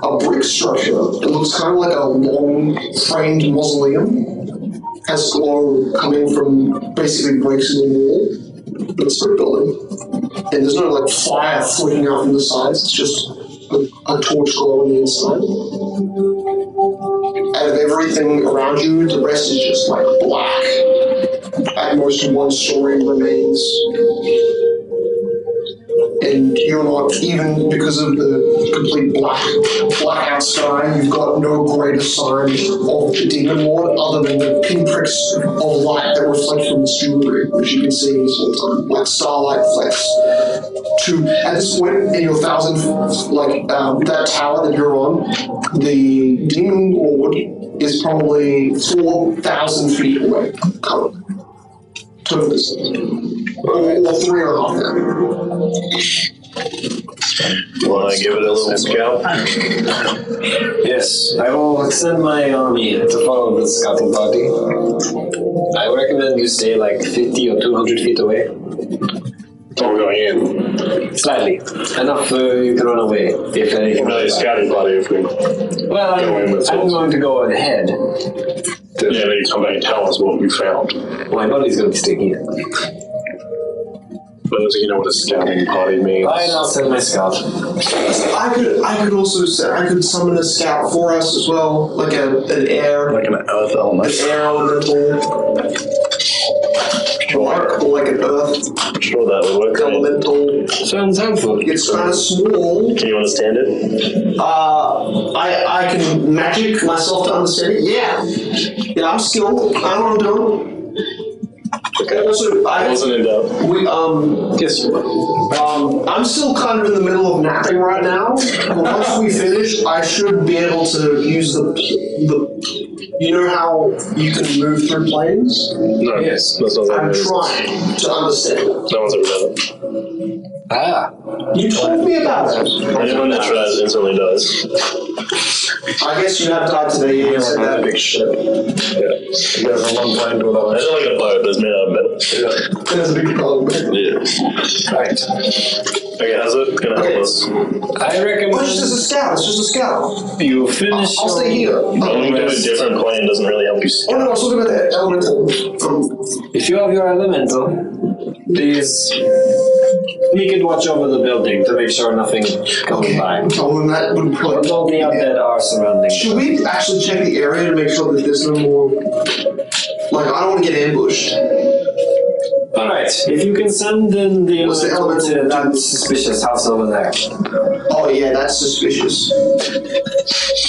A brick structure that looks kind of like a long framed mausoleum has glow coming from basically breaks in the wall. But it's a brick building. And there's no like fire flicking out from the sides, it's just a torch glow on the inside. Out of everything around you, the rest is just like black. At most, one story remains. And you're not, even because of the complete blackout sky, you've got no greater sign of the demon lord other than the pinpricks of light that reflect from its jewelry, which you can see all the time, like starlight flecks. At this point in your 1,000, that tower that you're on, the demon lord is probably 4,000 feet away currently. Total distance. Or 3.5 now. Want to give it a little scout? Yes, I will send my army to follow the scouting party. I recommend you stay like 50 or 200 feet away. Oh, we're going in. Slightly. Enough you can run away, if anything. Really scouting party if we Well, go in with I'm going to go ahead. Yeah, then you come back and tell us what we found. My body's going to stay here. But you know what a scouting party means. Fine, I'll send my scout. I could also say I could summon a scout for us as well, like an air, Like an earth element. an air elemental, or like an earth I'm sure that would work. elemental. Sounds helpful. It's kind of small. Can you understand it? I can magic myself to understand it. Yeah, I'm skilled. I know what I'm doing. Also, I wasn't in doubt. Yes, you were. I'm still kind of in the middle of napping right now, but once we finish, I should be able to use the you know how you can move through planes? No. Yes. That's not I'm that trying to understand. No one's ever done it. You told me about it. Anyone that tries instantly does. I guess you have died today, you said that. Big ship. Yeah. You guys have one plane to another. It's like a boat that's made out of metal. There's a big problem. Yeah. Right. Okay, how's it gonna help us? I Oh, recommend it's just a scout, it's just a scout. you finish I'll stay here. Going to a different plane doesn't really help you. Oh no, I was talking about the elemental. If you have your elemental, please sneak and watch over the building to make sure nothing comes by. Oh, then that would probably. All the undead are surrounding. Should we actually check the area to make sure that there's no more? Like, I don't want to get ambushed. Alright, if you can send in the What's the elemental to elemental? that suspicious house over there. Oh yeah, that's suspicious.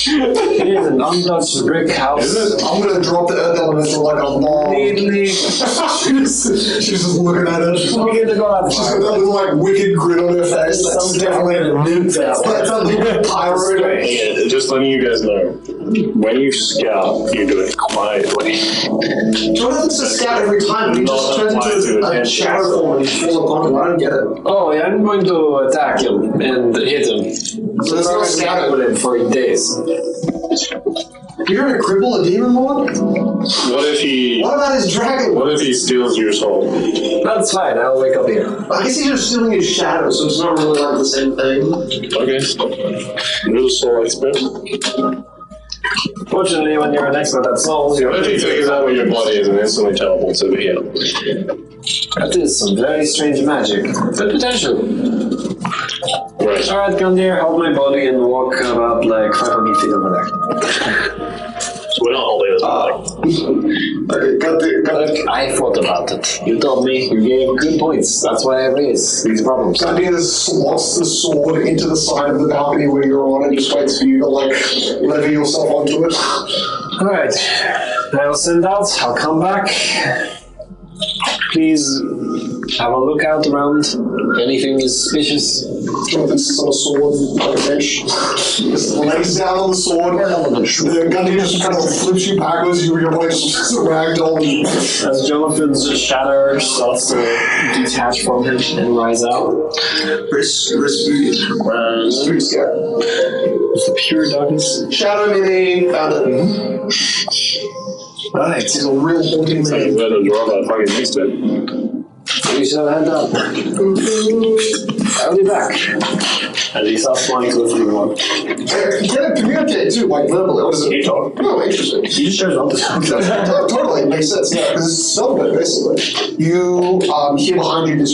It is an untouched brick house. I'm gonna drop the earth elemental like a bomb. she's just looking at it. She's got that little like wicked grin on her face. That's definitely a nuke. That's a little pirate. Yeah, just letting you guys know, when you scout, you do it quietly. Jonathan's a scout every time, but he just turns into a shadow form and he's full of content. I don't get it. Oh, yeah, I'm going to attack him and hit him. So there's no scout. with him for days. You're gonna cripple a demon lord? What if he? What about his dragon? What if he steals your soul? That's fine, I'll wake up here. I guess he's just stealing his shadow, so it's not really like the same thing. Okay. You're the soul expert. Fortunately, when you're an expert at souls, you're What if he figures out where your body is and instantly teleports over here? That is some very strange magic. Good potential. Right. Alright, Gandir, hold my body and walk about like 500 feet over there. So we're not holding this body. Okay, got it. I thought about it. You told me, you gave good points. That's why I raise these problems. Gandir slots the sword into the side of the balcony where you're on and just waits for you to like lever yourself onto it. Alright, I'll send out, I'll come back. Please have a look out around. Anything is suspicious. Jonathan sits on a sword like a bench. Just lays down on the sword. The Gandir just kind of flips you backwards. Your body just ragdoll. As Jonathan's shadow starts to detach from him and rise out. Risky scare. It's the pure darkness. Shadow meaning found it. Right, He's a real haunting So man. you better draw that fucking next to it. we shall head up. I'll be back. And he starts flying towards the one. You can communicate too, like verbally. What does it talk? Oh, interesting. He just shows up to Totally, it makes sense, yeah, because it's stealth, basically. You hear behind you this,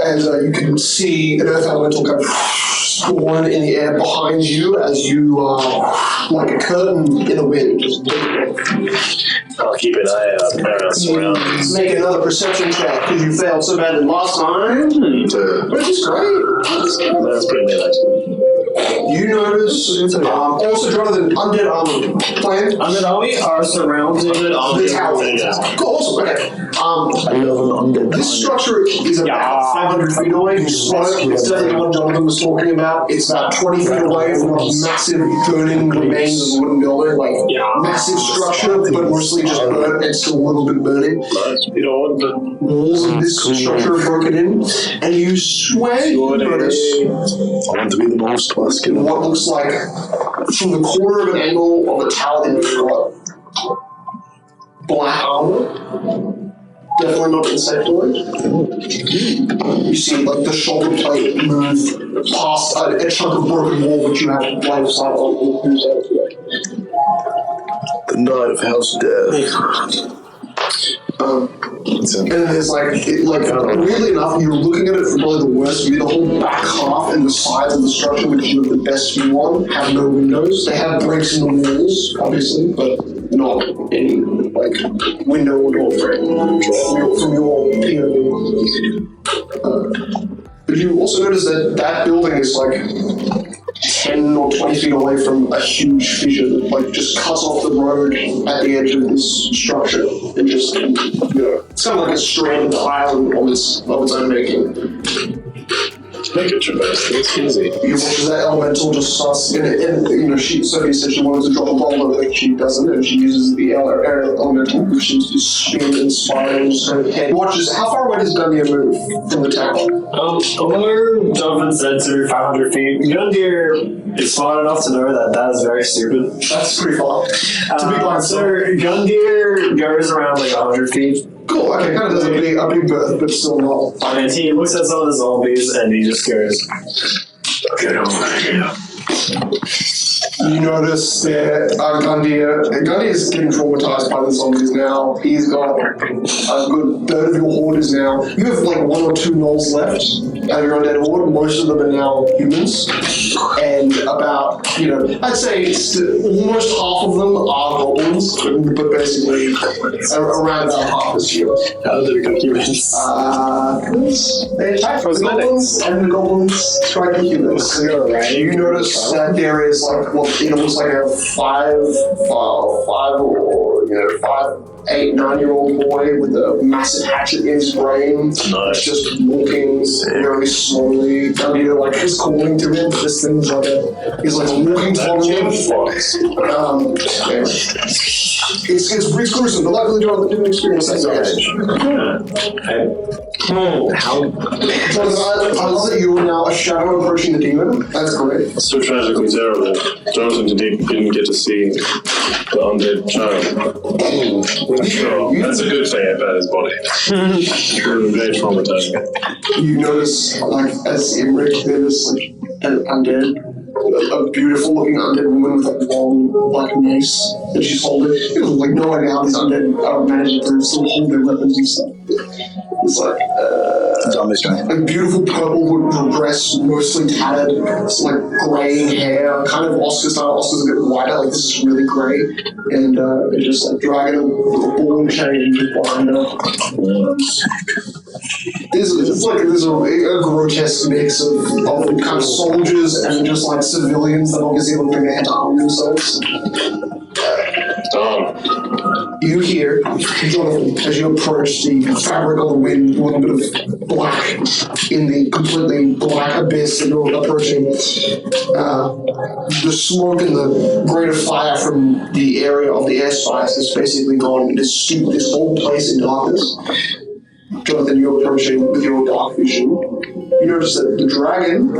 and you can see an earth elemental kind of spawn in the air behind you as you, like a curtain in the wind. I'll keep an eye out around. Make another perception check, because you failed so badly last time. Which is great. That's pretty nice. You notice, also Jonathan, undead armor plant. Undead army are surrounded The tower. Cool, awesome, okay. This structure is about 500 feet away. You spot it. It's definitely what Jonathan was talking about. It's about 20 feet away from a massive burning remains of a wooden building. Like, massive structure, but mostly just burnt and still a little bit burning. You know what? The Walls of this structure are broken in, and you swear you notice I want to be the most muscular. what looks like, from the corner of an angle of the tower that you've got, black armor. Definitely not insectoid. You see, like, the shoulder plate move past a chunk of broken wall which you have line of sight on. The Knight of House Death. And there's weirdly enough, you're looking at it from probably the worst view. The whole back half and the sides of the structure, which you have the best view on, have no windows. They have breaks in the walls, obviously, but not any window or door frame from your POV. But you also notice that that building is 10 or 20 feet away from a huge fissure that like just cuts off the road at the edge of this structure and just, it's kind of like a stranded island of its own making. Make it traverse. It's easy. You watch as that elemental just starts, Sophie said she wanted to drop a bomb, but she doesn't, and she uses the air elemental, which is just spin and spiral and just kind of head. Watches, how far away does Gundir move from the town? Dolphin said to 500 feet. Gundir is smart enough to know that is very stupid. That's pretty far. To be blind, so Gundir goes around like 100 feet. Cool, okay, kind of does a big berth, but still not. And he looks at some of the zombies and he just goes, "Get over here." You notice that Gundir is getting traumatized by the zombies now. He's got a good third of your horde is now. You have like 1 or 2 gnolls left out of your undead horde. Most of them are now humans. And about, I'd say almost half of them are goblins, but basically around about half is humans. How did it go humans? They attack the goblins, and the goblins strike the humans. You notice that there is like it looks like a 8, 9-year-old boy with a massive hatchet in his brain. Nice. Just walking very slowly. Gundir like is calling to him. This thing's like he's like walking towards him. It's gruesome, but luckily you didn't experience that. I love that you are now a shadow approaching the demon. That's great. So tragically terrible. Jonathan didn't get to see the undead child. Sure, that's a good thing about his body. Very traumatizing. You notice, like, as Imric, there's like an undead, a beautiful looking undead woman with a long, like, mace that she's holding. You have like no idea how these undead are managing to still hold their weapons and stuff. It's like, a beautiful purple dress, mostly tattered. It's like graying hair, kind of Oscar style. Oscar's a bit whiter, like this is really grey. And they're just like dragging a ball and chain behind her. There's a grotesque mix of kind of soldiers and just like civilians that obviously look like they had to arm themselves. You hear, Jonathan, as you approach the fabric of the wind, a little bit of black in the completely black abyss that you're approaching. The smoke and the grate of fire from the area of the air spice has basically gone this whole place in darkness. Jonathan, you're approaching with your dark vision. You notice that the dragon,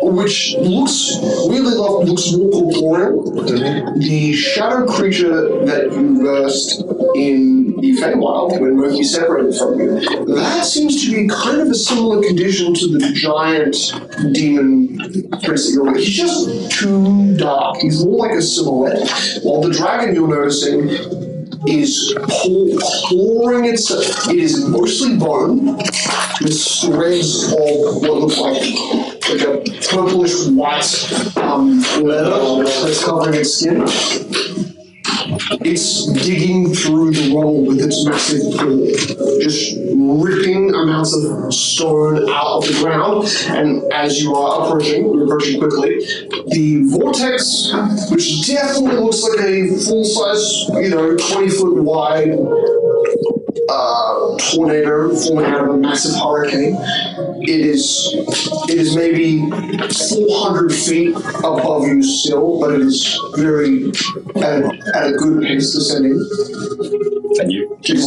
which looks more corporeal, the shadow creature that you versed in the Feywild when Murphy separated from you, that seems to be kind of a similar condition to the giant demon prince that you're with. He's just too dark. He's more like a silhouette. While the dragon you're noticing is pouring itself. It is mostly bone with threads of what looks like a purplish white leather that's covering its skin. It's digging through the rubble with its massive claw, just ripping amounts of stone out of the ground. And as you are approaching, you're approaching quickly, the vortex, which definitely looks like a full-size, 20-foot wide tornado forming out of a massive hurricane. It is maybe 400 feet above you still, but it is very at a good pace descending. And you can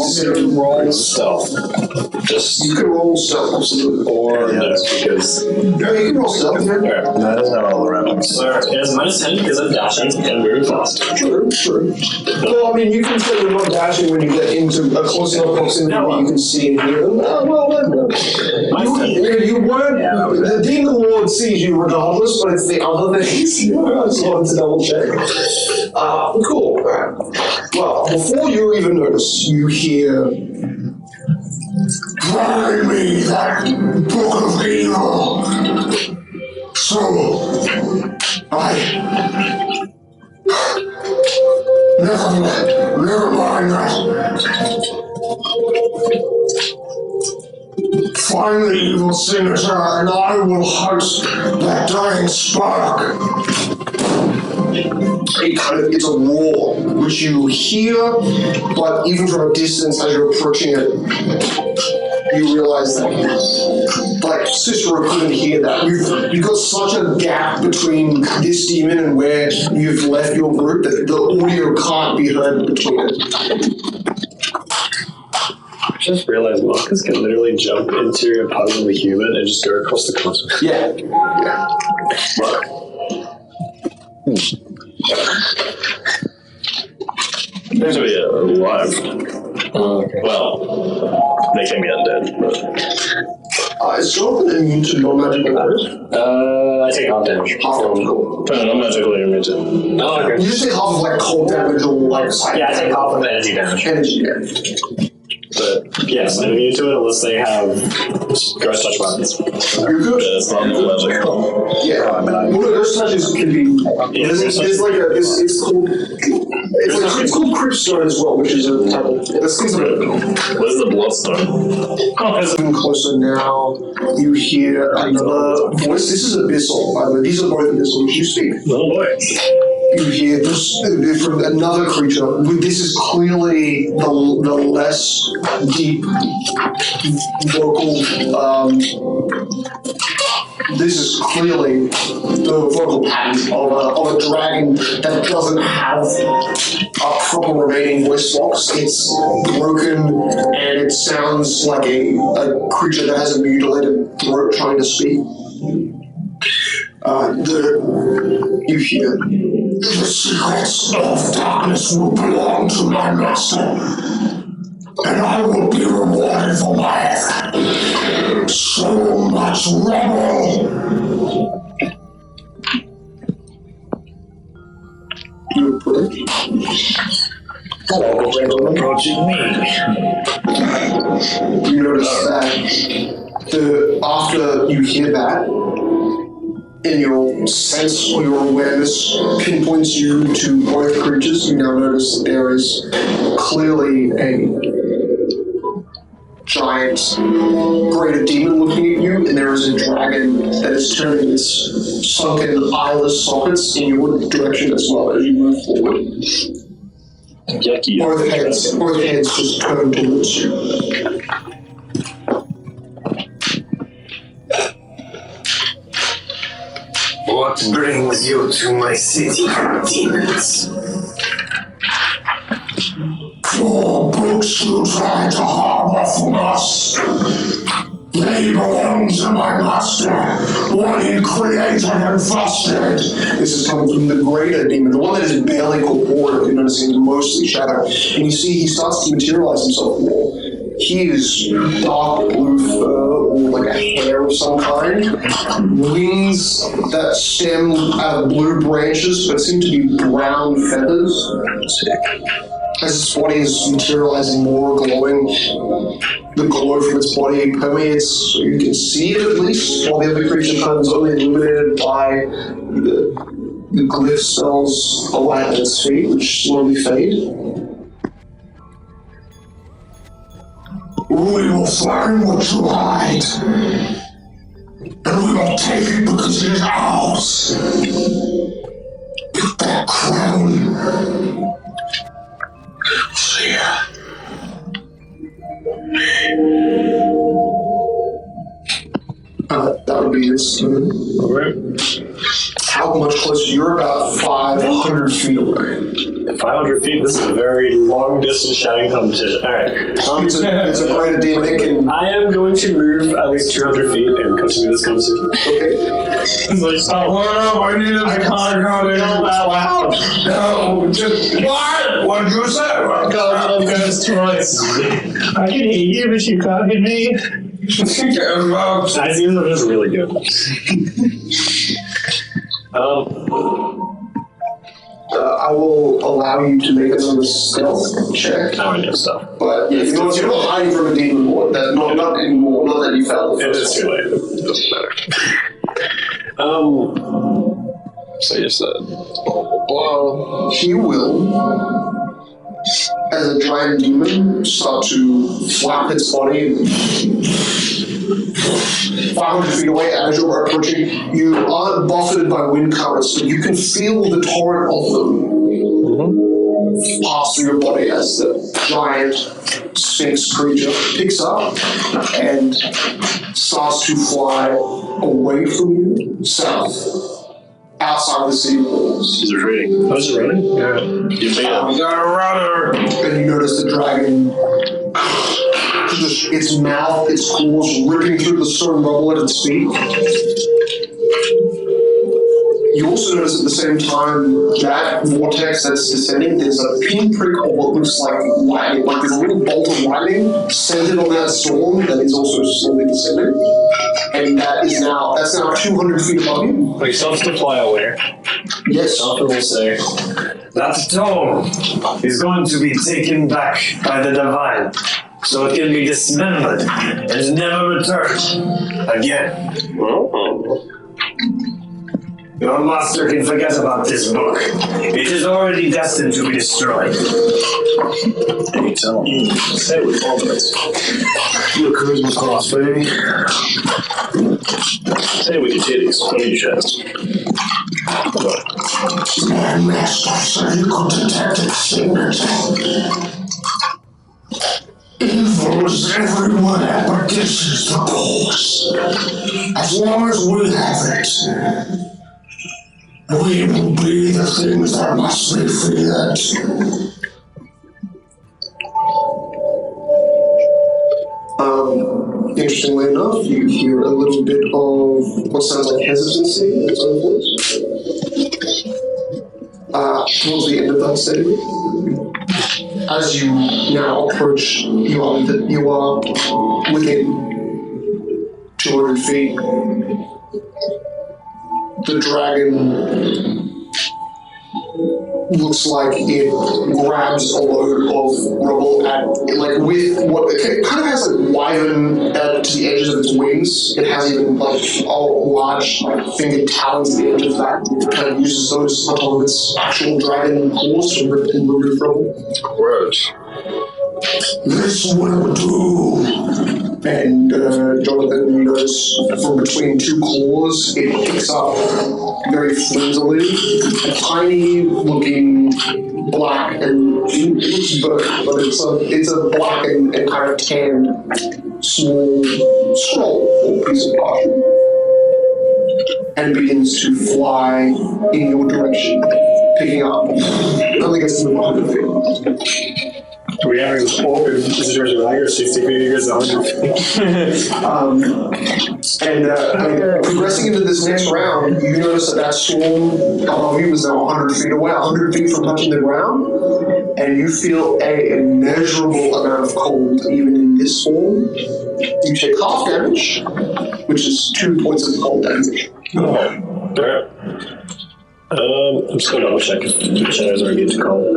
roll stealth. You can roll stealth, absolutely. Or no, because you can roll stealth. no, that's not all around. So it has -10 because I'm dashing and very fast. True. Well, I mean, you can say you're not dashing when you get into a close enough proximity where you can see and hear them. You weren't. The demon lord sees you regardless, but it's the other things. I just wanted to double check. Cool. Right. Well, before you even notice, you hear, "Bring me that book of evil." So, never mind that. Find the evil signature, and I will hunt that dying spark. It's a roar, which you hear, but even from a distance as you're approaching it, you realize that, like, Cicero couldn't hear that. You've got such a gap between this demon and where you've left your group that the audio can't be heard between it. I just realized Marcus can literally jump into a puddle of a human and just go across the continent. Yeah. Seems to be alive. Well, they can be undead, but... Is Jonathan immune to non-magical matters? I take half damage. Half damage. No, not magically immune to. Oh, okay. You just take half of like cold damage or like Yeah, I take half of energy damage. energy. Yeah. But yes, I'm immune to it unless they have ghost touch weapons. You're good. Yeah, it's not magical. Yeah. Well, those touches can be. There's like a. It's called Cryptstone as well, which is a type of. This thing's a bit. Where's the bloodstone? Getting closer now, you hear another voice. This is abyssal, by the way. These are both abyssal. You speak. Oh boy. You hear this from another creature. This is clearly the less deep vocal. This is clearly the vocal pattern of a dragon that doesn't have a proper remaining voice box. It's broken and it sounds like a creature that has a mutilated throat trying to speak. You hear, the secrets of darkness will belong to my master, and I will be rewarded for my effort. So much rebel! You approach. Hello, gentlemen. Approaching me. You notice that after you hear that, in your sense or your awareness pinpoints you to both creatures, you now notice that there is clearly a giant greater demon looking at you, and there is a dragon that is turning its sunken eyeless sockets in your direction as well as you move forward. Yucky. Both heads just turn towards you. What brings you to my city, demons? Four books you tried to harbor from us. They belong to my master, one he created and fostered. This is coming from the greater demon, the one that is barely corporeal, you notice he's mostly shadow. And you see he starts to materialize himself more. He is dark blue fur, or like a hair of some kind. Wings that stem out of blue branches, but seem to be brown feathers. As its body is materializing more, glowing, the glow from its body permeates, so you can see it at least, while the other creature turns only illuminated by the glyph spells alight at its feet, which slowly fade. We will find what you hide, and we will take it because it is ours. Get that crown. See ya. That would be his turn. Alright. How much closer? You're about 500 feet away. 500 feet, this is a very long distance shouting competition. Alright. It's a greater demon. It can. I am going to move at least 200 feet and continue this conversation. Okay. It's like, stop, hold up, I need a car going out loud. No, just. What? What did you say? God, guys, twice. I can hear you, but you can't hear me. That seems just really good. I will allow you to make another stealth check. Now I know stuff. But you're not hiding from a demon more. Not anymore. Not that you fell. It is too late. It doesn't matter. So you said. He will, as a giant demon, start to flap its body 500 feet away, as you're approaching, you aren't buffeted by wind currents, but you can feel the torrent of them pass through your body as the giant sphinx creature picks up and starts to fly away from you, south, outside the city walls. He's retreating. Oh, is it really? Yeah. You made it. Got a rudder. And you notice the dragon, just its mouth, its claws ripping through the stone rubble at its feet. You also notice at the same time that vortex that's descending, there's a pinprick of what looks like lightning, like there's a little bolt of lightning centered on that storm that is also slowly descending. And that's now 200 feet above you. We still have to fly away. Yes. Something will say, that tome is going to be taken back by the divine, so it can be dismembered and never returned again. Your master can forget about this book. It is already destined to be destroyed. And you tell him. Say it with confidence. Your charisma cross, baby. Say it with your titties, not your chest. My master said you could detect its signature. Evil is everyone applications the course. As long as we have it, we will be the things that must be feared. Interestingly enough, you hear a little bit of what sounds like hesitancy in its own voice. Towards the end of that statement, as you now approach, you are within 200 feet. The dragon looks like it grabs a load of rubble with what it kind of has wyvern to the edges of its wings. It has even large fingered talons at the edge of that. It kind of uses those on top of its actual dragon claws to rip and remove rubble. Gross. This will do. And Jonathan, you notice from between two claws, it picks up very flimsily a tiny looking black and it's burnt, but it's a black and kind of tanned small scroll or piece of parchment, and begins to fly in your direction, picking up. It only gets to move 100 feet. Do we have open visitors with like 60 feet, you guys 100 feet? Progressing into this next round, you notice that storm above you is now 100 feet away, 100 feet from touching the ground, and you feel an immeasurable amount of cold even in this form. You take half damage, which is 2 points of cold damage. Alright. I'm just gonna double check if the shadows are immune to cold.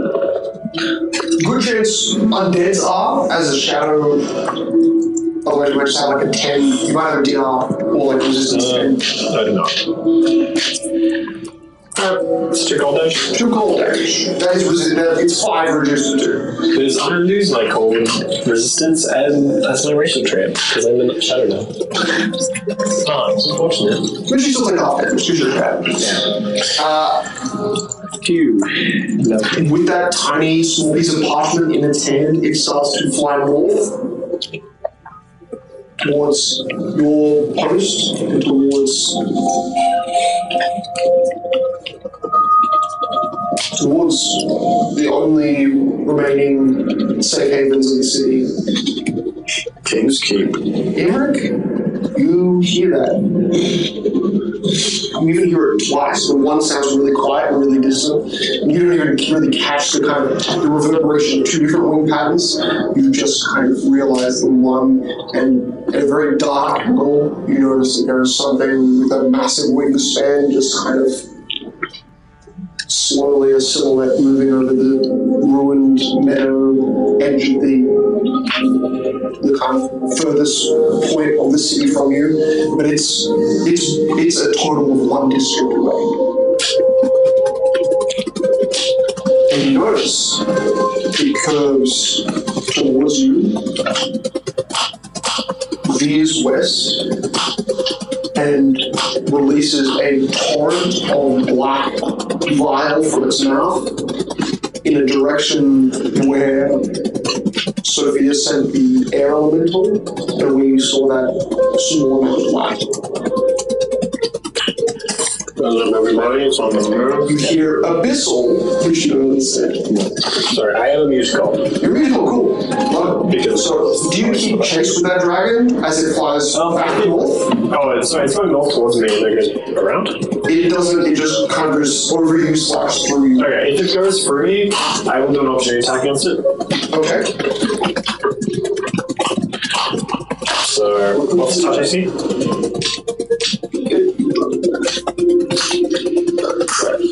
Good chance undeads are, as a shadow. Otherwise, you might just have like a 10. You might have a DR or like resistance 10. I do not. It's 2 cold damage. 2 cold damage. That is resistant. It's 5 reduced to 2. Because I lose my cold resistance and that's my racial trait, because I'm in shadow now. It's unfortunate. But you still take half damage, you should have. And with that tiny small piece of parchment in its hand, it starts to fly north towards your post and towards the only remaining safe havens in the city. King's Keep. Emmerich, you hear that. You even hear it twice, but one sounds really quiet and really distant, and you don't even really catch the kind of the reverberation of 2 different wing patterns. You just kind of realize the one, and at a very dark angle, you notice that there is something with a massive wingspan just kind of slowly a silhouette moving over the ruined meadow edge of the kind of furthest point of the city from you, but it's a total of 1 district away. And you notice it curves towards you veers west and releases a torrent of black bile from its mouth in a direction where Sophia sent the air elemental, and we saw that small amount of light. Hello, everybody. It's on the move. You hear abyssal, which you don't understand. Sorry, I have a musical. Your musical, cool. Love it. So, do you keep chase with that dragon as it flies back north? Oh, it's going north towards me. They're going around? It doesn't, it just conjures over you / through you. Okay, if it goes through me, I will do an opportunity attack against it. Okay. So, what's the touch AC?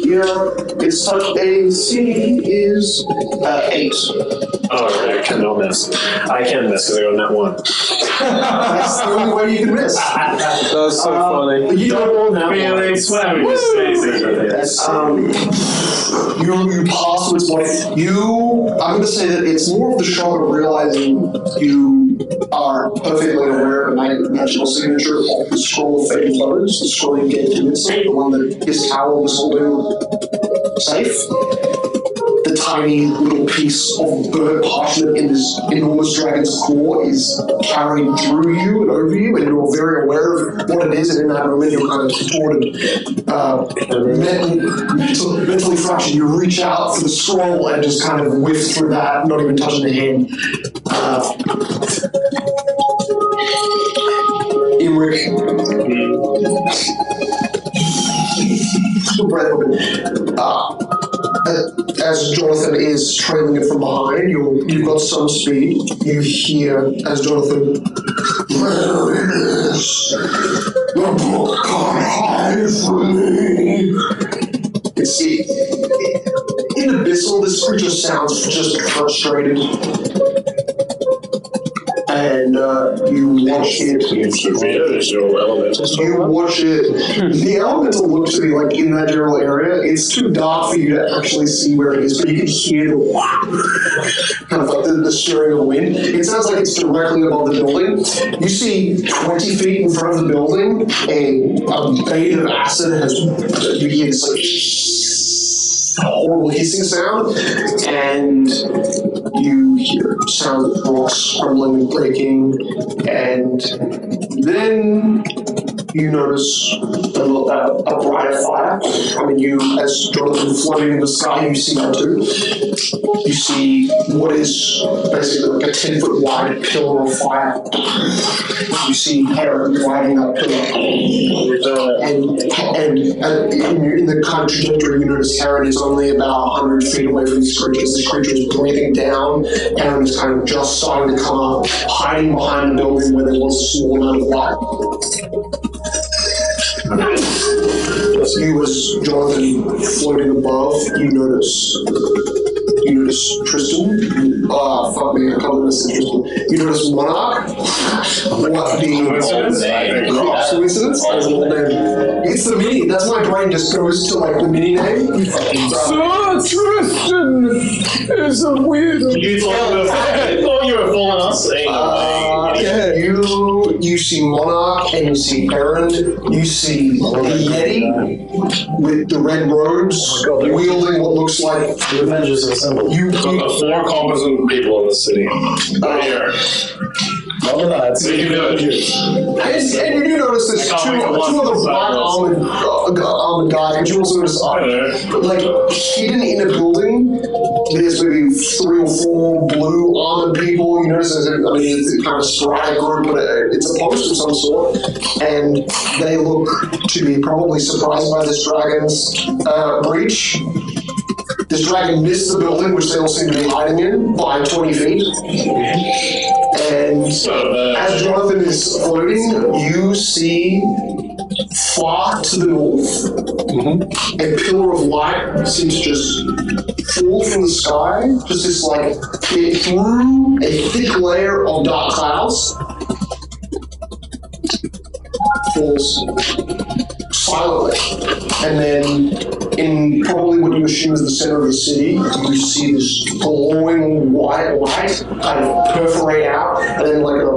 Yeah, its touch AC is 8. Oh, right, I cannot miss. I can miss because I got that one. That's the only way you can miss. That's so funny. You don't all now. Felix, why would you say you pass with like I'm going to say that it's more of the shock of realizing you are perfectly aware of the magical signature of the scroll of fading photos, the scroll you gave to Vincent, the one that his tower was holding safe. The tiny little piece of burnt parchment in this enormous dragon's claw is carried through you and over you, and you're very aware of what it is, and in that moment you're kind of contorted, mentally fractured. You reach out for the scroll and just kind of whiff through that, not even touching the hand. Imric. As Jonathan is trailing it from behind, you've got some speed. You hear as Jonathan, "Where is the book God hide from me?" It's in Abyssal, this creature sounds just frustrated. And you watch it. your elemental. You watch it. The elemental looks to be like in that general area. It's too dark for you to actually see where it is, but you can hear the kind of like the stirring of wind. It sounds like it's directly above the building. You see 20 feet in front of the building, a bait of acid has. You hear this like horrible hissing sound, and you hear sound of rocks crumbling and breaking, and then you notice a brighter fire. I mean, you, as Jonathan floating in the sky, you see that too. You see what is basically like a 10-foot wide pillar of fire. You see Heron riding that pillar. And in the kind of trajectory, you notice Heron is only about 100 feet away from these creatures. This creature is breathing down. Heron is kind of just starting to come up, hiding behind the building where there was a small amount of light. You, as Jonathan floating above, you notice Tristan. Fuck me, I can't listen to Tristan. You notice Monarch. What being coincidence? As an old name. It's the mini. That's my brain just goes to like the mini name. Sir Tristan is a weirdo. You thought you were fooling us? You see Monarch and you see Errand. You see the Yeti with the red robes, wielding what looks like The Avengers have assembled. you. Four competent people in the city. Here. Well, that's So you know it. And you do notice there's two other black armored guys, but you also notice like hidden in a building. There's maybe 3 or 4 blue armored people. You notice there's it's kind of a sporadic group, but it's a post of some sort, and they look to be probably surprised by this dragon's breach. This dragon missed the building, which they all seem to be hiding in, by 20 feet. And as Jonathan is floating, you see far to the north, a pillar of light seems to just fall from the sky, just this like, it through a thick layer of dark clouds, falls silently, and then in probably what you assume is the center of the city, you see this glowing white light kind of perforate out, and then like an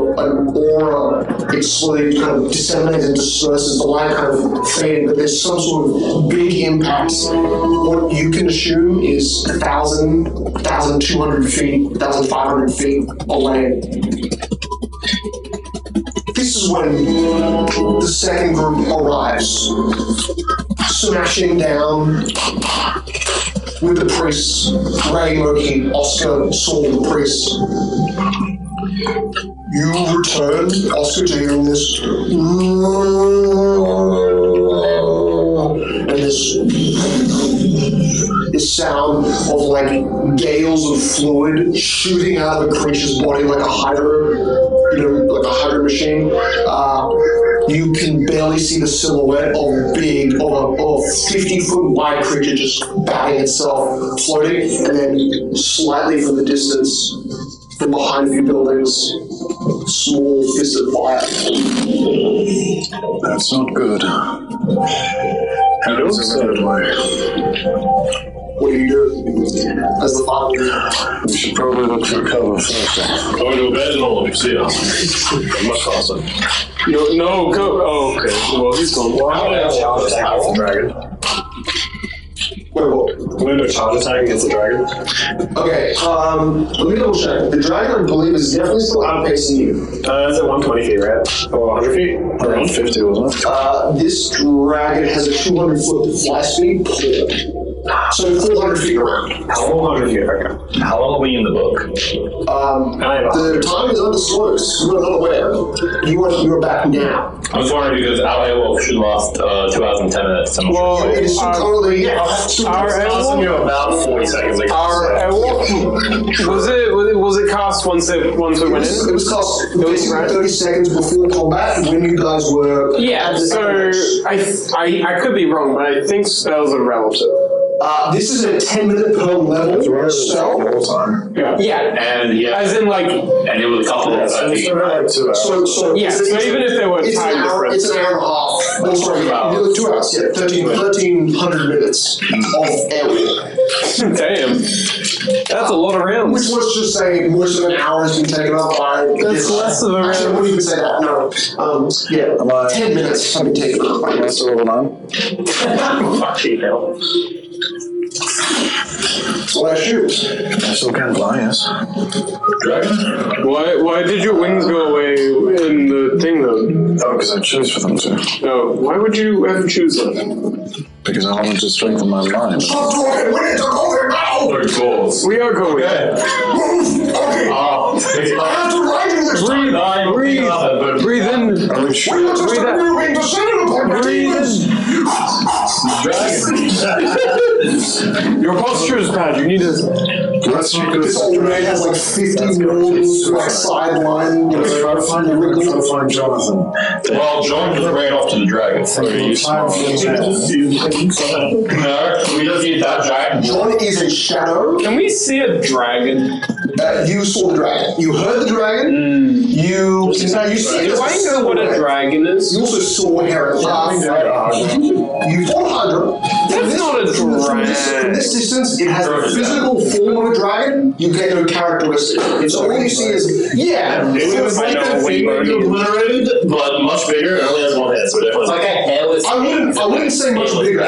aura, it slowly kind of disseminates and disperses, the light kind of fading, but there's some sort of big impact. What you can assume is 1,000, 1,200 feet, 1,500 feet away. This is when the second group arrives, smashing down with the priests. Ray, Moki, Oscar, Saul, the priests. You return, Oscar, to hearing this. And this sound of like gales of fluid shooting out of the creature's body like a hydro machine. You can barely see the silhouette of a 50-foot wide creature just batting itself, floating, and then slightly from the distance, from behind a few buildings, small fist of fire. That's not good. How does it What do you do as the father? We should probably look for cover first. Go into a bed and all of you see us. Much faster. No, go. Oh, okay. Well, he's gone. How about charge attack against the dragon? Wait, what? I'm going to do a charge attack against the dragon. Okay, let me double check. The dragon, I believe, is definitely still outpacing you. It's at 120 feet, right? Or 100 feet? Around 50, wasn't it? This dragon has a 200-foot fly speed. So 400 feet around. How long? 100 feet, okay. How long are we in the book? The time is undisclosed. You are not aware. You are back now. I was wondering because our airwolf should last 2 hours and 10 minutes. I'm Well, sure. It is currently, our Lasting you airwolf, about 40 seconds. Like was it cast once we went in? It was cast basically 30 seconds before combat when you guys were. Yeah. So I could be wrong, but I think spells are relative. This is a 10-minute per level spell. Yeah. And yeah, As in like. and it was a couple of So even if there were it's time an hour, difference. it's an hour and a half. Oh, sorry, 2 hours. Yeah, 1,300 minutes of airwolf. Damn. That's a lot of rounds. Which let's just say most of an hour has been taken up by. That's less of a round. Actually, I wouldn't even say that. No. 10 minutes have been taken up by. Am I still level 9? Fucking hell. That's what I shoot. I still can fly, yes. Why did your wings go away in the thing though? Oh, because I chose for them to. No. Why would you ever choose them? Because I wanted to strengthen my mind. Stop talking! We need to go there now! very close. We are going. Okay. I have to ride you this time! Breathe in. Are we sure? We are just moving descended upon the demons! Your posture is bad. You need to. Let's check This old man has like 50 moves, like sideline. Let's try to find Jonathan. Well, John just ran off to the dragon. So you Time for his head. No, we just need that dragon. John is a shadow. Can we see a dragon? You saw the dragon. You heard the dragon. You see Do I know what a dragon is? You also saw Heron. You fought Hydra. That's not a From this distance, it has the physical form of a dragon. You get no characteristic. It's all you see is It's like a finger obliterated, but much bigger. It only has one head, so definitely. It's like a hairless. I wouldn't say much bigger.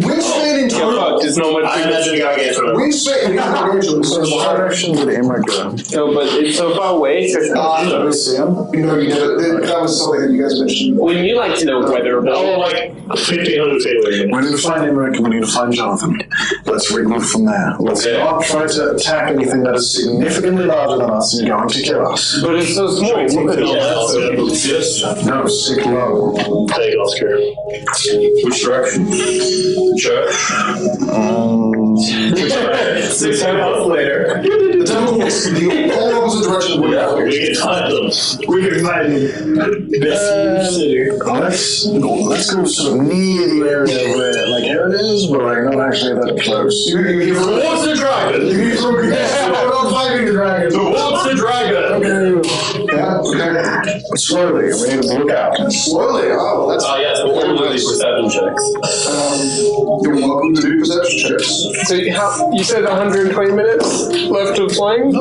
Wingspan in total. There's not much. I imagine a gargantuan. Wingspan in total. So What direction did Emma go? No, but it's so far away. Did we see him? you know, that was something that you guys mentioned. Wouldn't you like to know weather Oh, ability? like 1,500 feet away. We need to find Emmerich and we need to find Jonathan. Let's regroup from there. Let's not try to attack anything that is significantly larger than us and going to kill us. But it's so small. Look at it. Yes. No, sick low. Take Oscar. Which direction? The church? 6 hours later. The temple was the whole opposite direction of where you We can find them. We can find them. Let's go sort of near the area where, like, here it is, but like not actually that close. You hear from Towards the dragon! we're not fighting the dragon. Towards the dragon! Yeah, okay. Slowly, we need to look out. Slowly, oh, that's... Yes, we'll all do these perception checks. You're welcome to do perception checks. So you said 120 minutes left of flying?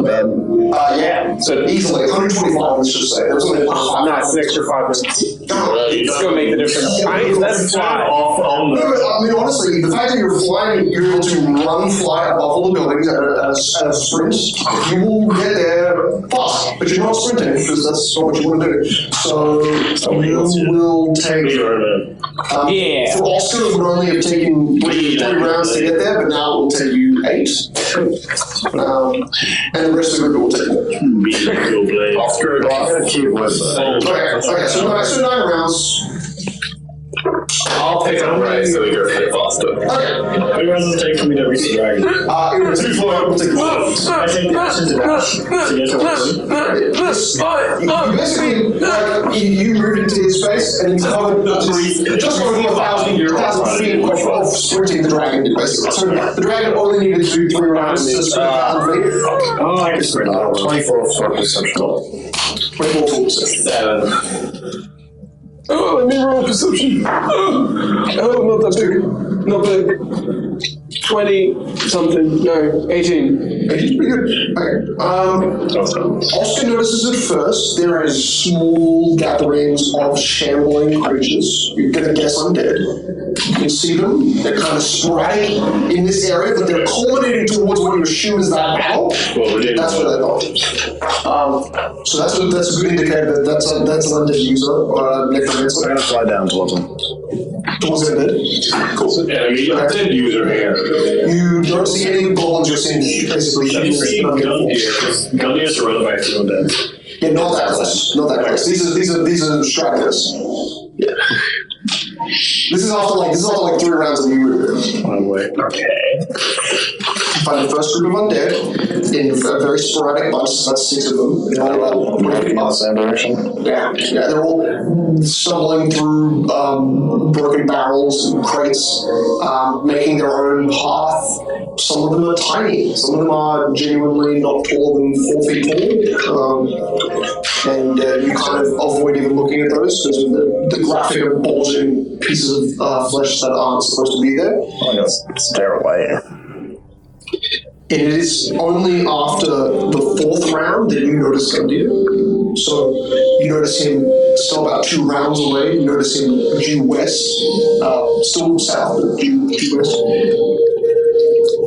Yeah, so easily, 125, let's just say. There's only Nice, an extra 5 minutes. It's going to make the difference. That's fly. No, but, I mean, honestly, the fact that you're flying, you're able to fly above all the buildings at a sprint, you will get there fast, but you're not sprinting, because that's not what you want to do. So you will take... For Oscar, it would only have taken 3 rounds to get there, but now it will take you 8. And the rest of the group will take more. Oscar, I'm going to keep with Okay, so 9 rounds. I'll pick up right so we go a bit faster. Okay. How many rounds does it take for me to reach the dragon? It will take 4. It will take 4. I take the action to dash to get to You basically, like, you move into his space and he's covered just over 1,000 feet of sprinting the dragon, basically. So the dragon only needed to do 3 rounds to sprint 1,000 feet. Oh, I can sprint. 24 for perception. 24 for perception. 7. Oh, let me roll perception. Oh, not that big. Not big. 20 something. No, 18. 18's pretty good. Okay. Oscar notices at first there is small gatherings of shambling creatures. You're gonna guess undead. You can see them. They're kind of sporadic in this area, but they're culminating towards what you assume is that battle. That's where they're going. So that's a good indicator that that's an undead user or a necromancer. I'm going to fly down towards them. Towards undead. Cool. Enemy undead user here. You don't see any goblins. You're seeing basically humans. Gundy is surrounded by a few undead. Yeah, not that close. Not that close. These are stragglers. Yeah. This is after like 3 rounds of you moving. Okay. Find the first group of undead in a very sporadic bunch. That's 6 of them. They're all about 20 feet In the same direction. Yeah, they're all stumbling through broken barrels and crates, making their own path. Some of them are tiny. Some of them are genuinely not taller than 4 feet tall. And you kind of avoid even looking at those because of the graphic of bulging pieces of flesh that aren't supposed to be there. I'm going to stare away. And it is only after the 4th round that you notice Gundir. So you notice him still about 2 rounds away. You notice him due west, still south, but due west.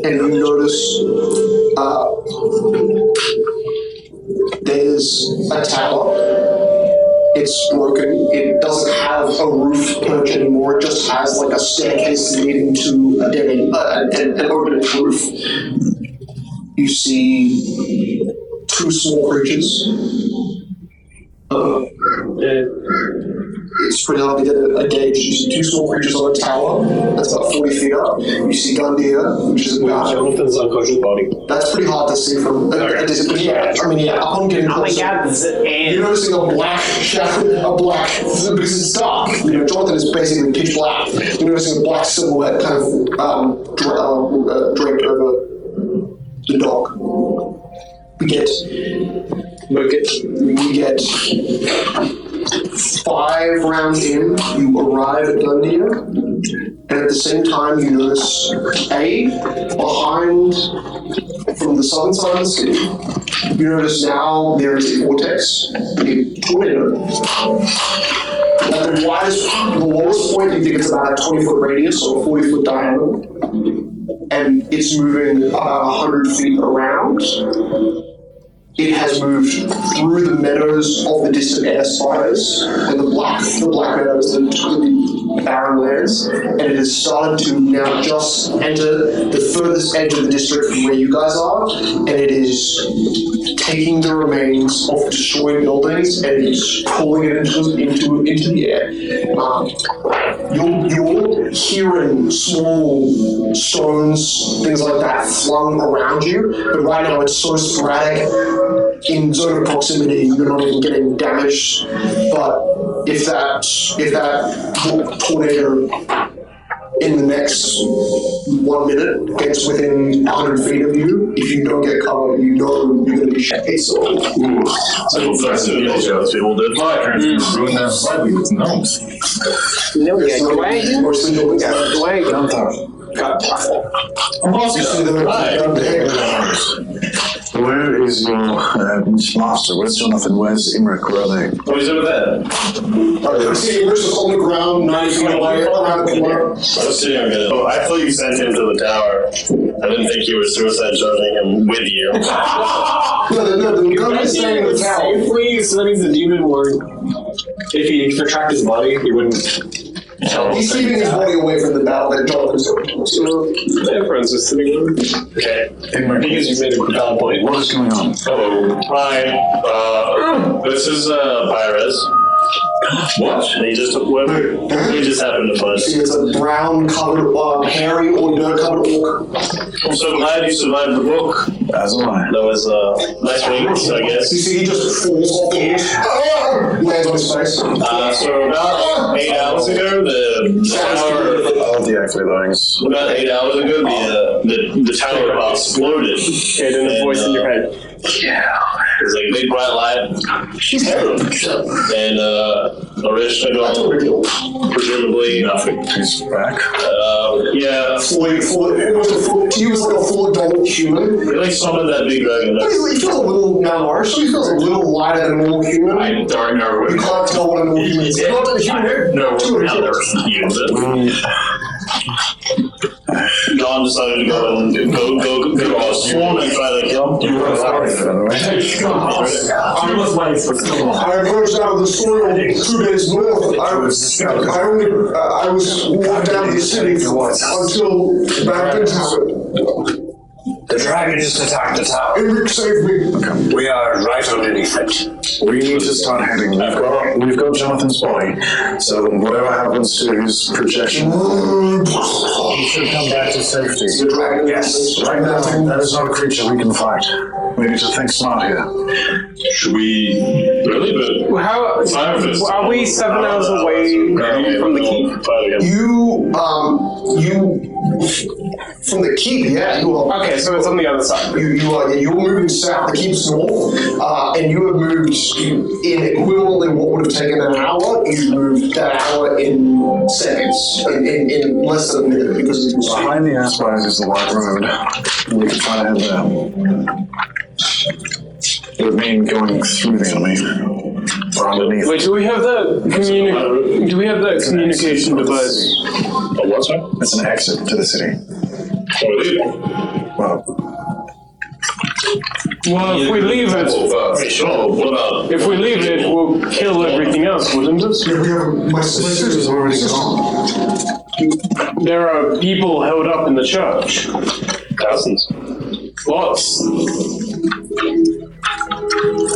And you notice there's a tower. It's broken. It doesn't have a roof perch anymore. It just has like a staircase leading to a dead end, an open roof. You see 2 small creatures. It's pretty hard to get a gauge. You see 2 small creatures on a tower. That's about 40 feet up. You see Gundir, which is about... Jonathan's unconscious body. That's pretty hard to see from a distance. Yeah, I mean, yeah, upon getting closer, Oh my god, this is you're noticing a black shadow, because it's dark. You know, Jonathan is basically pitch black. You're noticing a black silhouette kind of draped over the dog. We get 5 rounds in, you arrive at Gundir, and at the same time you notice behind, from the southern side of the city, you notice now there is a vortex, a tornado. At the lowest point, you think it's about a 20-foot radius or a 40-foot diameter, and it's moving about 100 feet around. It has moved through the meadows of the distant air spires and the black meadows, the barren lands, and it has started to now just enter the furthest edge of the district from where you guys are, and it is taking the remains of destroyed buildings and it's pulling it into the air. You're hearing small stones, things like that, flung around you, but right now it's so sporadic. In zone of proximity, you're not even getting damaged. But if that tornado in the next 1 minute gets within 100 feet of you, if you don't get cover, you know you're going to be shot. So first of all, people did fire transfer ruin their livelihoods. No, yeah, go ahead. Or single Wait. Where is your master? Where's Jonathan? Where's Imric? Where are they? Oh, he's over there. I see Imric is on the ground, 90 feet away, around the corner. I was sitting on it. Oh, I thought you sent him to the tower. I didn't think you were suicide charging him with you. No, the gun is staying in the tower. Safely, so that means the demon ward. If he retracted his body, he wouldn't. He's keeping his body away from the battle that Jonathan's going to. So, everyone's just sitting on. Okay. Because you made a valid point. What is going on? Hello. Hi. This is Pyrez. What? And he just we just happened to find. See, it's a brown covered, hairy or dirt covered orc. I'm so glad you survived the book. As am I. That was nice wings, I guess. You see, he just falls off the horse, lands on his face. So about 8 hours ago, the tower. I'll deactivate things. About 8 hours ago, the tower exploded. Okay, then the voice in your head. Yeah. It's like a big bright light. She's heavy. And Arishnagon, presumably nothing. He's back. Yeah. He was like a full adult human. He like summoned that big dragon. But he feels a little malnourished, so he feels a little lighter than a normal human. I don't know. You can't tell what a normal human is. Not a human head. No, now there's humans. John decided to go and go swarm and try to kill him. You were sorry, by the way. I emerged out of the soil 2 days north. I was walking down to the city until bad things happened. The dragon just attacked the tower. Imric saved me. We are right underneath it. We need to start heading. We've got Jonathan's body, so whatever happens to his projection, he should come back to safety. Yes. Right now, that is not a creature we can fight. We need to think smart here. Should we really? But How are we 7 hours away from the keep? You from the keep, yeah, you are. Okay, so it's on the other side. You're moving south. The keep's north, and you have moved in equivalently what would have taken an hour. You moved that hour in seconds, in less than a minute, because it was Behind the Aspire is the white road. We can try to head there. It would mean going through the enemy. Or underneath. Wait, do we have the communication device? Oh, what's that? It's an exit to the city. Well, Well, if we leave it, Sure, what about? if we leave it, we'll kill everything else, wouldn't it? Yeah, we have my sister's already gone. There are people held up in the church. Thousands. Lots.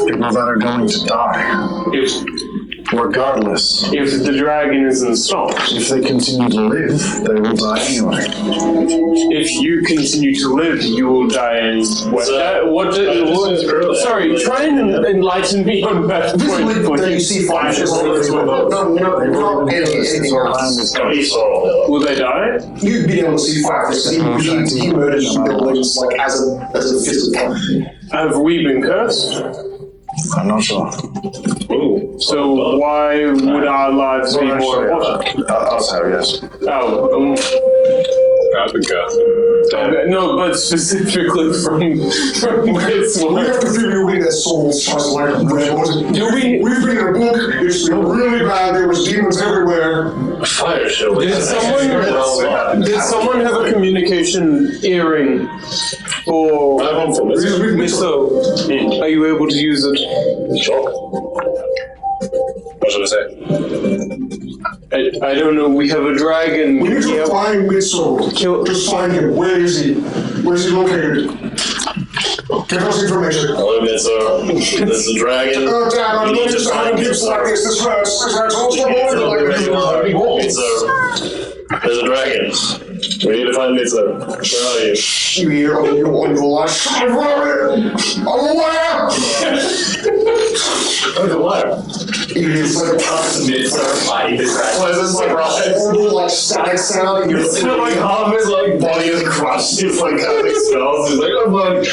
people that are going to die. Regardless. If the dragon isn't stopped. If they continue to live, they will die anyway. If you continue to live, you will die in sorry, try and enlighten me on that point. Then you see flashes all over the world. No, anything else. Will they die? You've been able to see flashes. He murdered buildings like as a physical. Have we been cursed? I'm not sure. Ooh. So why would our lives be more important? I'll say yes. Oh, no, but specifically from this one. We have to figure out their souls just like red. Do we? We've been in a book. It's really bad. There was demons everywhere. Fire show. Did someone have a communication earring? Or Miso, are you able to use it? Sure. What should I say? I don't know. We have a dragon. We need to find Miso. Just find him. Where is he? Where's he located? Give us information. Hello, Mitsu. There's a dragon. Oh, damn, I'm not just having gifts like this. This hurts. This hurts. What's the point? There's a dragon. We need to find Lizzo. Where are you? You hear on your life. I'm aware! Oh, the what? You hear it's like a horrible like static sound and you're It's not like half his like body is crushed. It's like having spells. He's like, oh fuck.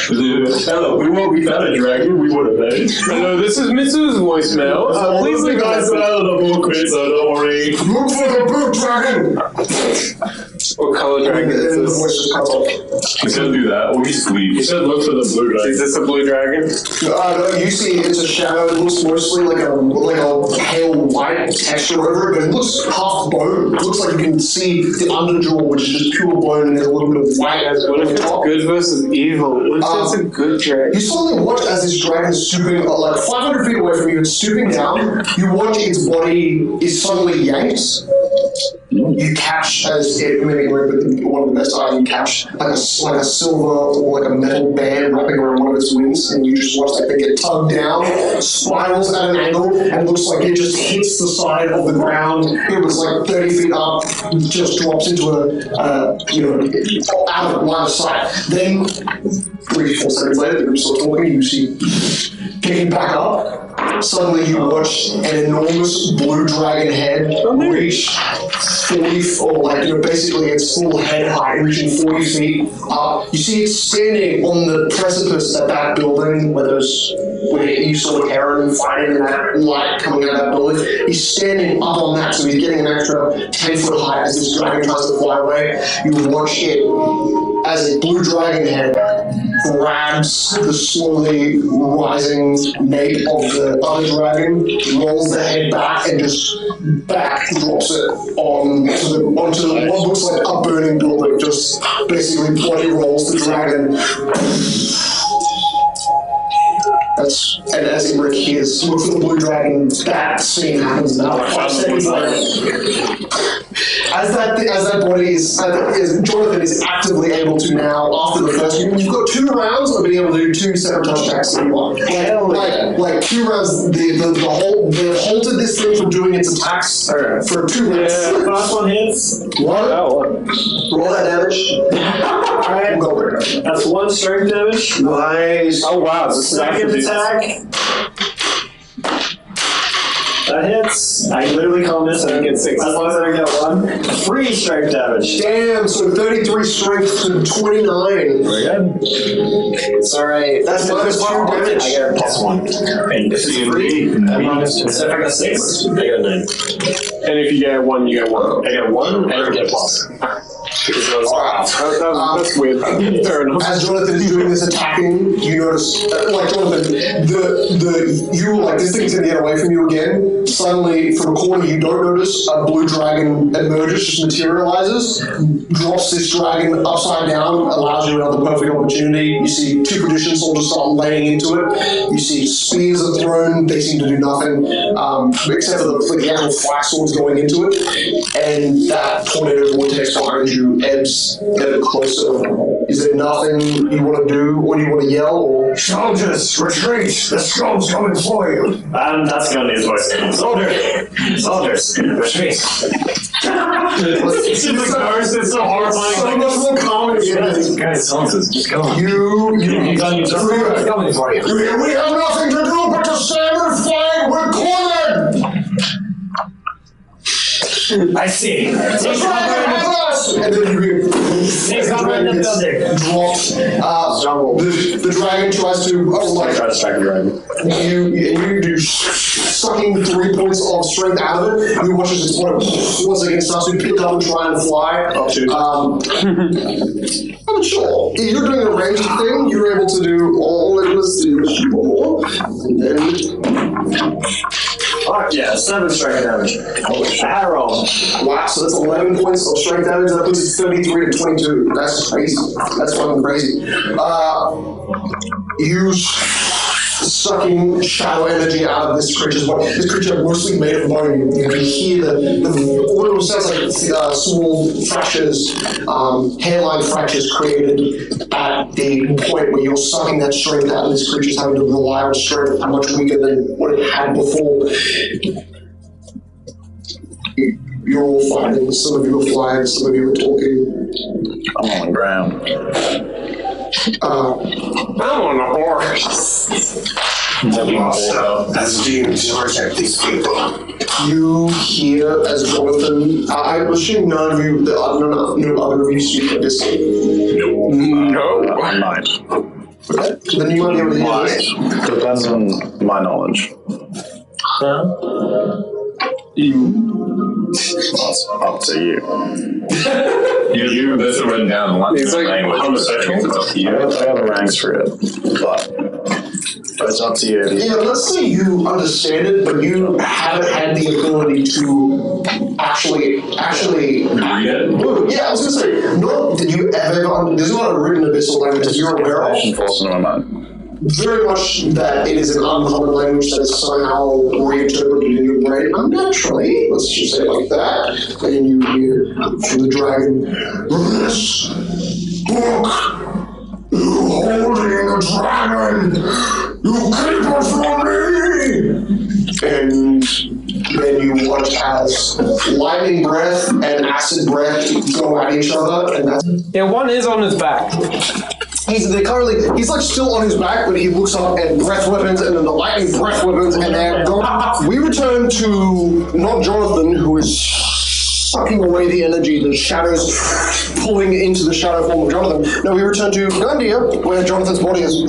Hello, we found a dragon. We would have been. Hello, this is Mitsu's voicemail. Please, the guys that are the bull quit, so don't worry. look for the blue dragon! What color dragon is And the this? voice just cuts off. He's gonna do that, or he's He leave. said look for the blue Is dragon. this a blue dragon? No, you see it's a shadow. It looks mostly like a pale white texture over it, but it looks half bone. It looks like you can see the underjaw, which is just pure bone, and there's a little bit of white What on if the it's top. good versus evil? What if it's a good dragon? You suddenly watch as this dragon is stooping, like 500 feet away from you, it's stooping down. You watch its body is suddenly yanked. You catch as it, maybe one of the best items you catch, like a silver or like a metal band wrapping around one of its wings, and you just watch that thing get tugged down, spirals at an angle, and looks like it just hits the side of the ground. It was like 30 feet up, just drops into out of line of sight. Then 3-4 seconds later, the group's still talking, you see picking back up. Suddenly you watch an enormous blue dragon head reach 40, or basically its full head height, reaching 40 feet up. You see it standing on the precipice at that building where you saw Karen fighting in that light coming out of that building. He's standing up on that, so he's getting an extra 10-foot height as this dragon tries to fly away. You watch it as a blue dragon head grabs the slowly rising nape of the other dragon, rolls the head back, and just drops it onto what looks like a burning building. Just basically bloody rolls the dragon. And as Imric hears, look for the blue dragon, that scene happens about 5 seconds later. As that body is Jonathan is actively able to now, after the first you've got 2 rounds of being able to do 2 separate touch attacks in one. Like 2 rounds, they've halted this thing from doing its attacks for 2 rounds. Last one hits. Roll that damage. Alright. We'll go there. That's 1 strength damage. Nice. Oh wow, this is Second attack. That hits. I literally call this and I get 6. As long as I get 1. 3 strength damage. Damn, so 33 strength to 29. Very good. It's alright. That's minus 2 damage. I get a +1. And this is 3. And minus 2. So if I got 6, I get a 9. And if you get 1, you get 1. I get 1 and I get a plus. That's weird. Fair enough. As Jonathan is doing this attacking, you notice, Jonathan, this thing's gonna get away from you again. Suddenly, from a corner you don't notice, a blue dragon emerges, just materializes, drops this dragon upside down, allows you another perfect opportunity. You see 2 Perdition soldiers start laying into it. You see spears are thrown, they seem to do nothing, except for the actual flax swords going into it. And that tornado vortex behind you ebbs ever closer. Is there nothing you want to do, or do you want to yell, or? Soldiers, retreat! The storm's coming for you! That's gonna be his voice. Soldiers, retreat! It's so horrifying. So much more comedy in it. Guys, Sanchez, just go on. You It's coming for you. we have nothing to do but to stand and fight. We're cornered. I see. Take cover in us. And then you hear Take cover in the building. drops. The dragon tries to Try to strike the dragon. you do sucking 3 points of strength out of it. You watch as its body once again starts to pick up and try and fly. I'm sure. You're doing a ranged thing. You're able to do all it was to more. And then Fuck yeah, 7 strength damage. Arrow. wow, so that's 11 points of strength damage. That puts it 33 to 22. That's crazy. That's fucking crazy. You sucking shadow energy out of this creature's body. This creature mostly made of bone. You can hear what sounds like small fractures, hairline fractures created at the point where you're sucking that strength out, and this creature's having to rely on strength much weaker than what it had before. You're all fighting. Some of you are flying. Some of you are talking. I'm on the ground. I'm on a horse. As demons to protect these people. You hear as Jonathan. I assume none of you, no other of you speak Abyssal. No. I might. Then you might be able to hear this. Depends on my knowledge. That's up to you. You both are written down the It's like language. homosexual. It's up to you. I have the ranks for it, but it's up to you. Yeah, let's say you understand it, but you haven't had the ability to actually. Read it. Well, yeah, I was gonna say, not that you ever. There's not a written Abyssal language that you're aware of. Falls into my mind. Very much that it is an uncommon language that is somehow reinterpreted in your brain unnaturally. Let's just say it like that. And you hear from the dragon, "This book, you holding a dragon, you keep it from me!" And then you watch as lightning breath and acid breath go at each other, and that's. Yeah, one is on his back. He's like still on his back, but he looks up and breath weapons, and then the lightning breath weapons, and they're going. We return to not Jonathan, who is sucking away the energy, the shadows pulling into the shadow form of Jonathan. No, we return to Gundia, where Jonathan's body is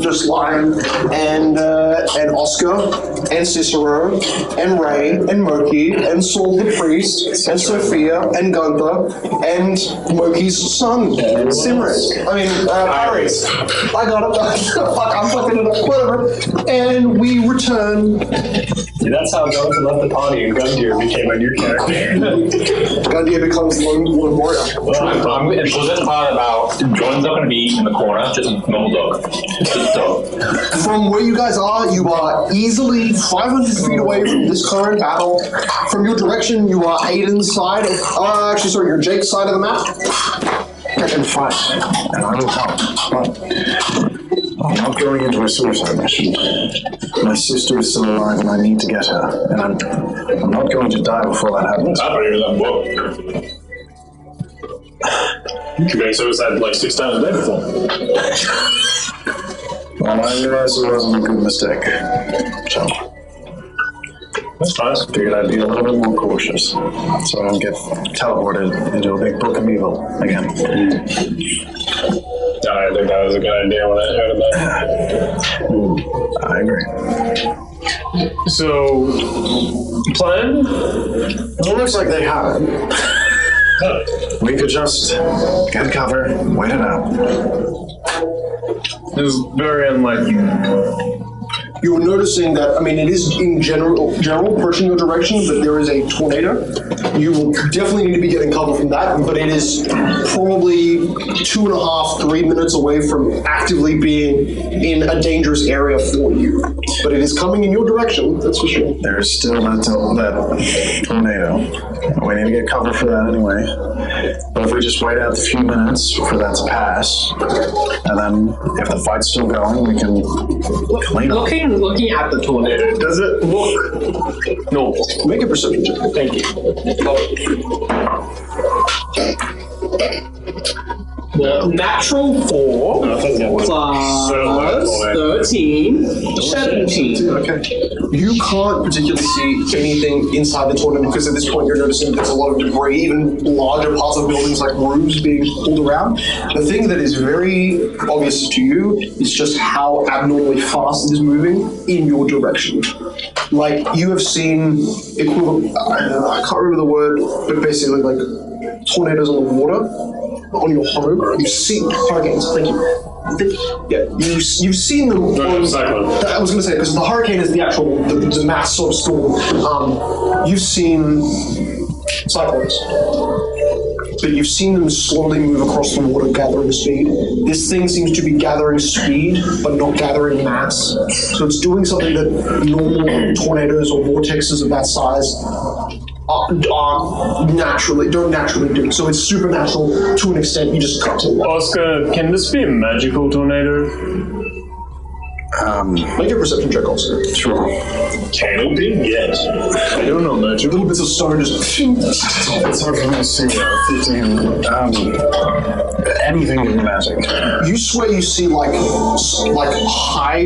just lying, and Oscar, and Cicero, and Ray, and Moki, and Saul the priest, and Sophia, and Gunther, and Moki's son, Simris. I mean, Paris. I got it. Fuck, I'm fucking it up. Whatever. And we return. That's how Jonathan left the party and Gundyr became a new character. Gundia becomes Lone Warrior. So this part about Jordan's not going to be in the corner, just a normal dog. Just dog. From where you guys are, you are easily 500 feet away from this current battle. From your direction, you are Aiden's side. You're Jake's side of the map. I can fight, and I will help, but I'm not going into a suicide mission. My sister is still alive, and I need to get her, and I'm not going to die before that happens. I don't hear that book. You commit suicide like 6 times a day before. Well, I realized it wasn't a good mistake, so That's fine. I figured I'd be a little bit more cautious, so I don't get teleported into a big book of evil again. I think that was a good idea when I heard about it. I agree. So, plan? It looks like they have it. We could just get cover, wait it out. It's very unlikely. You're noticing that, it is in general pushing your direction, but there is a tornado. You will definitely need to be getting cover from that, but it is probably 2.5, 3 minutes away from actively being in a dangerous area for you. But it is coming in your direction, that's for sure. There's still that tornado. We need to get cover for that anyway. But if we just wait out a few minutes for that to pass, and then if the fight's still going, we can clean up. Looking at the tornado, does it look normal? Make a perception check. Thank you. Well, natural 4 plus 13, 17. Okay. You can't particularly see anything inside the tornado because at this point you're noticing there's a lot of debris, even larger parts of buildings like roofs being pulled around. The thing that is very obvious to you is just how abnormally fast it is moving in your direction. Like, you have seen equivalent, I can't remember the word, but basically like tornadoes on the water. On your home, you've seen hurricanes. Thank you. Yeah, you've seen them. I was going to say because the hurricane is the actual the mass sort of storm. You've seen cyclones, but you've seen them slowly move across the water, gathering speed. This thing seems to be gathering speed, but not gathering mass. So it's doing something that normal tornadoes or vortexes of that size don't naturally do. So it's supernatural to an extent you just can't tell. Oscar, can this be a magical tornado? Make a perception check also. Sure. Canopy? Yes. I don't know, man. Little bits of stone just. It's hard for me to see. 15. Anything in magic. You swear you see like high,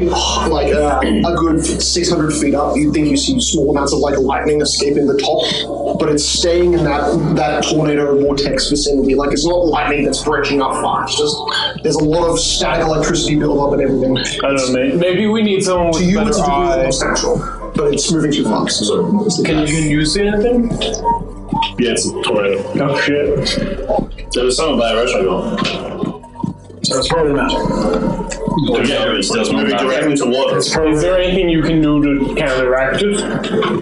like a good 600 feet up. You think you see small amounts of like lightning escaping the top, but it's staying in that tornado vortex vicinity. Like it's not lightning that's breaking up far. It's just there's a lot of static electricity build up and everything. I don't know. Maybe we need someone with To you, better it's a degree eye. that's natural, but it's moving too fast. So Can you see anything? Yeah, it's a tornado. Oh shit. There was something by a restaurant. So it's probably magic. Yeah, it's just moving directly to water. Is there anything you can do to counteract it?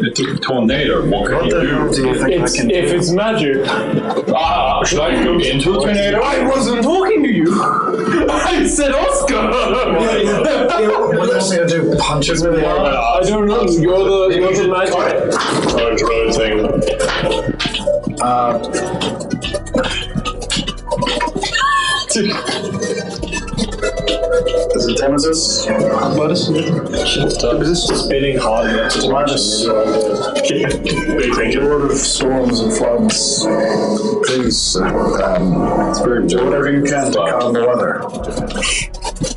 It's a tornado. What can What the hell you do do? you think I can do? If it's magic. Should I go into a tornado? I wasn't talking to you. I said Oscar. What else do you do? Punch it with the arm? I don't know. You're the magic. Orange road thing. Is it Demesis? Spinning hard. Big thing. Lord of storms and floods. Please, do whatever you can to calm the weather.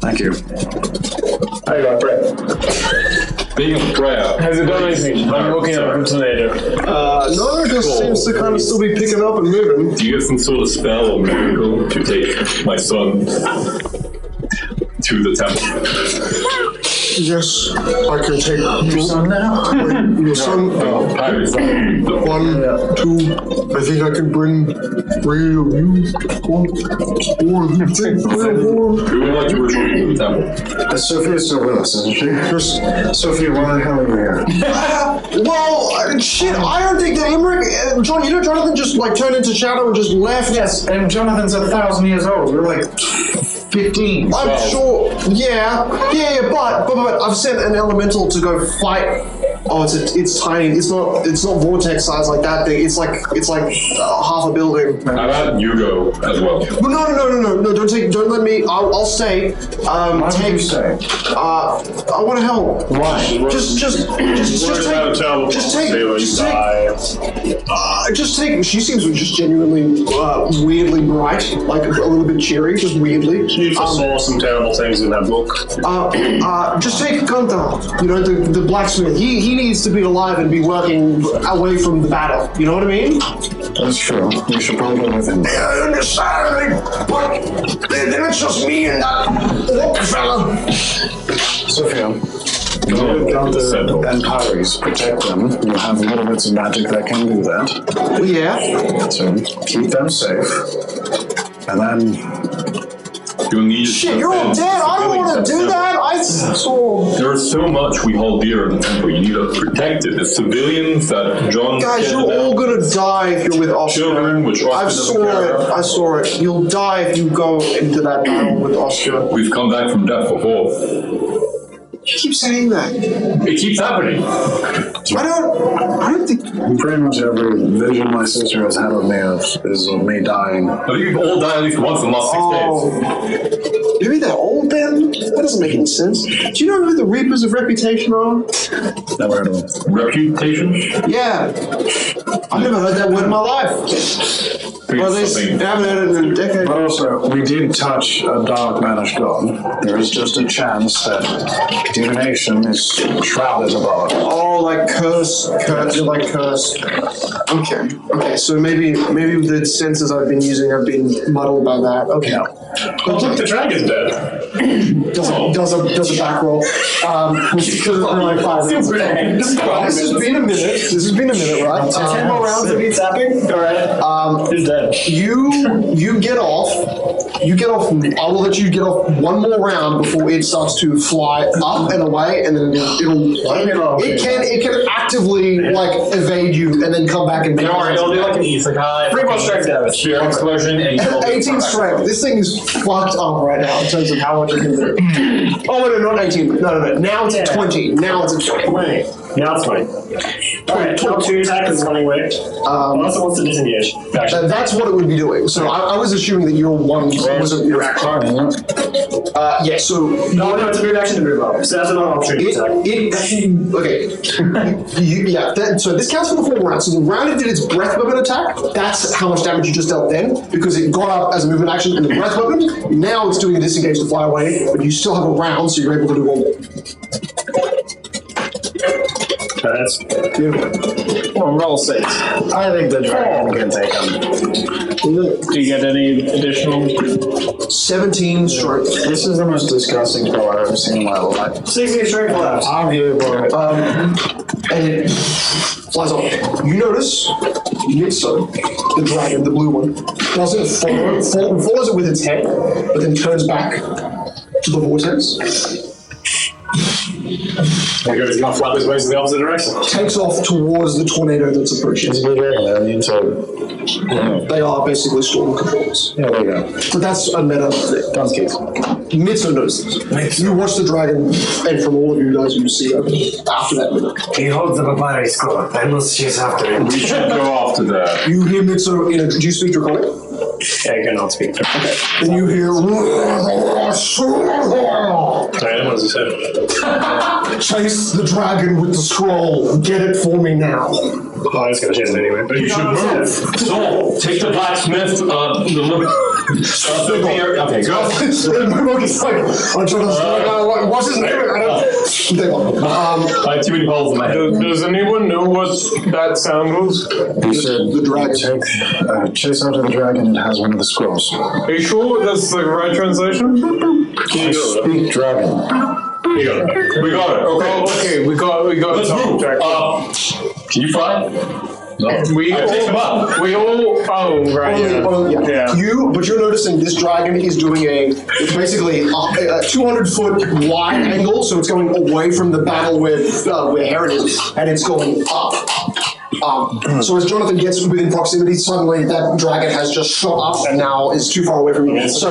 Thank you. How you going, Brett? Being a prayer. Has it done anything? I'm looking at the tornado. no, it just seems to kind of still be picking up and moving. Do you have some sort of spell or miracle to take my son to the temple? Yes, I can take your son now? Your son. Pirate son. 1, 2. I think I can bring 3 of you. 1, 4. 3, 4. We would like to retreat to the temple. Sophia's still with us, isn't she? Yes. Sophia, why the hell are you here? Well, shit, I don't think that Emmerich, John, you know Jonathan just like turned into shadow and just left? Yes, and Jonathan's 1,000 years old. We're like 15. I'm sure, yeah, but I've sent an elemental to go fight. Oh, it's tiny. It's not vortex size like that thing. It's like half a building. How about you go as well? Well, no. Don't let me. I'll stay. Why would you stay? I want to help. Why? Just take. She seems just genuinely weirdly bright, like a little bit cheery, just weirdly. You just saw some terrible things in that book. Just take Kanta, you know, the blacksmith. He needs to be alive and be working away from the battle. You know what I mean? That's true. You should probably go with him. I understand, but then it's just me and that orc fella. Sophia, go with Gunther and Pyres. Protect them. You have little bits of magic that can do that. Yeah. So keep them safe. And then... You need Shit, you're all dead. I don't want to do that. I saw. There is so much we hold dear in the temple. You need to protect it. The civilians that John. Guys, you're all gonna die if you're with Oscar. Children, which I saw it. You'll die if you go into that battle with Oscar. We've come back from death before. You keep saying that. It keeps happening. I don't think. Pretty much every vision my sister has had of me is of me dying. I think you've all died at least once in the last 6 days. Maybe they're old then? That doesn't make any sense. Do you know who the Reapers of Reputation are? Never heard of them. Reputation? Yeah. I've never heard that word in my life. Well, I haven't heard it in a decade. But also, we did touch a dark banished god. There is just a chance that divination is shrouded above. Oh, like curse, like curse. Okay, so maybe the senses I've been using have been muddled by that. Okay. Yeah. Oh, look, the dragon's dead. Does a back roll. Because we're like 5 minutes. This has been a minute, right? 10 more rounds of me tapping. All right. He's dead. You get off. I will let you get off one more round before it starts to fly up and away, and then it can actively like evade you and then come back and. Don't worry, it'll do like an isekai. Pretty much strength damage. Spear explosion and 18 strength. This thing is fucked up right now in terms of how much it can do. Oh no, not 18. No. Now it's at 20. Now it's at 20. Yeah, that's fine. Alright, top 2 attack is running away. Unless it wants to disengage. That's what it would be doing. So I was assuming that your one wasn't your action. Yeah, so... No, it's a move action to move up. So that's another opportunity attack. Okay. So this counts for the full round. So the round it did its breath weapon attack, that's how much damage you just dealt then, because it got up as a movement action and the breath weapon. Now it's doing a disengage to fly away, but you still have a round, so you're able to do one more. That's good. Well, roll 6. I think the dragon can take him. Do you get any additional? 17 strength. This is the most disgusting spell I've ever seen in my life. 16 strength left. Arguable. And it flies off. You notice Nixo, the dragon, the blue one, doesn't follows it with its head, but then turns back to the vortex. There goes enough flap his ways in the opposite direction. Takes off towards the tornado that's approaching. They are basically storm controls. Yeah, there you go. But that's a meta thing. Dance case. Mitsu knows this. You watch the dragon, and from all of you guys you see after that minute. He holds the papyri skull. I must chase after him. We should go after that. You hear Mitsu in a... Do you speak Draconic? Yeah, I cannot speak. Okay. Then you hear... What does he say? Chase the dragon with the scroll. Get it for me now. Oh, I was going to chase it anyway. But You should move. So, take the blacksmith, Okay, go. Momoki's like, I'm trying to... What's his name? I have too many holes in my head. Does anyone know what that sound was? He said, The dragon. chase after the dragon, it has one of the scrolls. Are you sure that's the right translation? I speak dragon. We got it. We got it. Okay. Oh, okay, we got Let's move. Can you fly? No. We all. Oh, right. Yeah. But you're noticing this dragon is doing it's basically a 200-foot wide angle, so it's going away from the battle where Heron is, and it's going up. So as Jonathan gets within proximity, suddenly that dragon has just shot up and now is too far away from you. So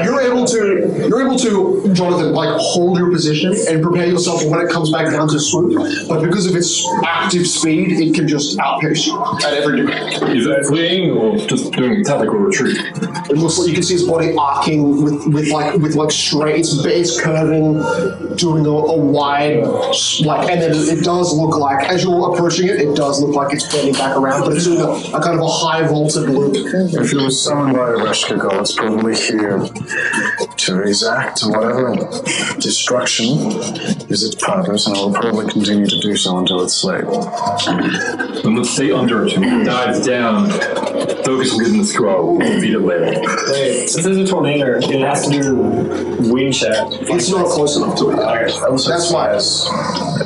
you're able to, Jonathan, like hold your position and prepare yourself for when it comes back down to swoop. But because of its active speed, it can just outpace you at every degree. Is it fleeing or just doing tactical retreat? It looks like you can see its body arcing with straight. It's curving, doing a wide and then it does look like as you're approaching it, it does look like it's bending back around, but it's doing a kind of a high vaulted loop. If it was summoned by a Reshkagol, it's probably here to exact whatever destruction is its purpose, and it will probably continue to do so until it's slain. Then let's stay under it. Dive down. Focus on getting the scroll. Beat it later. Wait, since there's a tornado, it has to do wind check. It's not close enough to it. That's why.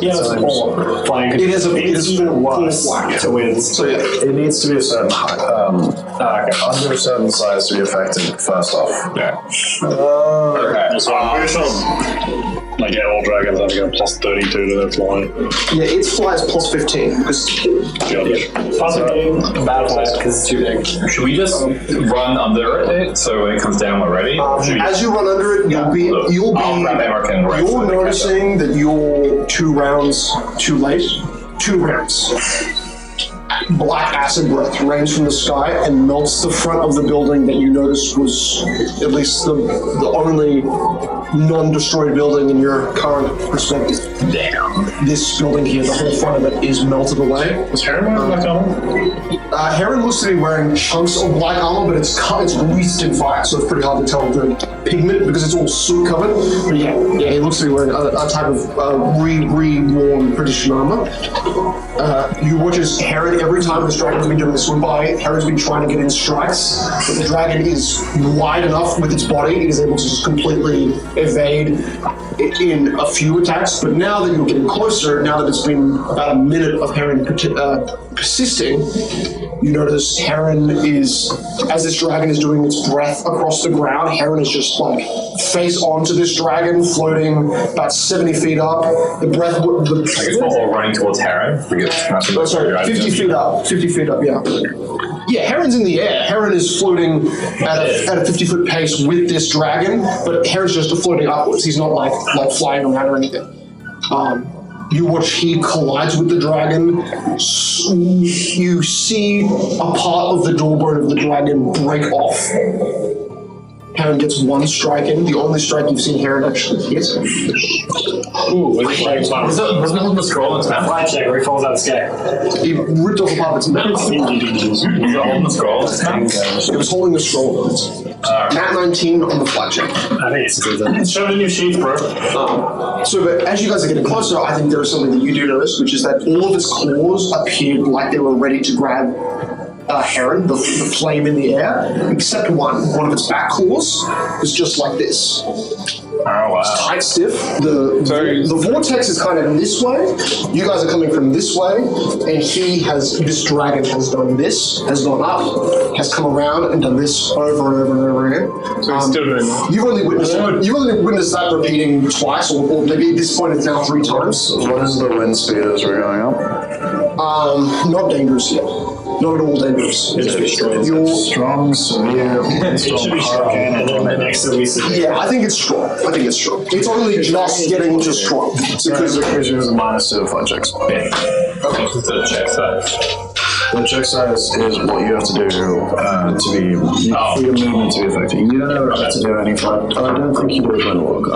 Yeah, it's all flying. It is a to winds. So yeah. It needs to be a certain height, under a certain size to be effective, first off. Yeah. Okay, so I'm pretty sure all dragons have to go plus 32 to their flying. Yeah, it flies plus 15 because Possibly bad fly because it's too big. Should we just run under it so when it comes down we're ready? as you run under it, you'll be noticing that you're 2 rounds too late. 2 rounds. Black acid breath rains from the sky and melts the front of the building that you noticed was at least the only non-destroyed building in your current perspective. Damn. This building here, the whole front of it is melted away. Is Heron wearing black armor? Heron looks to be wearing chunks of black armor, but it's greased in fire, so it's pretty hard to tell the pigment because it's all soot covered. But yeah, he looks to be wearing a type of re-worn British armor. You watch as Heron, every time this dragon's been doing the swim by, Heron's been trying to get in strikes, but the dragon is wide enough with its body, it is able to just completely evade in a few attacks. But now that you're getting closer, now that it's been about a minute of Heron persisting, you notice Heron is, as this dragon is doing its breath across the ground, Heron is just like face onto this dragon, floating about 70 feet up. The breath, I guess we're all running towards Heron. 50 feet up. 50 feet up, yeah. Yeah, Heron's in the air. Heron is floating at a 50-foot pace with this dragon, but Heron's just floating upwards. He's not like flying around or anything. You watch he collides with the dragon. You see a part of the jawbone of the dragon break off. Heron gets one strike in, the only strike you've seen Heron actually hit. Ooh, was it holding the scroll in its mouth? Fly check where he falls out of the sky. He ripped off a part of its mouth. Was it holding the scroll in its mouth? It was holding the scroll. Nat 19 on the fly check. I think it's a good thing. Shove it in your sheath, bro. But as you guys are getting closer, I think there is something that you do notice, which is that all of its claws appeared like they were ready to grab Heron, the flame in the air, except one. One of its back claws is just like this. Oh, wow. It's tight stiff. The vortex is kind of this way. You guys are coming from this way, and this dragon has done this, has gone up, has come around and done this over and over and over again. So he's still doing that. You've only witnessed that repeating twice, or maybe at this point it's now 3 times. What is the wind speed as we're going up? Not dangerous yet. Not at all dangerous. Strong, severe, strong, Yeah, I think it's strong. It's only just getting to strong. Because it gives you a minus to the flight checks. Okay, what's the check size? The check size is what you have to do to be for your movement to be effective. You don't have to do any flight. I don't think you do Prologue. No.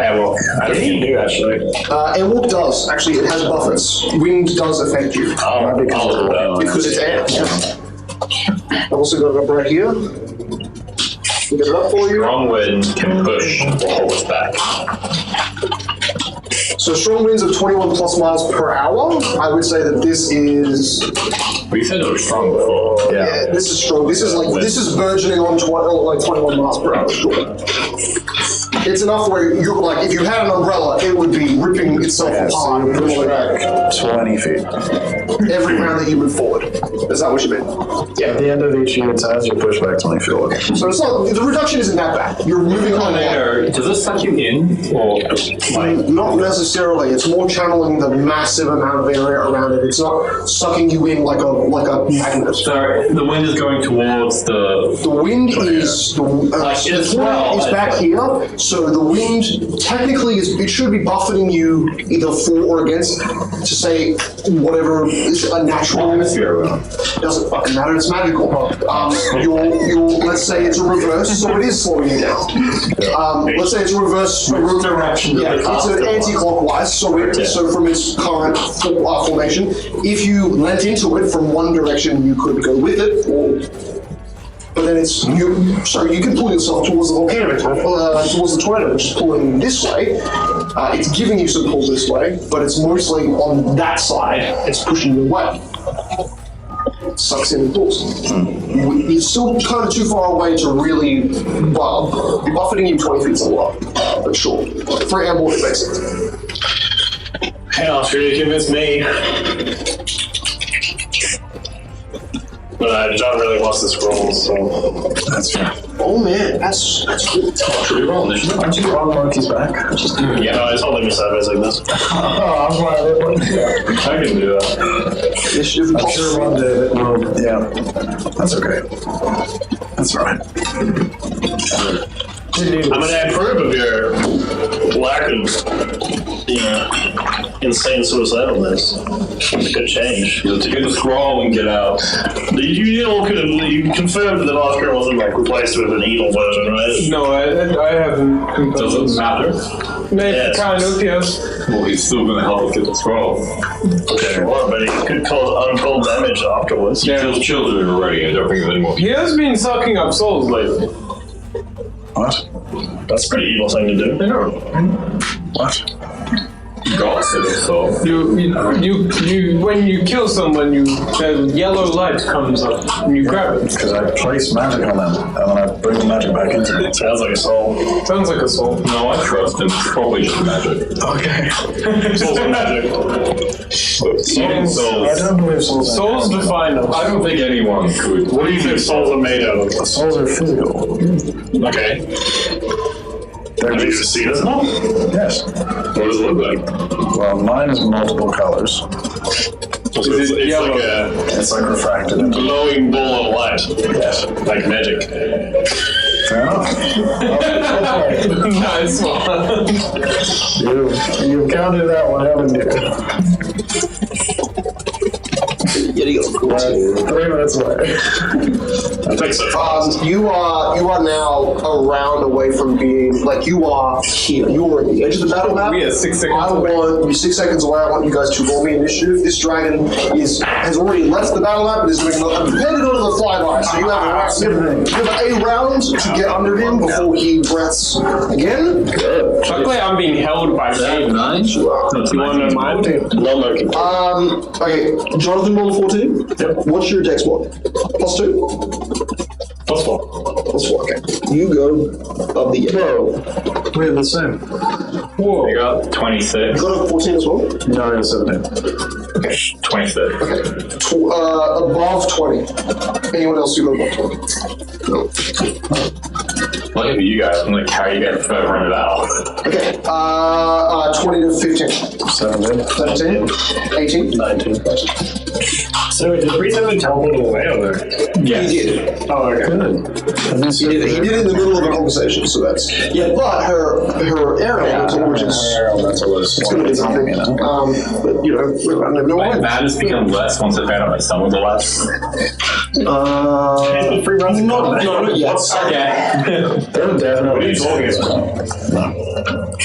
Airwalk. I don't think you do, actually. Airwalk does. Actually, it has buffers. Wind does affect you. Because it's air. I've also got it up right here. We'll get it up for you. Strong wind can push or hold us back. So strong winds of 21 plus miles per hour. I would say that this is. We said it was strong before. Yeah, this is strong. This is burgeoning on 21 miles per hour. Sure. It's enough where you're like, if you had an umbrella, it would be ripping itself apart. So push back 20 feet. Every round that you move forward. Is that what you mean? Yeah. At the end of each unit size, you push back 20 feet. So it's not, the reduction isn't that bad. You're moving on. Does this suck you in? Or Not necessarily. It's more channeling the massive amount of area around it. It's not sucking you in like a magnet. so the wind is going towards the wind is back here. So the wind technically it should be buffeting you either for or against to say whatever is a natural atmosphere. Doesn't fucking matter. It's magical. Let's say it's a reverse, so it is slowing you down. Let's say it's a reverse direction. Yeah, it's an anti-clockwise. So from its current formation, if you leant into it from one direction, you could go with it, but then you can pull yourself towards the volcano, towards the tornado, which is pulling this way. It's giving you some pull this way, but it's mostly on that side. It's pushing you away. It sucks in and pulls. You're still kind of too far away to really buffeting you 20 feet's a lot, but sure. For airborne, it makes sense. Hell, sure you convinced me. But John really wants the scroll, so that's fair. Oh man, that's really tough. Should we roll initiative? Aren't you on Monkey's back? yeah, no, it's holding me sideways like this. Oh, I'm glad it went. I can do that. Initiative I'm sure one day it will. Yeah, that's okay. That's all right. I'm going to approve of your lack of, insane suicidalness. It's a good change. To get the scroll and get out. You confirmed that Oscar wasn't replaced with an evil version, right? No, I haven't confirmed. Does it matter? Maybe kind of, yes. Well, he's still going to help get the scroll. Okay, sure, but he could cause untold damage afterwards. Yeah, those children are already. I don't think there's any more. He has been sucking up souls lately. What? That's a pretty evil thing to do. What? God said it, so. You when you kill someone, the yellow light comes up and you grab it. Because I place magic on them, and then I bring the magic back into them. Sounds like a soul. Sounds like a soul. No, I trust him. It's probably just magic. Okay. Souls are magic. I don't believe souls. Souls define us. I don't think anyone could. What do you think souls are made out of? Souls are physical. Okay. They're Have you seen it? Yes. What does it look like? Well, mine is multiple colors. It's like It's like refracted into. glowing ball of light. Yes. Like magic. Fair enough. Nice one. You've counted that one, haven't you? You got 3 minutes away. I think so. You are now a round away from being like you are here. You're at the edge of the battle map. We are 6 seconds I away. want you 6 seconds away. I want you guys to roll me initiative. This dragon has already left the battle map and is doing dependent on the flyby. So you have a round to get under him before he breaths again. Good. Luckily, I'm being held by Shane. 9? You want to know mine? No monkey. Okay, Jonathan rolled a 14. Yep. What's your dex mod? +2? +4. +4, okay. You go of the Whoa. We're the same. Whoa. You got 26. You got a 14 as well? No, I got 17. Okay. 26. Okay. Above 20. Anyone else who got above 20? No. Look at you guys. I'm going to carry you guys further into that. Okay. 20 to 15. 17. 17. 18. 19. So did the priest have to teleport away or? Yes. He did. Oh, okay. Good. He did it in the middle of a conversation, so that's but her arrow is which is That's always it's going to be something, you know. but you know, I never know My why. madness become less once I found out my son was alive. Free runs? Not yet. Okay. They're definitely. What are you talking about?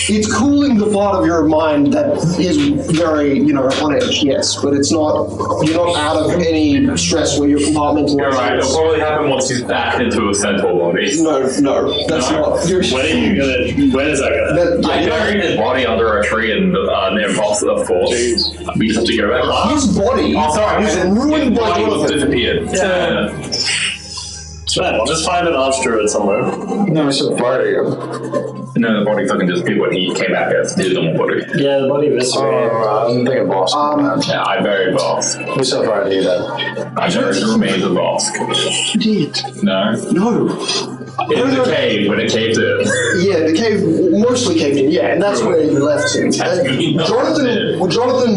It's cooling the part of your mind that is very, on edge, yes, but it's not. You're not out of any stress where you're compartmentalized. You're right. It'll probably happen once he's back into a centaur body. No, that's not. When are you gonna? When is that gonna? I buried his body under a tree and near the force. We just have to go back. His body Oh, sorry. is His ruined by body was Jonathan. disappeared. Yeah. Man, I'll just find an off druid somewhere. No, we should fire you. No, the body fucking disappeared when he came back as his normal body. Yeah, the body eviscerated. I'm thinking Boston. Yeah, I buried Vosk. We still fire you then. I buried the remains of Vosk. You did. No? No. In the cave, when it caved in. Yeah, the cave mostly caved in. Yeah, and that's where you left him. Jonathan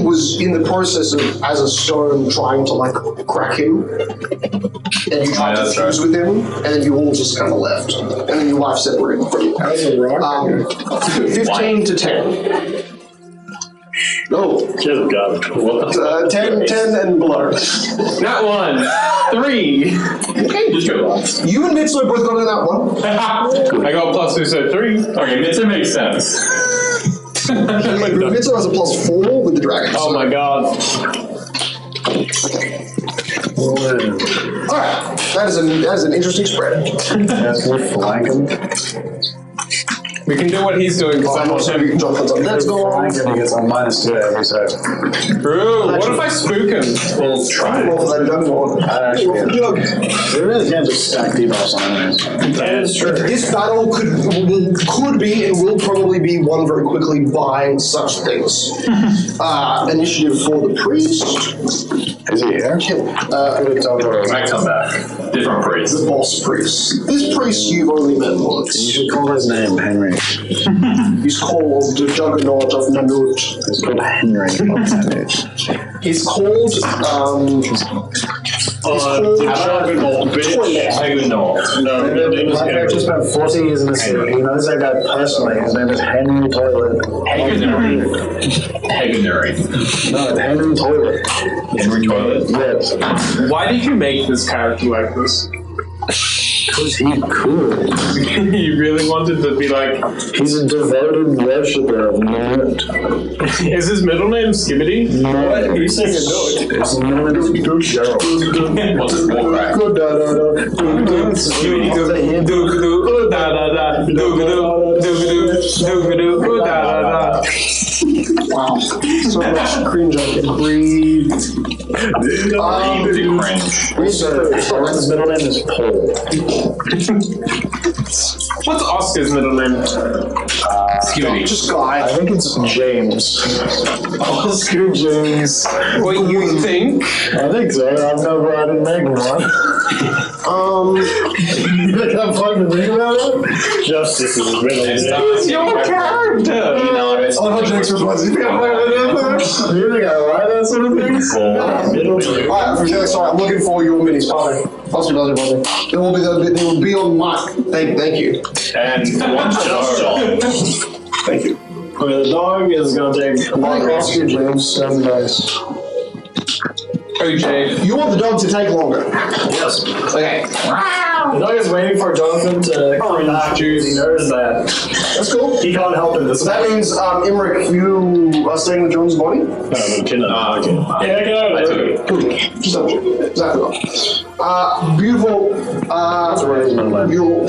was in the process of, as a stone, trying to crack him, and you tried to fuse with him, and then you all just kind of left, and then your wife separated from you. That was a rock. 15 to 10. No, Good God. What? 10 and below. Not 1. 3. Okay. Just go last. You and Mitsuo both got in that one. I got +2, so 3. Okay, Mitsu makes sense. Mitsuo has a +4 with the dragon. Oh my god. Alright, that is an interesting spread. Yes, we flank him. We can do what he's doing because I'm not So you can jump on Let's go. Flank him, he gets a -2 every save. True. What if I spook him? We'll try. Roll for that juggernaut. You really can't just stack debuffs on enemies. That is true. This battle could be and will probably be won very quickly by such things. Initiative for the priest. Is he here? When I come back, different praise. The boss priest. This priest you've only met You once. should call his name Henry. He's called the Juggernaut of Nanut. He's called Henry. He's called I would know. My character spent 40 years in the city. He knows that guy personally. His name is Henry Toilet. Heganary. No, Henry Toilet. Henry Toilet. Yes. Why did you make this character like this? Because he's cool. You really wanted to be like... He's a devoted worshipper of Nanut. Is his middle name Skibbity? No. What? He's saying a note. His name is Gerald. What's his war crack? wow. So much cringe I can breathe. Cringe. His middle name is Paul. What's Oscar's middle name? Just Guy. I think it's James. Oscar James. What you think? I think so. I didn't make one. You think I'm fucking thinking about it? Justice is his middle name. Who's your character? I love how Jake's response. You think I'm You think I lie that sort of things? Alright, I'm sorry, I'm looking for your minis. Possibly. They will be on mic. Thank you. And one dog. Thank you. Okay, the dog is gonna take Oscar James sounds nice. OJ. You want the dog to take longer? Yes. Okay. The dog is waiting for Jonathan to come back. He knows that. That's cool. He can't help in this. So that means, Imric, you are staying with John's body? I'm kidding. Okay. Yeah, get out of there. Cool. Just double check. Exactly. Beautiful. Ray's middle name. You'll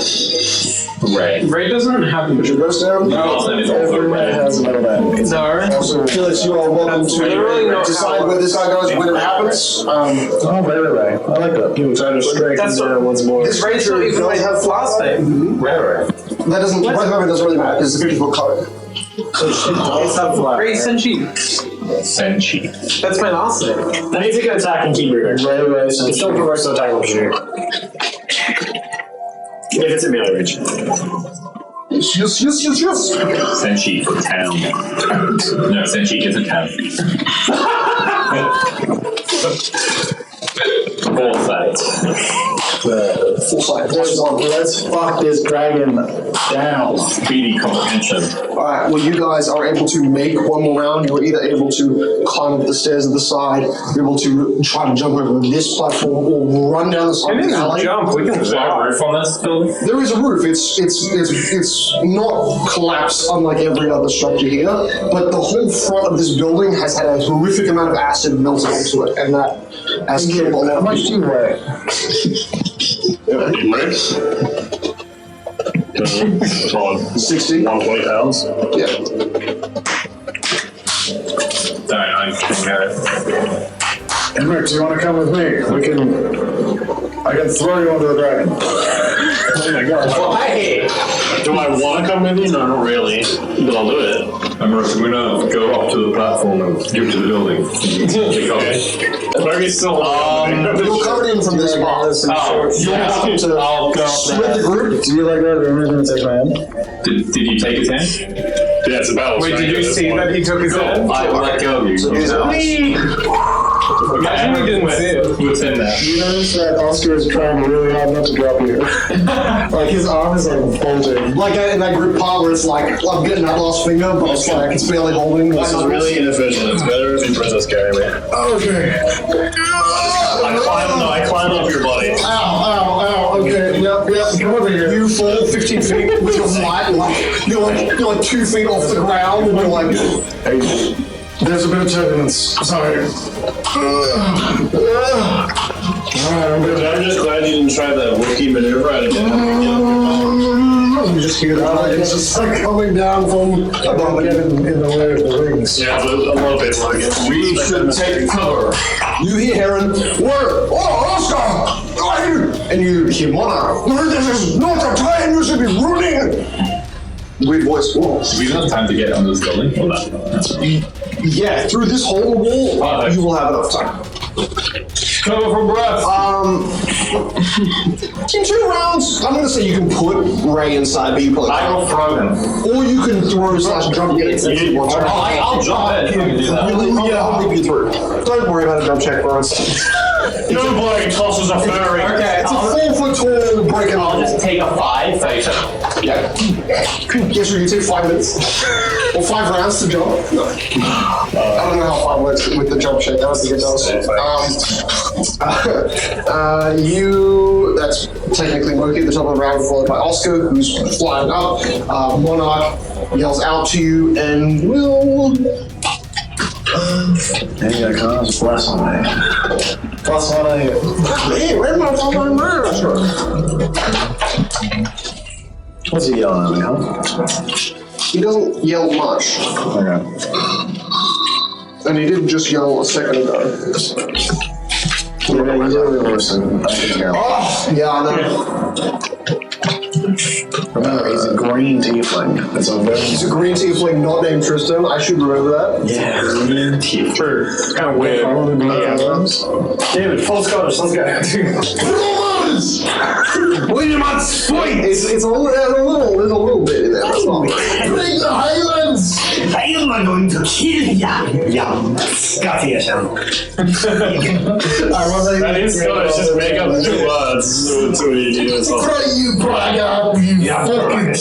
Ray doesn't have put your breast down. Everybody has a middle name. No. Also, Felix, you are welcome to decide where this guy goes when it happens. Oh, Ray. I like that. He will try to strike him down once more. This Ray's not even my last name. Rare. That doesn't, right now, it doesn't really matter because it's a beautiful color. It's sunflower. Ray Senshi. Senshi. That's my last name. I need to go attack and keep moving. Ray. It's still reverse attack opportunity. If it's in melee range. Yes. Senshi for town. No, Senshi is a town. Foresight. Full sight. Let's fuck this dragon down. Speedy comprehension. Alright, well, you guys are able to make one more round. You're either able to climb up the stairs at the side, you're able to try to jump over this platform, or run down the side of the alley. Jump. We can Is there a roof on this building? There is a roof. It's not collapsed unlike every other structure here, but the whole front of this building has had a horrific amount of acid melted onto it, and that has killed a lot How of much do you weigh? Solid 60. 120 pounds. Yeah. I can get it. Henrik, do you want to come with me? I can throw you onto the dragon. Oh my god. Do I want to come with you? No, not really. But I'll do it. I'm gonna go up to the platform and give to the building. Take off. Maybe still. You're covered in from this spot. You're welcome to I'll go up split the there. group. Do you like that? Or am I going to take my hand? Did you take his hand? Yeah, it's a battle. Wait, did you see that he took his hand? I let go of you. Imagine we didn't see it. What's in there? You notice that Oscar is trying really hard not to drop you. Like his arm is like bulging. Like in that group part where it's like, I'm getting that last finger, but it's like, it's barely holding. This is really inefficient. It's better if you princess carry me. Okay. I climb up your body. Ow, okay, yep, come over here. You fall 15 feet with your flight, you're like 2 feet off the ground, and you're like, Hey, there's a bit of turbulence. Sorry. Alright, I'm good. I'm just glad you didn't try the rookie maneuver. I You just hear the dragons just like coming down from above getting in the way of the rings. Yeah, a little bit like it. We should take cover. you hear Heron, where? Oh, Oscar! And you hear Monarch, this is not the time you should be running! Weird voice, whoa. Do we have time to get under this building or not? Yeah, through this whole wall, you will have enough time. Cover for breath. In 2 rounds, I'm gonna say you can put Ray inside, but you probably I'll throw him. or you can throw / jump get it if you want to. I'll jump in. I can do that. Yeah, I'll leave you through. Don't worry about a jump check, bro. Nobody tosses a fairy. Okay, It's a 4 foot tall break in the I'll wall. just take a 5. Yeah. Yes, you take 5 minutes. Or 5 rounds to jump. No. I don't know how 5 works with the jump check. That was the good that's technically Moki at the top of the round, followed by Oscar, who's flying up. Monarch yells out to you and will. Maybe I can just bless on me. Plus one on you. Hey, where's my phone? Sure. What's he yelling at me, huh? He doesn't yell much. Okay. And he did just yell a second ago. Yeah, you did listen. I can hear him. Oh, yeah, I know. Remember, he's a green tiefling. He's a green tiefling not named Tristan. I should remember that. Yeah, green tiefling. True. Kind of weird. David, full Scottish, let's go. We must fight! It's a little bit in there. That's not bring the Highlands! I am not going to kill ya. Scottish. That is Scottish, just make up 2 words. Pray you, bragger! You fucking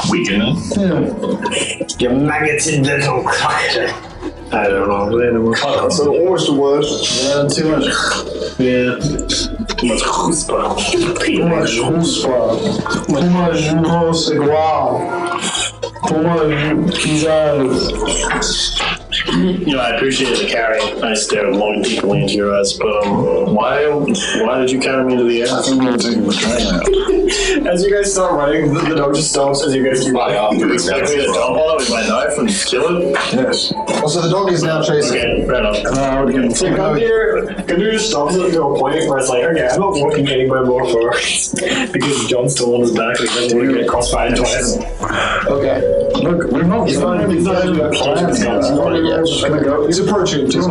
Tweaking it. You maggoted little cracker. I don't know. So almost a word. Yeah, too much. Yeah. Too much chutzpah. Too much grosse igual. Too much pizzazz. I appreciate the carry. I stare long deeply into your eyes, but why did you carry me into the air? I think we were taking the train out. As you guys start running, the dog just stops as you guys fly off. You expect me to jump on it with my knife and kill it? Yes. Well, so the dog is now chasing. Okay, fair enough. Gundyr just stops it to a point where it's like, okay, I'm not walking anywhere more for because John's still on his back and he doesn't want to get crossfired twice. Okay. Look, we're not going to He's approaching. He's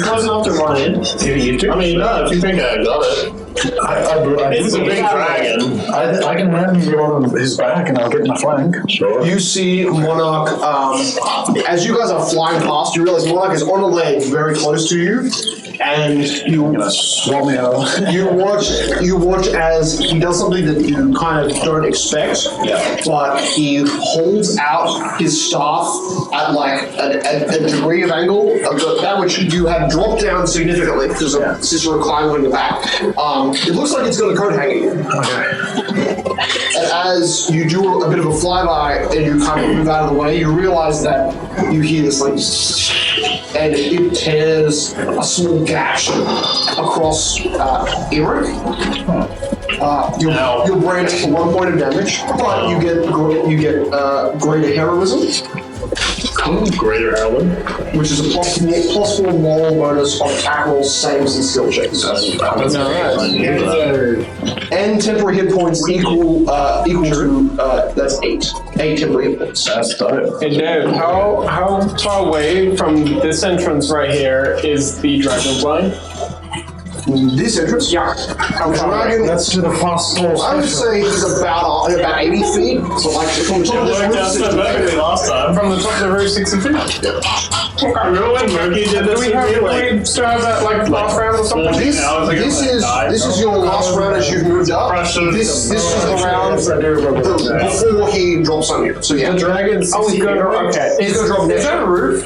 close enough to run in. I mean, no, if you think I got it. It's a big dragon. I can land you on his back and I'll get in the flank. Sure. You see Monarch, as you guys are flying past, you realize Monarch is on a ledge very close to you, and you Swap me out. you watch as he does something that you kind of don't expect, but he holds out his staff at like a degree of angle of that which you have dropped down significantly because of Cicero climbing on your back. It looks like it's got a coat hang at you. Okay. And as you do a bit of a flyby and you kind of move out of the way, you realize that you hear this like, and it tears a small gash across Eric. You're branded for 1 point of damage, but you get greater heroism. Greater heroin. Which is a +4 moral bonus on attack rolls, saves, and skill checks. That's And temporary hit points equal to that's 8 temporary hit points. That's dope. Hey Dave, how far away from this entrance right here is the dragon blind? This entrance? Yeah. The dragon, That's to the fast force. I would say he's about 80 feet. So like from the top of this roof, 60 feet. Last time. From the top of the roof, 60 feet? Okay. Remember when Murky did this? Do we still have that like last round or something? This is your last round as you've moved up. This is the round before he drops on you. So yeah. The dragon's he's going to okay. He's going to drop next. Is that a roof?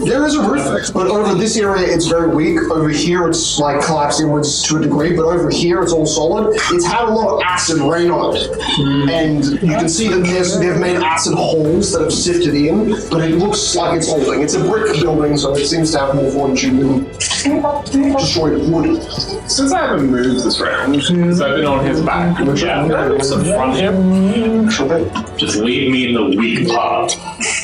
There is a roof, but over this area it's very weak. Over here it's like collapsed inwards to a degree, but over here it's all solid. It's had a lot of acid rain on it, and you can see that they've made acid holes that have sifted in, but it looks like it's holding. It's a brick building, so it seems to have more fortitude than destroyed wood. Since I haven't moved this round, because I've been on his back, can I confront him? Just leave me in the weak part.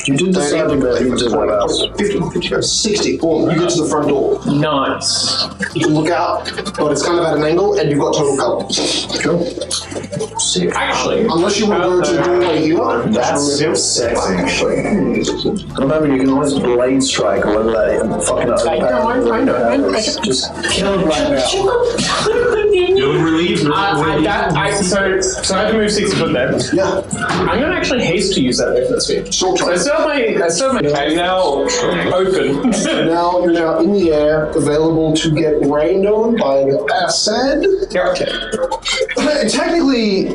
You did decide to go into the house. 50, 60. Cool. You get to the front door. Nice. You can look out, but it's kind of at an angle, and you've got total cover. Cool. Sick. Actually, Unless you want to go to the doorway here. That's so sexy. Remember, you can always blade strike or whatever that fucking I know. Just kill it right now. You'll relieve so I have to move 60 foot there. Yeah. I'm going to actually haste to use that movement speed. Short So time. I still have my I'm now open. Now you're now in the air, available to get rained on by the acid. Yeah, okay. Technically,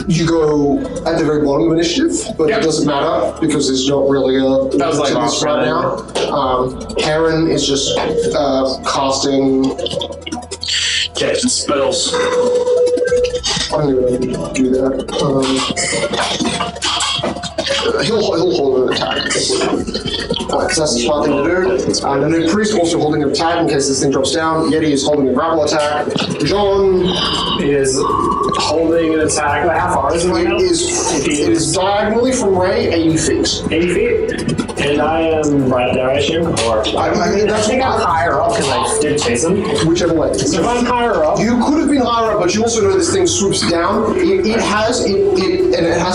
you go at the very bottom of initiative, but it doesn't matter because there's not really a That was like to this right now. Karen is just casting. Casting spells. I'm going to do that. He'll hold an attack. Because that's the smart thing to do. And the new priest also holding an attack in case this thing drops down. Yeti is holding a grapple attack. John Is holding an attack. How far is it right now? it is diagonally from Ray 80 feet. 80 feet? And I am right there, I assume? Or I mean, I think I'm higher up because I did chase him. whichever way. So if I'm higher up, You could have been higher up, but you also know this thing swoops down. It has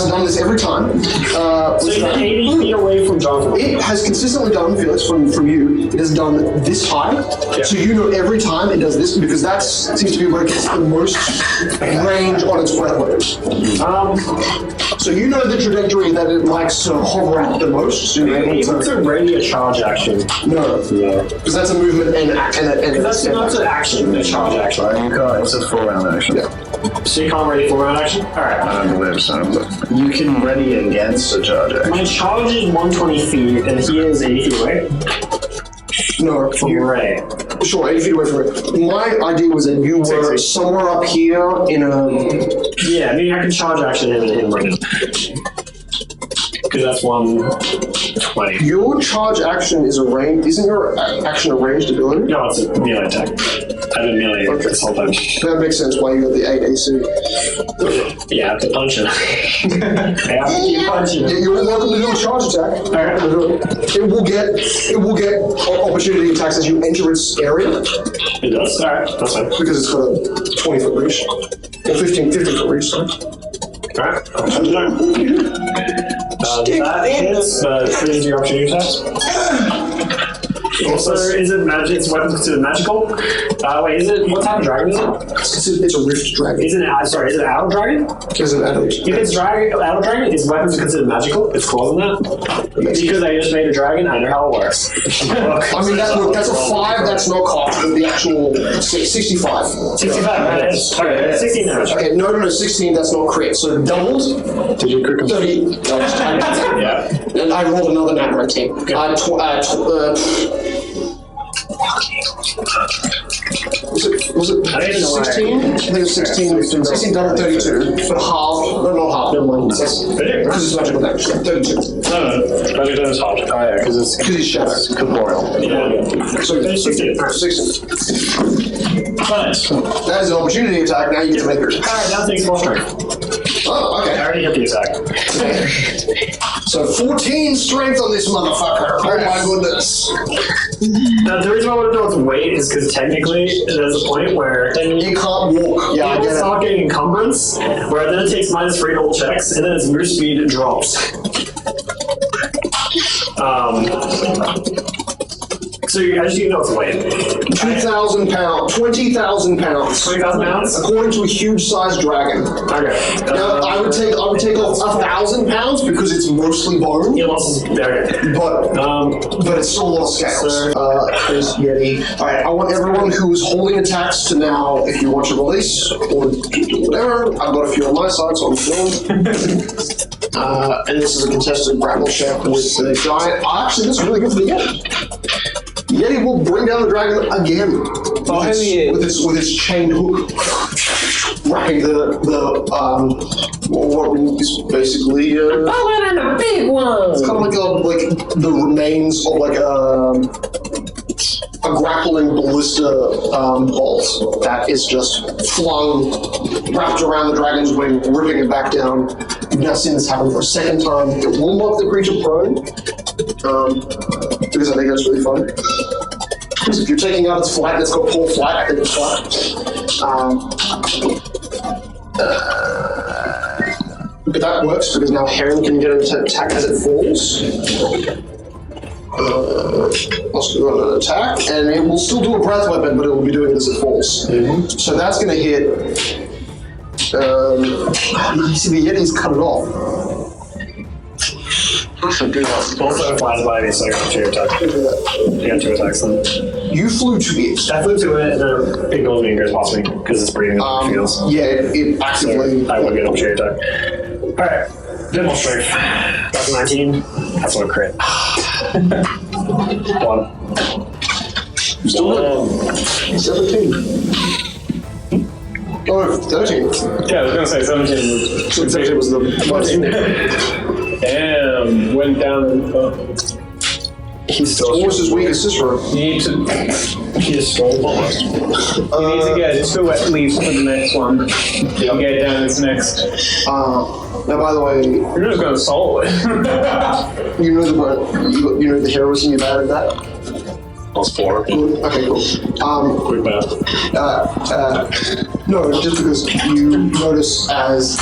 done this every time. so you're 80 feet away from Jonathan. It has consistently done, Felix, from you, it has done this high. Yeah. So you know every time it does this, because that seems to be where it gets the most range on its breath weapon. So you know the trajectory that it likes to hover at the most. So you're able It's to... a ready a charge action. No. Because that's a movement and That's not an action, a charge action. You can't, it's a full round action. Yeah. So you can't ready full round action? Alright. I don't believe so, but you can ready against a charge action. My charge is 120 feet, and he is 80 feet away. No, from You're right. Sure, 80 feet away from it. My idea was that you were somewhere up here in a... Yeah, maybe I can charge action him right now. Because that's 120. Your charge action is a range... Isn't your action a ranged ability? No, it's a melee attack. I've been melee this whole time. That makes sense why you got the 8 AC. Yeah, I have to punch him. I have to keep punching Yeah, him. you're welcome to do a charge attack. Alright. It will get opportunity attacks as you enter its area, It does? Alright, that's fine. because it's got a 20-foot reach. Or 15-foot reach, sorry. Alright, I'll punch it out. That hits, freeze your opportunity attacks. Also, is it magic? It's weapons considered magical? Wait, is it? What type of dragon is it? It's a rift dragon. Is it? Sorry, is it an adult dragon? It's an adult. If it's adult dragon, is weapons considered magical? It's claws in that. Because I just made a dragon, I know how it works. I mean, that's a 5, that's not cocked, but the actual 65. 65. Right? Okay, 16 damage. Okay, no, 16, that's not crit. So doubled. Did you crit 30. Yeah. And I rolled another nat 19. Was it I don't even know 16? I think it was 16. 16 done at 32. But half. No, not half. Never mind. Because it's magical damage. 32. No, magic damage is hard. Oh yeah, because it's shadow. corporeal. Yeah. So 16. 16. Nice. That is an opportunity attack. Now you get to make yours. Alright, now takes full strength. Oh, I okay. already hit the attack. So 14 strength on this motherfucker. Oh my goodness. Now, the reason I want to know its weight is because technically there's a point where You can't walk. Yeah, I it'll get it. start getting encumbrance, where then it takes -3 all checks, and then its move speed drops. So I just need to know its weight. 2,000 pounds. 20,000 pounds. 20,000 pounds? According to a huge-sized dragon. Okay. Now, I would take off 1,000 pounds because it's mostly bone, It losses. Okay. but it's still a lot of scales. Sir. Here's Yeti. All right, I want everyone who is holding attacks to now, if you want to release or do whatever. I've got a few on my side, so I'm filmed. And this is a contested grapple check with the giant. Actually, this is really good for the Yeti. Yeti will bring down the dragon again with its chained hook, wrapping what is basically a big one! it's kind of like the remains of like a grappling ballista bolt that is just flung, wrapped around the dragon's wing, ripping it back down. You've now seen this happen for a second time. It will knock the creature prone, because I think that's really funny. Because if you're taking out its flight and it's got poor flight, I think it's fine. But that works because now Heron can get an attack as it falls. Also do an attack, and it will still do a breath weapon, but it will be doing it as it falls. So that's going to hit. You see, the Yeti's cut it off. Also flies by me, so I got 2 attacks. You got 2 attacks then. You flew to it. I flew to it, and then it ignores me and goes past me, because it's breathing up the fields. Yeah, it actively. I will get an opportunity attack. Alright, bit more strength. That's a 19. That's not a crit. 1. Still 17. Oh, 13. Yeah, I was gonna say 17. So 13 was the 14. Damn, went down and He's still almost as weak as Cicero. You need to. He is still almost. You need to get 2 at least for the next one. You can get down its next. Now, by the way, You're just gonna solo it. you know the heroism you've added that. +4. Okay, cool. Quick math. No, just because you notice as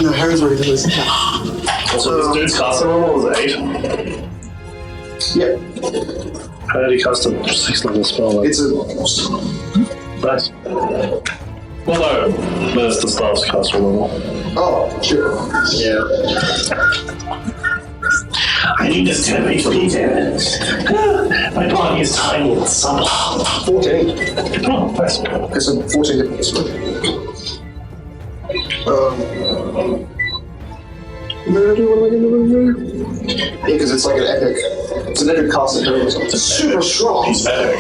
no, Harry's already done this. So this dude's custom level is 8. Yeah, How did he custom 6 level spell? it's a. Nice. Well, no, there's the staff's custom level. Oh, sure. Yeah. I need this to be completed. My body is tiny and supple. 14. Oh, nice. It's a 14 hit points. What am I going to do? Yeah, because it's like an epic. It's an epic cast of heroism. It's super strong. He's epic.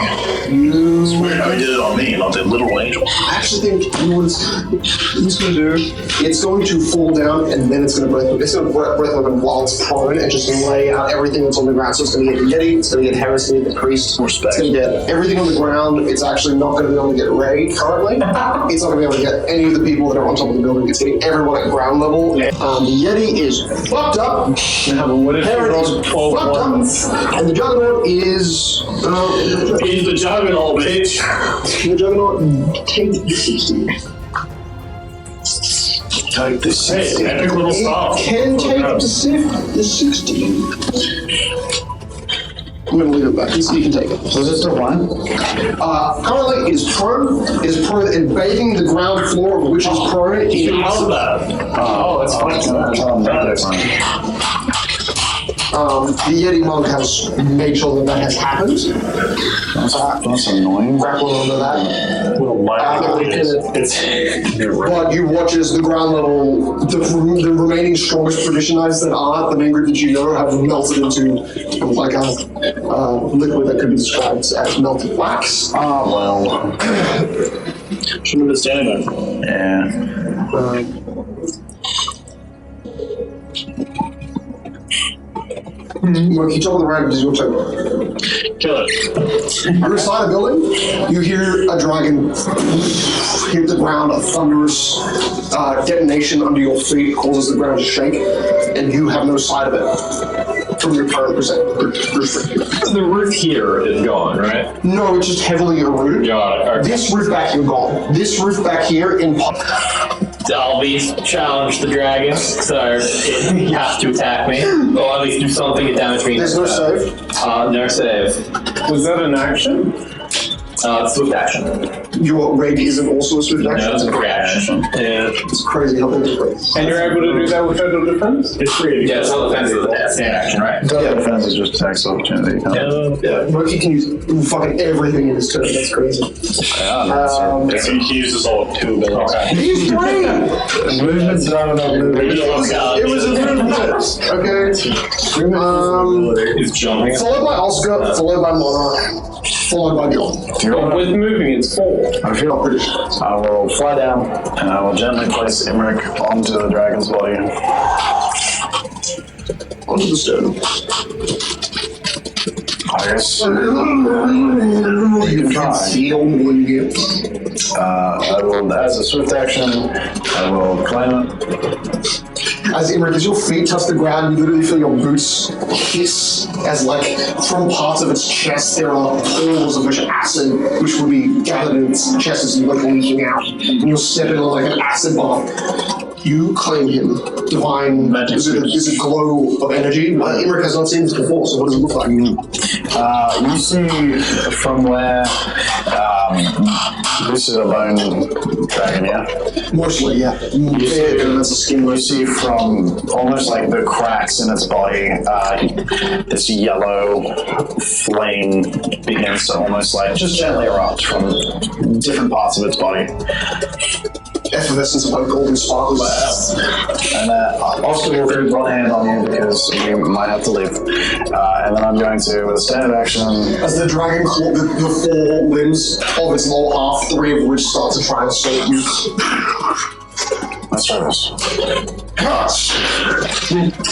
It's weird how he did it on me, not the little angel. I actually think what it's going to do, it's going to fall down and then it's going to breath weapon while it's prone and just lay out everything that's on the ground. So it's going to get the Yeti, it's going to get Harris, it's going to get the Priest, Respect. it's going to get everything on the ground. It's actually not going to be able to get Ray currently. It's not going to be able to get any of the people that are on top of the building. It's getting everyone at ground level. The Yeti is fucked up. What if Harris you is rolled 12 fucked ones? up. And the Juggernaut is... He's the juggernaut, bitch. the Juggernaut, take the 60. Take the 60. Epic little stuff. Can take the 60. I'm going to leave it back. You can take it. So is it still one? Currently, it is prone and bathing the ground floor of which is prone in How's that? Oh, it's fine. the Yeti monk has made sure that has happened. That's annoying. Grappling onto that. It's But you watch as the ground level, the remaining strongest traditionites that aren't the main group that you know have melted into like a liquid that could be described as melted wax. Oh, well. shouldn't have been standing there. Yeah. When you top of the round, it's your turn. Kill it. You're inside a building. You hear a dragon hit the ground. A thunderous detonation under your feet causes the ground to shake, and you have no sight of it from your current perspective. The roof here is gone, right? No, it's just heavily eroded. Got it. Okay. This roof back here gone. This roof back here in. I'll at least challenge the dragon, so you have to attack me. Or at least do something to damage me. There's no save. No save. Was that an action? Swift action. Your raid isn't also a swift action. No, it's a free action. Yeah. It's crazy how big it is. And you're able to do that with total defense? It's free. Yeah, it's not defensive, it's stand action, right? Total defense is just tax opportunity. Yeah, but he can use fucking everything in his turn. That's crazy. He uses all of 2 abilities. He's 3! Movement's not enough movement. It was a movement. Okay. He's jumping. Followed by Oscar, followed by Monarch, followed by John. But with moving, it's 4. I will fly down and I will gently place Imric onto the dragon's body. Onto the stone. I guess you can try. I will, as a swift action, I will climb it. As Imric, as your feet touch the ground, you literally feel your boots hiss as, like, from parts of its chest, there are pools of which acid, which would be gathered in its chest as you, like, leaking out. And you're stepping on, like, an acid bath. You claim him. Divine, is it a glow of energy? Imric has not seen this before, so what does it look like? You see from where this is a lone dragon, yeah? Mostly, yeah. That's a skin. You see from almost like the cracks in its body, this yellow flame begins to almost like just gently erupt from different parts of its body. Effervescence of like golden sparkles. And Oscar will do one hand on you because you might have to leave. And then I'm going to, with a standard action. As the dragon claw, the 4 limbs of its lower half, 3 of which start to try and assault you. Let's try this.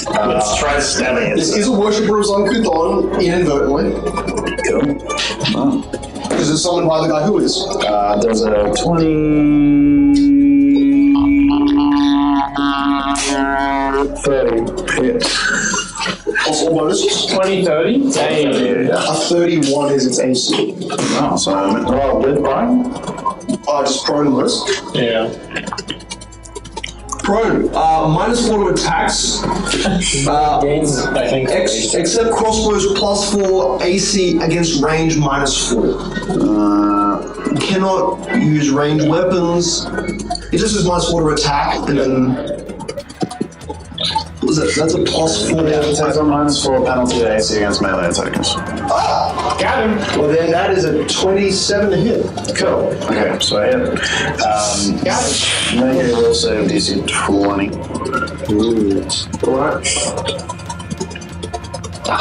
Let's try stabbing it. This is a worshipper of Zonkuthon inadvertently. Cool. Oh. Because it's summoned by the guy who is. There's a 20... 30 hit. Plus all bonuses. 20, 30? Dang. A 31 is its AC. Oh, so with Brian? Just prone list. Yeah. Prone. -4 to attacks. Gains, I think. Except crossbows +4 AC against range -4. Cannot use ranged weapons. It just is -4 to attack, and then. What is it? That's a +4. Yeah, it has a -4 penalty to AC against melee attackers. Got him. Well, then that is a 27 to hit. Cool. Okay, so I hit. Got it. Make a will save DC 20. Alright.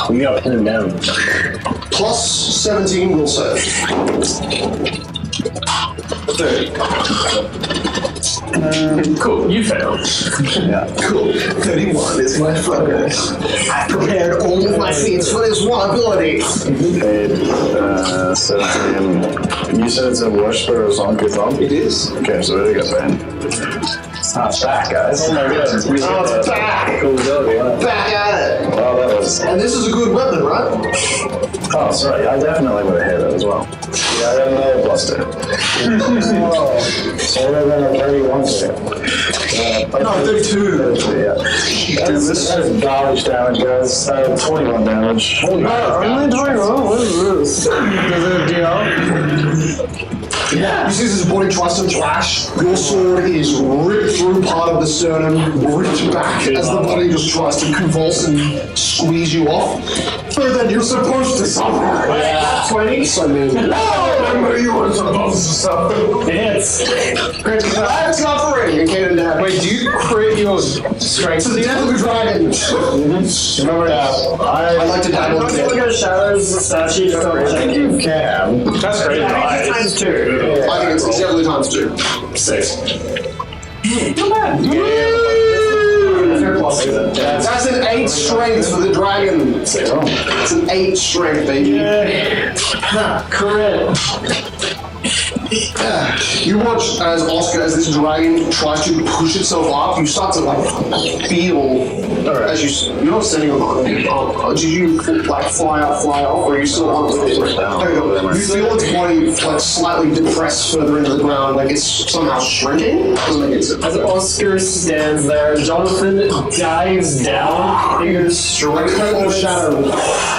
We gotta pin him down. +17 will save. 30. Cool, you failed. Yeah. Cool. 31 is my focus. I prepared all of my feats for this one ability. 17. You said it's a worshiper of Zonkuthon? It is. Okay, so there you go, Ben. It's not back, guys. Oh my god. Oh, it's back. Cool ability, huh? Back at it. Well, that was... And this is a good weapon, right? Oh, sorry, I definitely would have hit it as well. Yeah, I have another +2. So we're going to 31 to No, 32. Yeah. That is dodge damage, guys. 21 damage. Only 21? What is this? Does it deal? Yeah. You see as his body tries to thrash, your sword is ripped through part of the sternum, ripped back as the body just tries to convulse and squeeze you off. So then you're supposed to suffer. Yeah. 20? So mean. No! Remember you were supposed to suffer. Yes. I'm suffering! You can't do that. Wait, do you crit your strength? To the death of the dragon! Remember that. I'd like to dabble in it. Look at Shadows, the statue, just double check. You can. That's great. Yeah, times 2. I think it's definitely times 2. 6. Not bad. That's an 8 strength for the dragon. It's an 8 strength, baby. Correct. You watch as Oscar, as this dragon tries to push itself up, you start to like feel as you're not standing on did you like fly off, or are you still on it? You feel its body like slightly depressed further into the ground, like it's somehow shrinking. Doesn't make sense. As Oscar stands there, Jonathan dives down, fingers straight from shadow.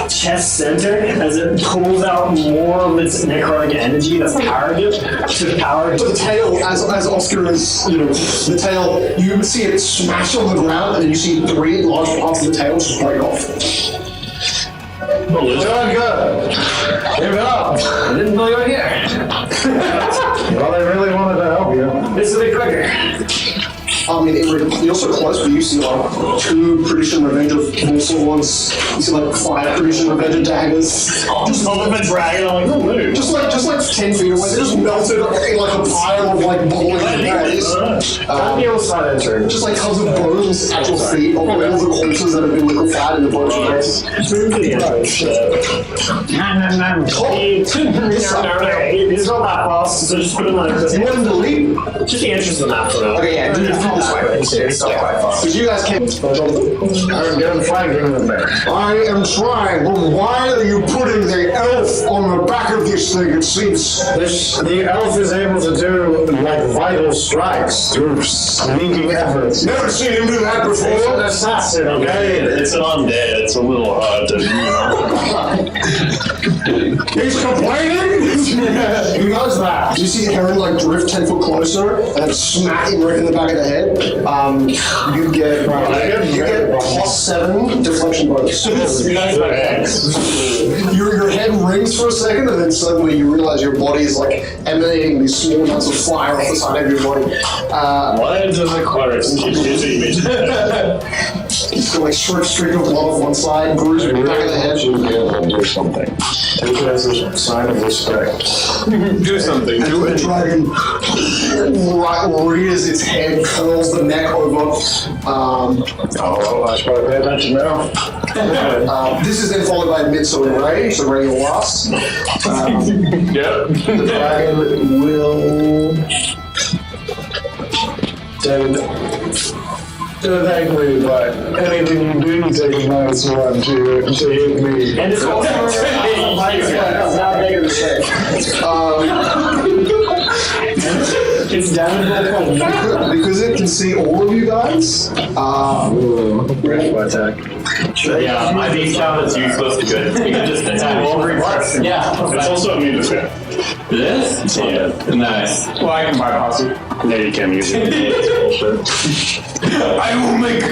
chest center as it pulls out more of its necrotic energy that's powering it to power But the tail, as Oscar is, the tail, you see it smash on the ground, and then you see 3 large parts of the tail just break off. Doing good. Give it up. I didn't know you were here. Well, they really wanted to help you. This will be quicker. I mean, you're so close, but you see like 2 Tradition Revenge of full swords. You see like 5 Tradition Revenge of daggers. Just on the dragon, I'm like, oh, move. Just like 10 feet away, they just melted in like a pile of like bubbling daggers. Side entering. Just like tons of bones at your feet, of all the corpses that have been liquefied in the bones of daggers. Move to the entrance. It's not that fast, so just put it like this. You want him to leap? Just the entrance of the map for now. Okay, yeah, do it from this way. It's not quite fast. Because you guys can't. I'm getting flanking with there. I am trying, but why are you putting the elf on the back of this thing? It seems The elf is able to do like vital strikes through sneaking efforts. never seen him do that It's an before. assassin, okay? It's an undead. It's a little hard to, He's complaining. Who knows that? You see the heron like drift 10 foot closer and smack him right in the back of the head. You get +7 deflection bonus. Your head rings for a second, and then suddenly you realize your body is like emanating these small amounts of fire off the side of your body. why does the clerics keep hitting me? He's got like short streak of blood off one side, bruise back of the head. Should be able to do something. Take it as a sign of respect. Do something. And the dragon rears its head, curls the neck over. I should probably pay attention now. This is then followed by mid-sword ray, so ray will last. The dragon will. David, thank me, but anything you do, take a -1 to hit me. And it's also not big of a shake. It's down Because it can see all of you guys. Ready for attack. Yeah, I think count as useless to good. You can just attack every person. Yeah. It's also immune to fear. This? Yeah. Nice. Well, I can bypass it. No, you can't use it. I will make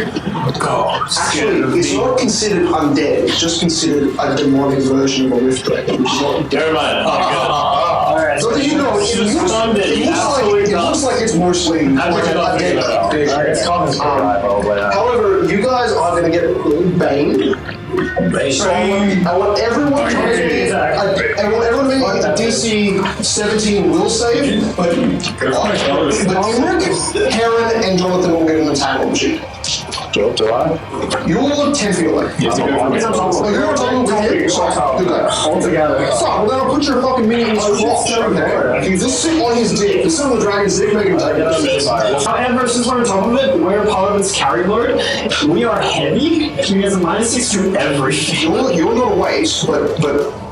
ghosts. Actually, it's not considered undead. It's just considered a demonic version of a rift break, which is not. Never mind. Alright, So you know, it looks like it's mostly like undead. It's common survival, but However, you guys are going to get Bane. So I want everyone to make a DC 17 will save, but Ulrich, Heron, and Jonathan will get an attack machine. do I? You all look 10 feet away. You have to go for So you're on top of him, so do that. all together. So, well, then I'll put your fucking mini in his crotch. If you just sit on his dick, you sit on the dragon's dick, make him take it. However, since we're on top of it, we're part of its carry load. We are heavy. He has a -6 to everything. You're not a waste, but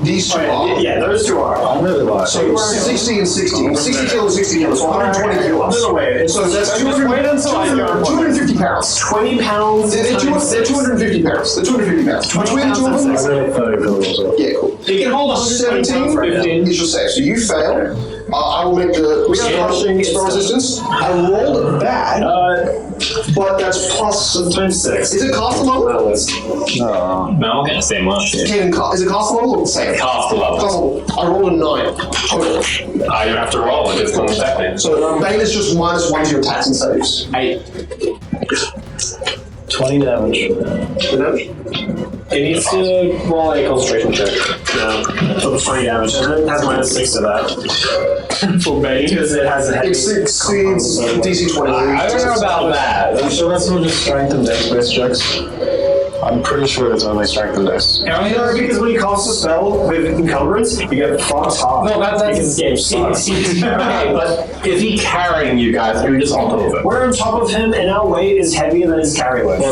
these two are. Yeah, those two are. I'm really light. So 60 and 60. 60 kilos, 60 kilos. So 120 kilos. No way. So that's Wait until I go. 250 pounds. 20 pounds. They're 250 pounds. They're 250 pounds. Between the two of them? I'm really 30 kilos. Yeah, cool. You can hold 17 15. is your save. So you fail. I will make the spell resistance. I rolled bad, but that's plus times 6. Is it cast level? No. No, I'm gonna say much. Is it cast level or the same? Cost level. Cast level. I rolled a 9 total. I have to roll it. It's going to affect me. So Bane is just -1 to your attacks and saves. 20 damage. It needs to roll a concentration check. For 20 damage. And it has -6 to that. For Bane. Because it has a heavy. It succeeds DC 20. I don't know about that. I'm sure that's not just strength and dex-based checks. I'm pretty sure it's only strength and dex. Because when you cast a spell with encumbrance, you get fucked hard. No, that's because the game sucks. Okay, but is he carrying you guys? Or are you just on top of it? We're on top of him, and our weight is heavier than his carry weight. So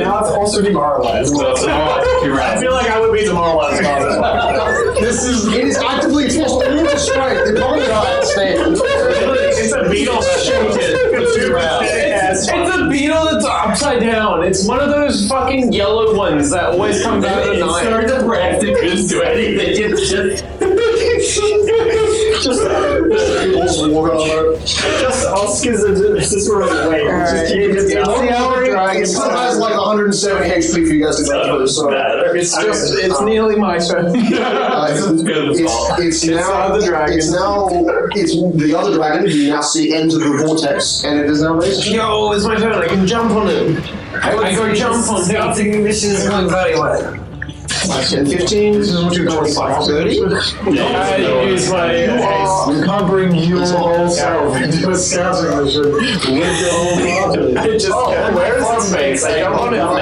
now it's also demoralized. You're right. I feel like I would be demoralized. It is actively forced all to strength. The opponent understands. It's a beetle shaken for 2 rounds. It's a beetle that's upside down. It's one of those fucking yellow ones that always comes out at night. It's so depressed it couldn't do anything. It's Just Oscar's just running away. It still has like 170 HP for you guys to go through, so It's nearly my turn. it's the other dragon you now see enter the vortex, and it is now raised. Yo, it's my turn. I can jump on it. I go jump on it. thinking this is going very well. 10, 15, this is what you're 25, 30. I use my haste. Covering your whole self into a scouting mission with your whole body. It just where's the space? I jump on it. What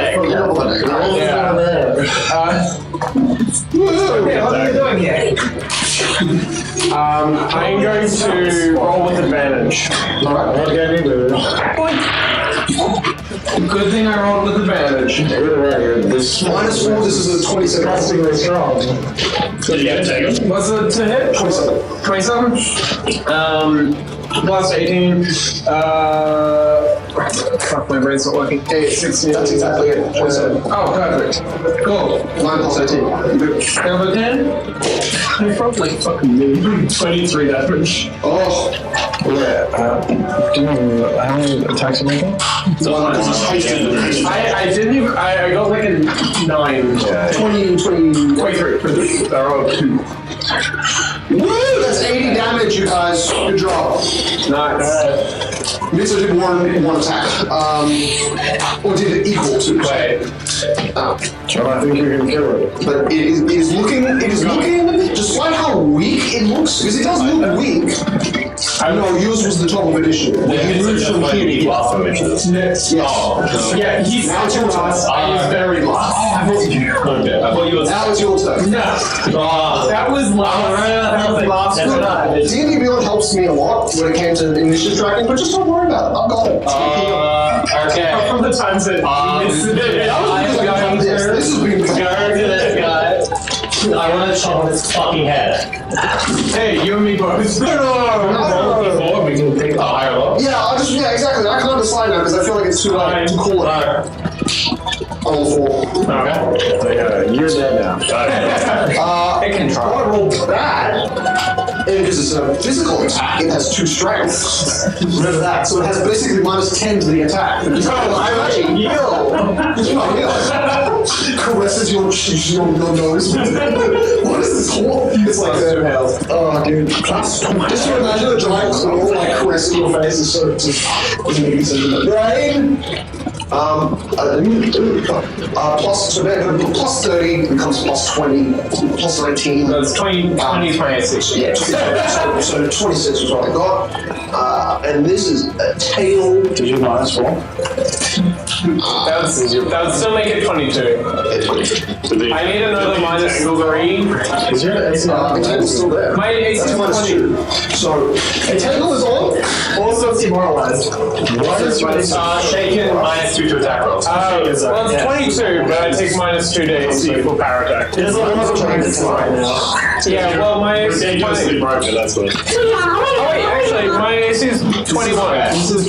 are you doing here? I'm going to roll with advantage. Alright, what can you do? Good thing I rolled with advantage. This -4, this is a 27. surprisingly strong. So you gotta take him. What's it to hit? 27? Plus 18. Fuck, my brain's not working. 16. That's exactly it. 27. Oh, perfect. Cool. 9 plus 18. Number 10? I felt like fucking me. 23 damage. Oh. How many attacks are you making? I didn't even. I got like a 9. 23. They're all 2. Woo! That's 80 damage, you guys. Good job. Nice. Mitsu did one attack. Or did it equal to? Wait. John, I think you're gonna kill it. But it is looking, despite how weak it looks, because it does look weak. I know yours was the top of edition. You moved from here. Yes. Yeah, he's such a loss. He's very lost. Okay. I thought you was. Now it's your turn. No. That was lost. That was lost. That's not. D&D Beyond helps me a lot when it came to initiative tracking, but just don't worry about it. I've got it. Okay. From the times that This has been Go to this guy. I want to chop on his fucking head. Hey, you and me both. Before we can take a higher level. Yeah, exactly. I can't decide now because I feel like it's too late to call it. All four. Okay. So, yeah, you're dead now. I can try. I rolled bad. And because it's a physical attack, it has 2 strength. Remember that. So it has basically -10 to the attack. I'm actually heal. Caresses your nose. What is this whole? It's like oh, dude. Just to imagine a giant claw like caressing your face is sort of just making sense. Right? Plus 30 becomes plus 20, plus 19. No, it's 20, 26. Yeah, so 26 was what I got. And this is a tail. Did you minus roll? That would still make it 22. I need another -3. Is your AC The tangle's still there. My AC is That's -2. So, the tangle is on. Also demoralized. What is your AC? Shaken -2 to attack rolls. Well, it's 22, but I take -2 to AC for power attack. There's a lot of changes right now. Yeah, well, my AC is Ridiculously broken, that's what. Oh wait, actually, my AC is 21.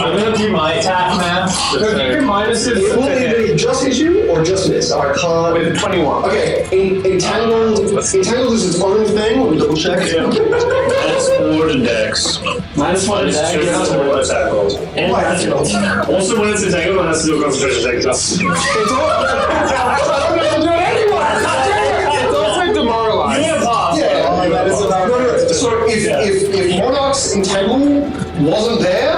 I'm gonna do my attack math. Your minus is Will it just hit you or just miss? I can't. with 21. Okay, Entangled is its own thing. Let me double check. That's 4 to dex. -1 Minus attack. 2 to attack rolls. And Also, when it's entangled, it has to do a concentration check. It's also demoralized. So if Monarch's Entangle wasn't there,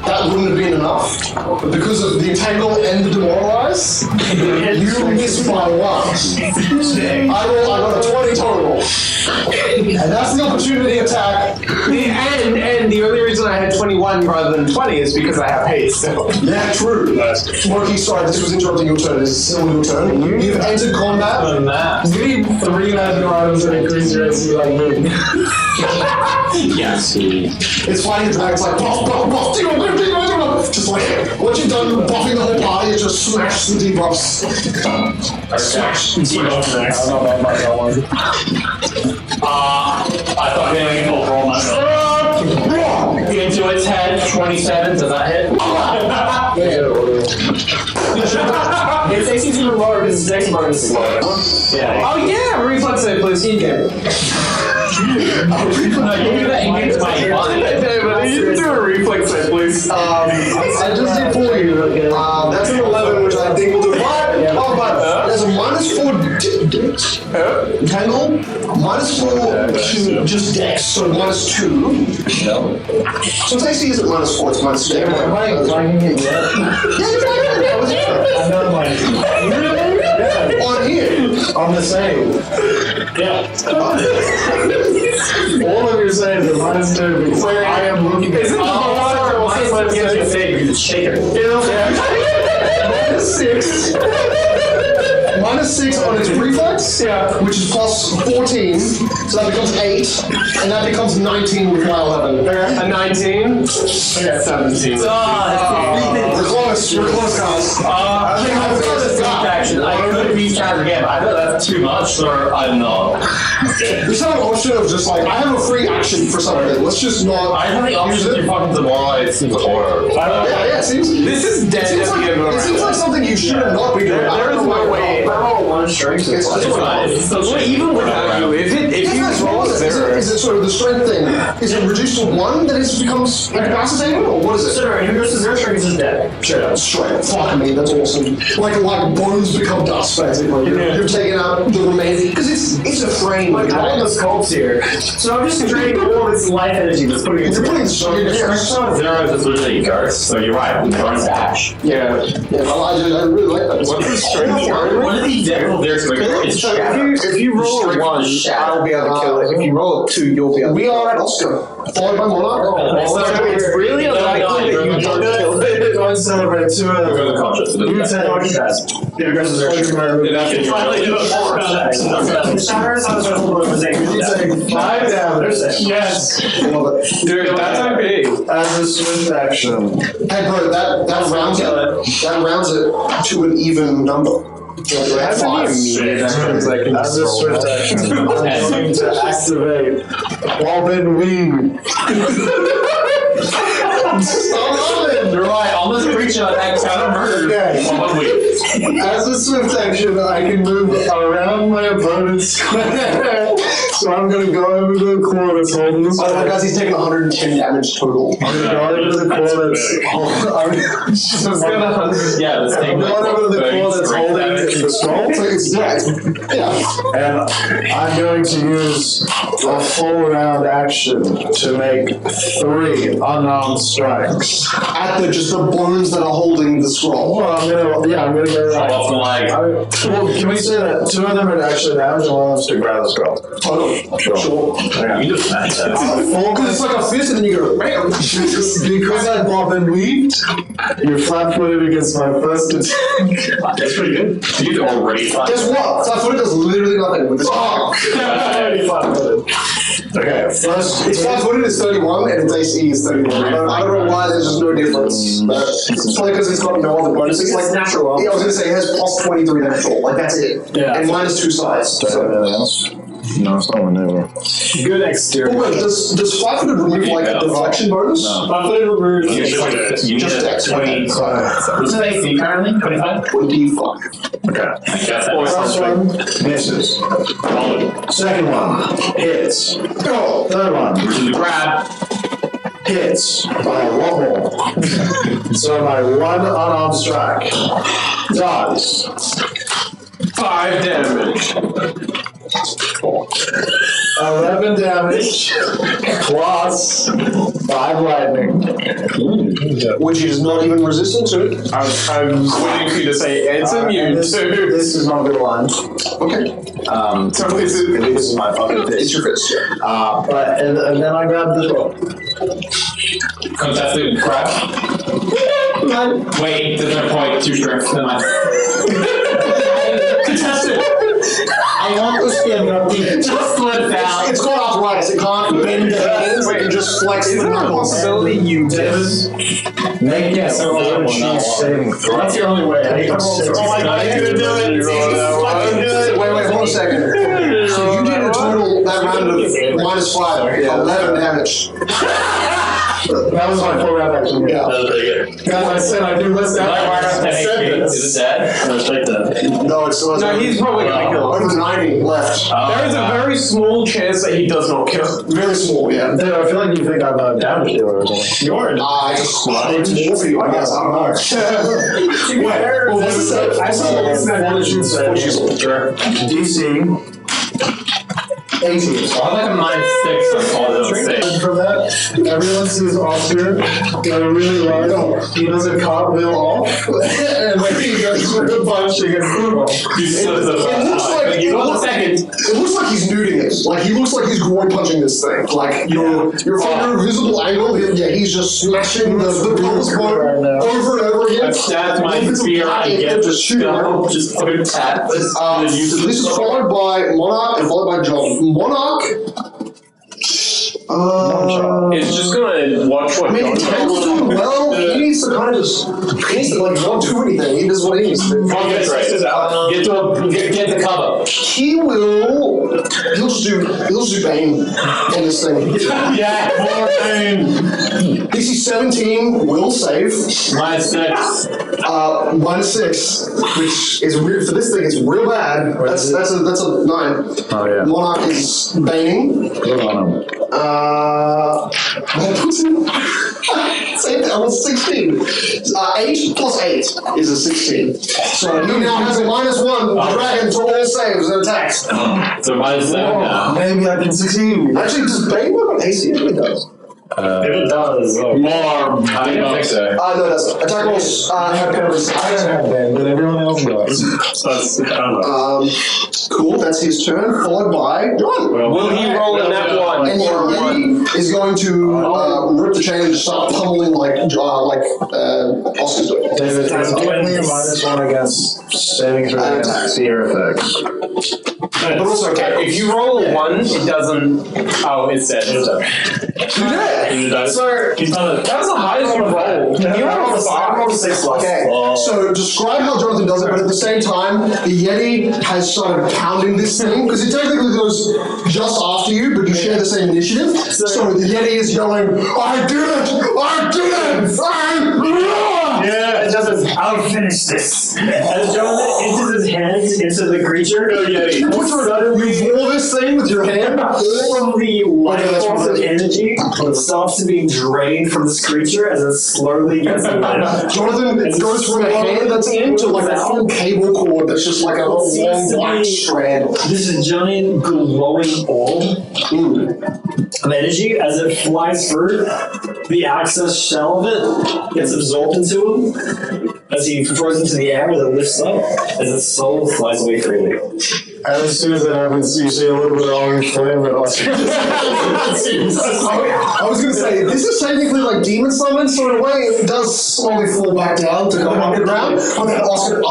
that wouldn't have been enough. But because of the Entangle and the Demoralize, you missed by 1. I got a 20 total. And that's the opportunity attack. And the only reason I had 21 rather than 20 is because I have haste. Yeah, true. Smokey, sorry, this was interrupting your turn. This is still your turn. You've entered combat. You need 3 magical items that increase your AC like me. yes. It's fighting a dragon. It's like buff, buff, buff, just like what you've done, buffing the whole party, is just smash the debuffs. Smash. I don't know about that one. I thought getting an overall myself. Into its head, 27. Does that hit? It's AC is even lower because its dex bonus is lower. Yeah. Oh yeah, reflex save, please. In-game. No, you do that against my body. David, you can do a reflex save, please. I just did for you. That's an 11, which I think will do. But there's a -4 dex. Tangle. -4 to just dex, so -2. So its AC isn't -4, it's -2. Am I finding it yet? Yeah, you're fine. That was it. I know mine. On here. I'm the same. Yeah. All of you saying is -2 because I am looking at Isn't Minus gives you a save, you just shake it. -6. -6 on its reflex, which is plus 14, so that becomes 8, and that becomes 19 with my 11. A 19? Okay, 17. We're close, guys. Action. I could recharge again, but I thought that's too much, or I don't know. We still have an option of just like, I have a free action for something, let's just not I have the option to fucking demoralize the horror. Yeah, it seems This is dead it seems at the like, end of it seems like something you should have not been doing. There is no way. One strength. It's fine. It's still Well, even without you, if you roll a 0. Is it sort of the strength thing? Is it reduced to 1 that it becomes incapacitated, or what is it? So, no, if it goes to 0 strength, it's just dead. Sure, strength. Fuck me, that's awesome. Like bones just become dust, basically. You've taken out the remaining, because it's a frame. Like, I have the sculpts here. So I'm just draining all of its life energy that's putting it You're putting Zero is literally Garth, so you're right. Garth's ash. Yeah. I really like that. What's the strength? One of these devil there's like it's So shadow. if you roll a 1, I'll be able to kill it. If you roll a 2, you'll be able to We kill are at Oscar, followed by Monarch. So it's really unlikely that you don't kill it. Go and celebrate 2 of We're them. the conscious. It You doesn't matter. take. Yeah, versus It's finally You take 5 damage. Yes. Love it. Dude, that's OP. As a swift action. Hey bro, that rounds it to an even number. That's Five. As a swift action, I'm going to activate Bobbin Wing. You're right. On this creature that kind of murdered. Okay. As a swift action, I can move around my opponent's square. So I'm going to go over to the claw that's holding the Oh my god, he's taking 110 damage total. I'm going to go over to the claw that's Yeah, let's take I'm going over to the claw that's holding the scroll. And I'm going to use a full round action to make 3 unarmed strikes. At just the bones that are holding the scroll. Well, I'm gonna go right. off the leg. Well, can we say that 2 of them are actually damaged and 1 of them's to grab the scroll? Sure. You just match that. Because it's like a fist and then you go, bam! Because I bob and weaved, you're flat-footed against my first attack. That's pretty good. He's already fine. Guess what? Flat-footed does literally nothing with this. Already flat-footed. Okay, first. It's flat-footed is 31 and its AC is 31. I don't know why there's just no difference. But it's probably because it's got no other bonus. It's like natural. Yeah, I was gonna say it has plus 23 natural. Like that's it. Yeah. And minus 2 size. Do I have anything else? No, it's not maneuver. Good exterior. Oh, wait, does flat-footed remove like a deflection bonus? Flat-footed removes. You need Just a X. 20. What's the AC currently? 25? 25. Okay. That's First one misses. Second one hits. Third one grab. hits by a lot more. So my 1 unarmed strike dies. 5 damage. 11 damage plus 5 lightning. Which is not even resistant to it. I was waiting for you to say it's immune This to. is not a good line. Okay. So is it? This is my fucking fist. It's your fist. But and then I grab the scroll. Contested grab. Wait, there's no point. 2 strength. Never mind. Contested. I want to stand up. Just slip down. It's called arthritis. It can't bend the hands. It can just flex the knuckles. Possibility you miss. Make a fortitude saving throw. That's your only way. I can roll. Oh my god, I couldn't do it. Wait, hold on a second. So you did a total that round of minus 5, 11 damage. That was my full round action. Yeah. That was pretty good. Guys, I said I do less damage. Is it dead? Let's take that. No, it's still No, he's probably gonna kill him. over 90 left. There is a very small chance that he does not kill. Very small, yeah. Dude, I feel like you think I'm a damage dealer or something. I just it's more for you, I guess. I don't know. Well, this is I saw fortitude saving. DC 18. So I'm like a -6 on all those things. From that, everyone sees Oscar go really low. He does a cartwheel off, and then he goes for a punch against the wall. It looks like he's nuding it. Like he looks like he's groin punching this thing. Like your finger visible angle. He's just smashing the pelvis bone Right now. over and over again. I've stabbed my spear. I get just shoot him. just fucking tap. This is followed by Monarch and followed by John. Monarch. It's just gonna watch what I mean, John Daniel's doing well. He needs to kind of just. He needs to like not do anything. He does what he needs to do. Get the cover. He will. He'll just do Bane on this thing. Yeah, more pain. DC 17 will save. -6. -6, which is weird for this thing. It's real bad. That's a 9. Oh yeah. Monarch is Baning. Good on him. That puts him Same thing, I was 16. 8 plus 8 is a 16. So he now has a -1 dragon to all saves and attacks. So -7 now. Maybe I can succeed. Actually, does Bane work on AC? It really does. If it does, More. I don't think so. No, it doesn't. Attack rolls have penalties. I don't have Ben, but everyone else does. So that's, I don't know. Cool, that's his turn, followed by John. Will he roll in that one? And Yeti is going to rip the chain and just start pummeling like Oscar's doing. David, it's only a -1 against saving throw against fear effects. But also, If you roll a 1, it doesn't. Oh, it's dead. It's dead. you did. So that was the highest you rolled. You rolled a 5. I rolled a 6 last. Okay, so describe how Jonathan does it, but at the same time, the Yeti has started pounding this thing, because it technically goes just after you, but you share the same initiative. So the Yeti is yelling, I did it! I did it! yeah, it just says, I'll finish this. As Jonathan enters his hands into the creature, You roll this thing with your hand? all of the life force and energy starts to be drained from this creature as it slowly gets lit. Jonathan goes from a hand that's in to like a full cable cord that's just like a long black strand. This is giant glowing orb of energy as it flies through. The access shell of it gets absorbed into him as he throws into the air as it lifts up as his soul flies away freely. And as soon as that happens, you see a little bit of orange flame that Oscar. I was going to say, this is technically like demon summon, so in a way it does slowly fall back down to go underground, but then Oscar,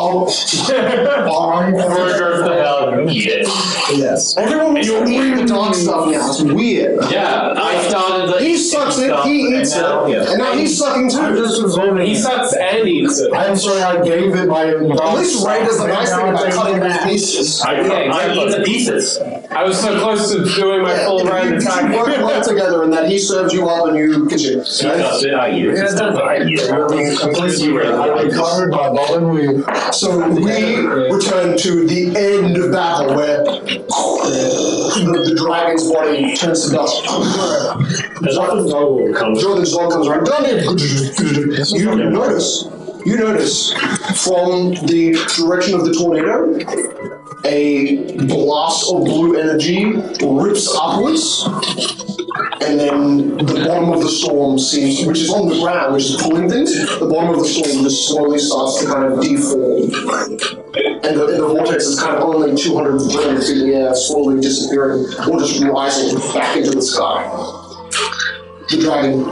Yes. everyone wants to eat the dog stuff now, it's weird. Yeah, I started. He sucks it, he eats it, and now he's sucking too. Just absorbing. He sucks and eats it. I'm sorry, I gave it my. At least Ray does the nice thing about cutting it into pieces. I eat the pieces. I was so close to doing my full round You attack. work well together in that he serves you up and you continue. I eat it. I recovered my ball and weave. So we return to the end of battle where the dragon's body turns to dust. Jonathan's dog comes. Jordan's dog comes around. You notice from the direction of the tornado, a blast of blue energy rips upwards, and then the bottom of the storm seems, which is on the ground, which is pulling things, the bottom of the storm just slowly starts to kind of deform. And the vortex is kind of only 200 feet in the air, slowly disappearing, or just rising back into the sky. The dragon.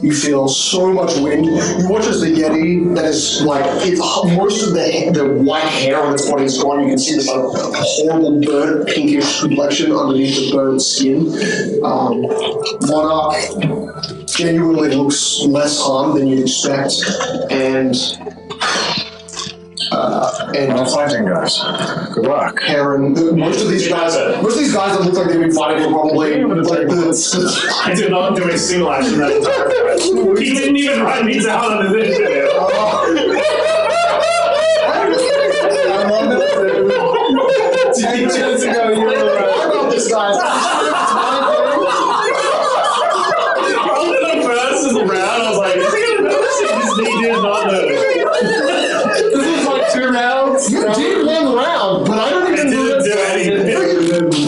You feel so much wind. You watch as the Yeti, that is like, most of the white hair on its body is gone. You can see this like horrible burnt pinkish complexion underneath the burnt skin. Monarch genuinely looks less harmed than you'd expect, and I'm fighting, guys. Good luck. Heron. Most of these guys that look like they've been fighting for probably like I did not do a single action that entire fight. He didn't even write me down on his initiative. Chance ago, you were right. I love this guy. After the first round, I was like, is he gonna notice it? He did not notice. This is like 2 rounds. You did one round, but I don't even Didn't do anything.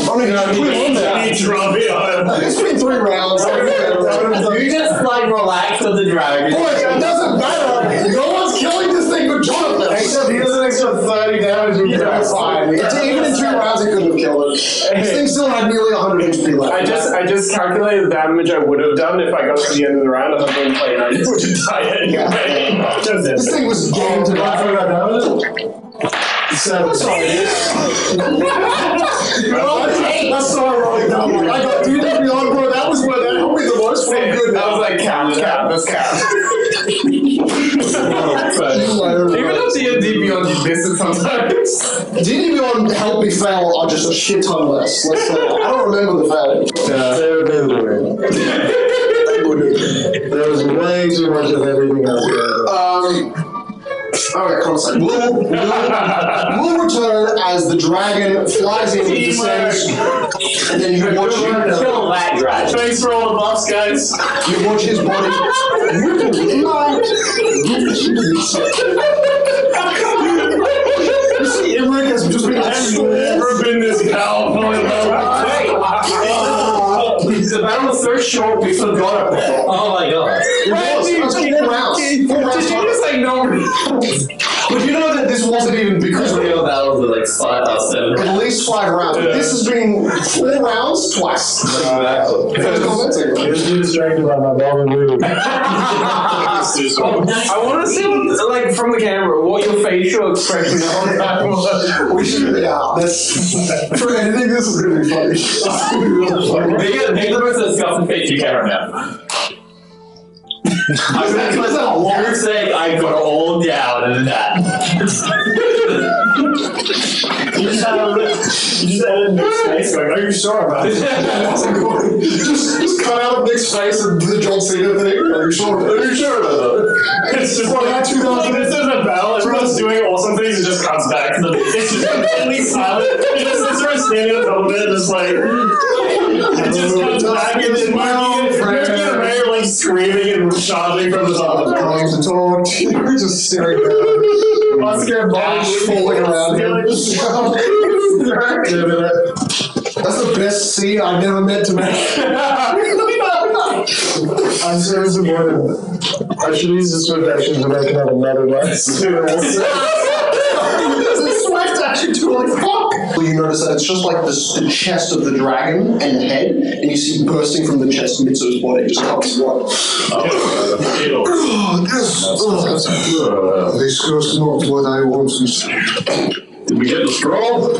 I mean, I put on that. He dropped it on. It's been 3 rounds. You just like relax on the dragon. Boy, it doesn't matter. No one's killing this thing but Jonathan. Except he does an extra 30 damage and That's fine. Even in 2 rounds, it couldn't have killed it. This thing still had nearly 100 HP left. I just calculated the damage I would have done if I got to the end of the round. I thought I'd play 9 to die anyway. This thing was game to die. That's all it is. That's so ironic. I got D&D Beyond, bro. That was where that helped me the most. Good. I was like, cap, that's cap. Even though D&D Beyond, you miss it sometimes. D&D Beyond helped me fail on just a shit ton less. Let's say. I don't remember the failing. There was way too much of everything else. Alright, concept. We'll return as the dragon flies in, descends, and then you watch Kill that dragon. Thanks for all the buffs, guys. You watch his body. You see, Imric has just been Never been this powerful in my life. The battle was so short, we forgot about it. Oh my god. It was 4 rounds. 4 rounds. Did you just like no? But you know that this wasn't even because The real battles were like 5 or 7. at least 5 rounds. This has been 4 rounds twice. First comment, second comment. Just be distracted by my ball and move. I want to see what, like from the camera, what your facial expression on that was. We should, that's for editing. This is gonna be funny. It's gonna be really funny. Make the most disgusting face you can right now. I would say I got it all down in that. You just added Nick's face going, are you sure about it? just cut out Nick's face and the John Cena thing. Are you sure? Are you sure about that? It's just like 2000. This is a battle, everyone's doing awesome things, it just cuts back to the. It's just completely silent. It just sits there standing on top of it, just like. It just comes back and then Ray like screaming and shouting from the top of the Going to talk. We're just staring at it. Ash falling around him. That's the best scene I never meant to make. I'm so disappointed. I should use the swift action to make another less. It's a swift action too, like fuck. Well, you notice that it's just like the chest of the dragon and the head, and you see bursting from the chest Mitsu's body just comes blood. This goes not what I wanted. Did we get the scroll?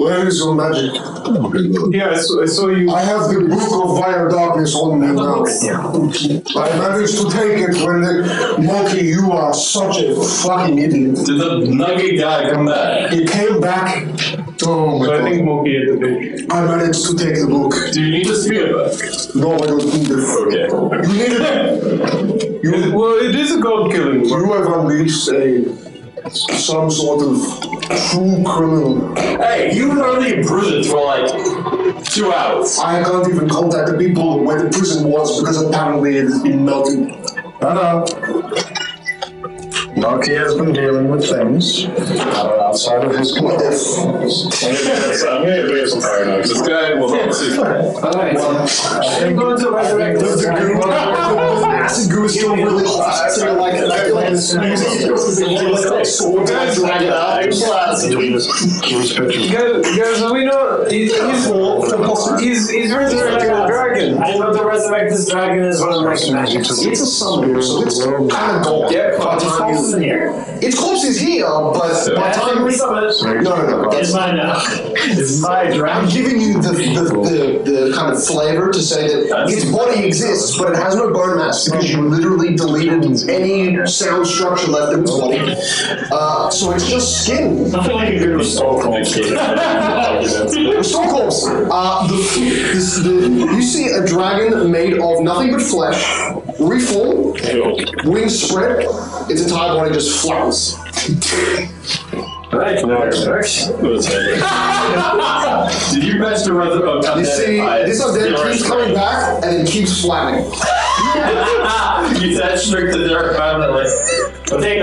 Where is your magic? Yeah, I saw you. I have the Book of Fire Darkness on me now. I managed to take it when the monkey, you are such a fucking idiot. Did the nugget guy come back? He came back. Oh my So I god. think Monkey at the big. I managed to take the book. Do you need a spear back? No, I don't need it. Okay. You need it. Well, it is a god killing. You have unleashed some sort of true criminal. Hey, you were only in prison for like 2 hours. I can't even contact the people where the prison was because apparently it has been melted. Noki has been dealing with things that are outside of his control. I'm gonna get some fire now. This guy will not see. Alright. I'm going to resurrect this dragon. Acid goo is still really hot, so you're like sword to drag it out. Guys, we know he's resurrecting the dragon. I'm going to resurrect this dragon as one of my magics. It's a summoner, so it's kind of gone. Yeah, By the time It's in here. its corpse is here, but by the time We summon it. no, It's mine now. It's my I'm dragon. giving you the kind of flavor to say that its body exists, but it has no bone mass because you literally deleted any sound structure left in its body. So it's just skin. Nothing like a good restore corpse. Restore corpse. You see a dragon made of nothing but flesh, reform, wings spread, its entire body just flattens. Alright, resurrection. Did you manage to resurrect? You see, this undead keeps coming back and it keeps flattening. You said strict to their permanently. Take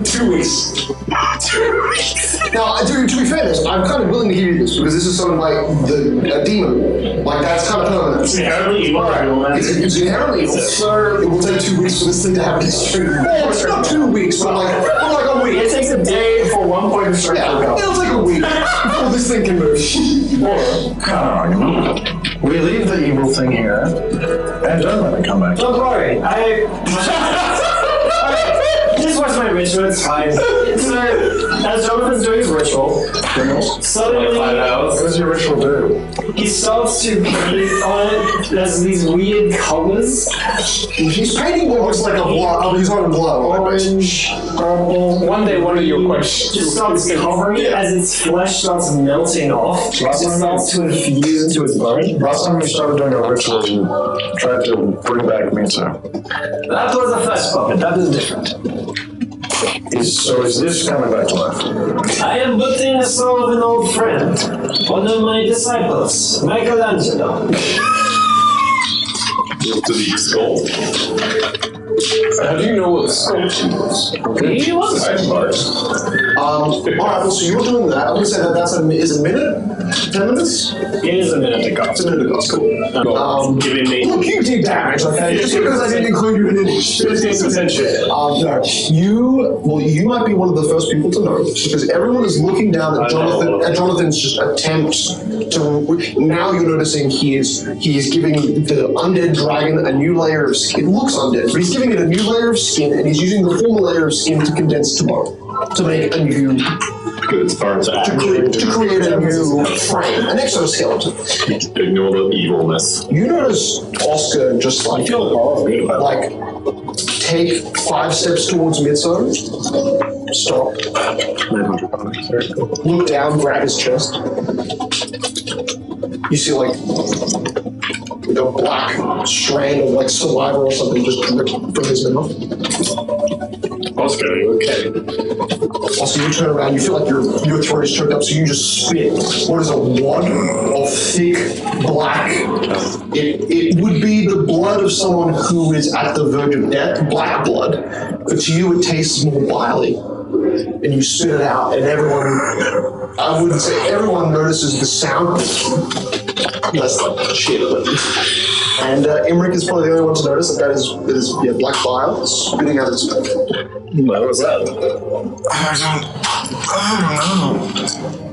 2 weeks. Now, to be fair, I'm kind of willing to give you this because this is something like a demon. Like, that's kind of permanent. It's inherently evil. It's inherently evil. So, it will take 2 weeks for this thing to have its strength. Well, it's not 2 weeks, but like a week. It takes a day for 1 point of strength to Yeah, go. it'll take a week before this thing can move. Counter-argument. We leave the evil thing here and don't let it come back. Don't worry, just watch my ritual, it's fine. So, as Jonathan's doing his ritual, suddenly What does your ritual do? he starts to paint on it. There's these weird colors. He's painting what looks like a blood. He's on a blood. Orange, purple. One day, one of your questions. Just starts covering it as its flesh starts melting off. It starts to infuse into its body. Last time you started doing a ritual, you tried to bring back Mitsu. That was a flesh puppet, that is different. Is this coming back to life? I am putting the soul of an old friend, one of my disciples, Michelangelo. To the skull. How do you know what sculpture was? He was Alright, well, so you're doing that. I'm going to say that is a minute? 10 minutes? It is a minute ago. It's a minute ago. That's cool. Giving me Look, you did damage, okay? Just because I didn't include you in it. 15% shit. No. You might be one of the first people to know because everyone is looking down at Jonathan's just attempt to. Now you're noticing he is giving the undead dragon a new layer of skin. It looks undead, but he's giving it a new layer of skin, and he's using the former layer of skin to condense tomorrow to make a new. Good start To create a new frame, an exoskeleton. Ignore the evilness. You notice Oscar just like take 5 steps towards Mitzo, stop, look down, grab his chest. You see like a black strand of like saliva or something just drip from his mouth. Oscar, okay. Also, you turn around, you feel like your throat is choked up, so you just spit what is a wad of thick black. It would be the blood of someone who is at the verge of death, black blood, but to you it tastes more biley. And you spit it out, and everyone, I wouldn't say everyone notices the sound. That's like shit. And Imric is probably the only one to notice that it is black bile spitting out his mouth. What was that? I don't know.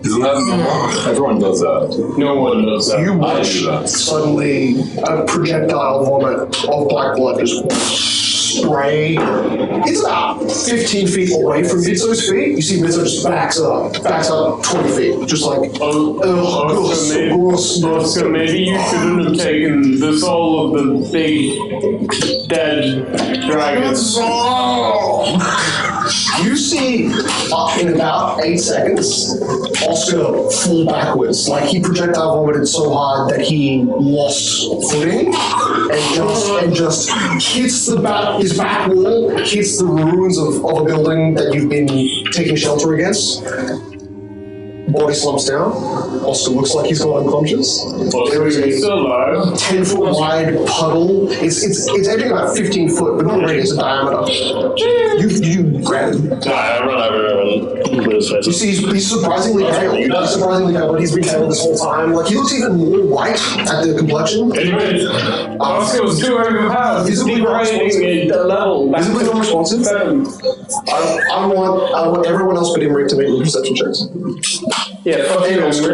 Isn't that normal? Everyone does that. No one does that. You I watch do that. suddenly a projectile vomit of black blood just spray. It's about 15 feet away from Mitsu's feet. You see Mitsu just backs up 20 feet. Just like, Oscar, maybe you shouldn't have taken the soul of the big dead dragon. You see, in about 8 seconds, Oscar fall backwards. Like he projectile vomited so hard that he lost footing and just hits his back wall, hits the ruins of a building that you've been taking shelter against. Body slumps down. Oscar looks like he's gone unconscious. There is a 10-foot wide puddle. It's edging about 15 foot, but not radius in diameter. You grab him. I run over and put his face. You see, he's surprisingly pale. He's surprisingly pale, but he's been pale this whole time. Like he looks even more white at the complexion. Oscar was too overpowered. Visibly degrading the level. Visibly non-responsive. I want everyone else but Imric to make me perception checks. Yeah, fuck you, Oscar.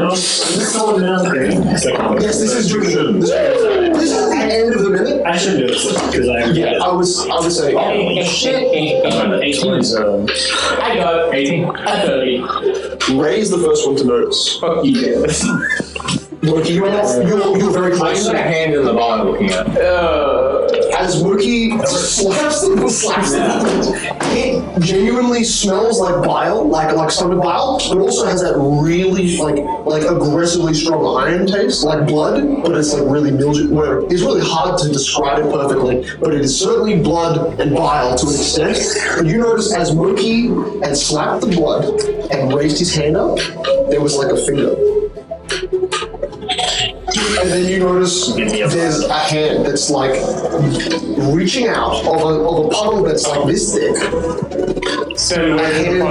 Yes, this is during this is the end of the minute. I should do it because I would say 18. I got 18. 30. Ray is the first one to notice. Fuck you. Mookie, you're very close. I got a hand in the bottom looking at. As Mookie slaps the it genuinely smells like bile, like stomach bile, but also has that really like aggressively strong iron taste, like blood, but it's like really mildew. Where it's really hard to describe it perfectly, but it is certainly blood and bile to an extent. And you notice as Mookie had slapped the blood and raised his hand up, there was like a finger. And then you notice there's a hand that's like reaching out of a puddle that's like this thick. Send A hand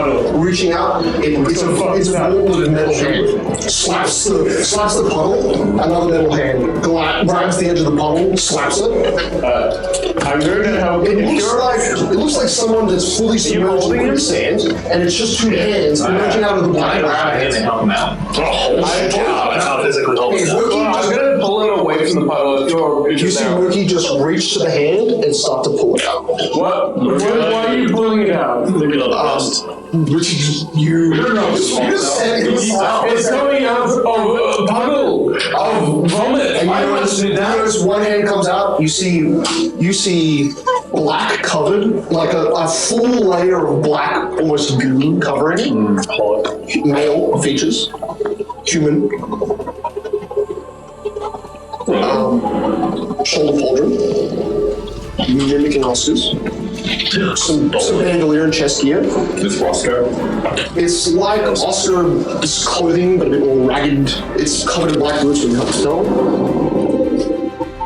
reaching out, it's a forward metal hand. Slaps the puddle, another metal hand grabs the edge of the puddle, slaps it. I'm going to help you. It looks like someone that's fully submerged in quicksand, and it's just 2 hands emerging out of the black. And help him out. That's how physically holding it. I'm going to pull him away from the puddle. You see Mookie just reach to the hand and start to pull it out. What? Why are you pulling it out? Maybe not the best. You just said it was It's coming out of a puddle of vomit. And you notice one hand comes out, you see black covered, like a full layer of black, almost goo covering male features, human, shoulder pauldron, mimicking Oscars. some bandolier and chest gear. This Oscar. It's like Oscar's clothing, but a bit more ragged. It's covered in black boots, but you can't tell.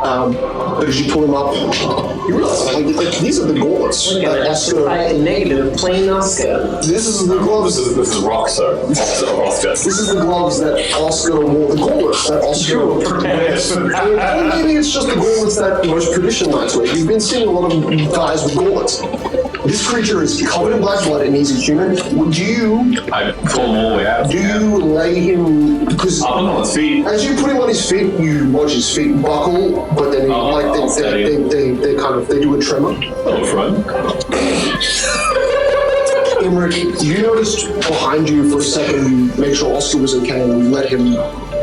But as you pull him up, you realize like these are the gauntlets. Oscar. Negative, plain Oscar. This is the gloves. This is Roxo. Oscar. This is the gloves that Oscar wore. The gauntlets that Oscar. Or maybe it's just the gauntlets that most traditional knights wear. You've been seeing a lot of guys with gauntlets. This creature is covered in black blood and he's a human. Would you? I pull him all the way out. Do you lay him? Because up on his feet. As you put him on his feet, you watch his feet buckle, but then they kind of do a tremor. Oh, front. Imric, you noticed behind you for a second. You make sure Oscar was okay, and you let him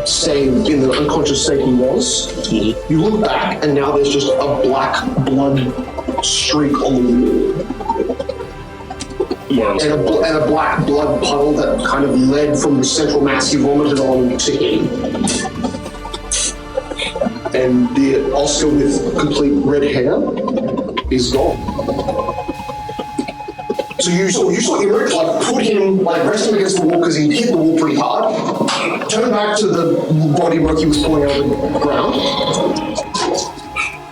stay in the unconscious state he was. You look back, and now there's just a black blood streak on the wall. And a black blood puddle that kind of led from the central mass he vomited on to him. And the Oscar with complete red hair is gone. So you saw Imric like put him, like rest him against the wall because he hit the wall pretty hard. Turn back to the body work he was pulling out of the ground.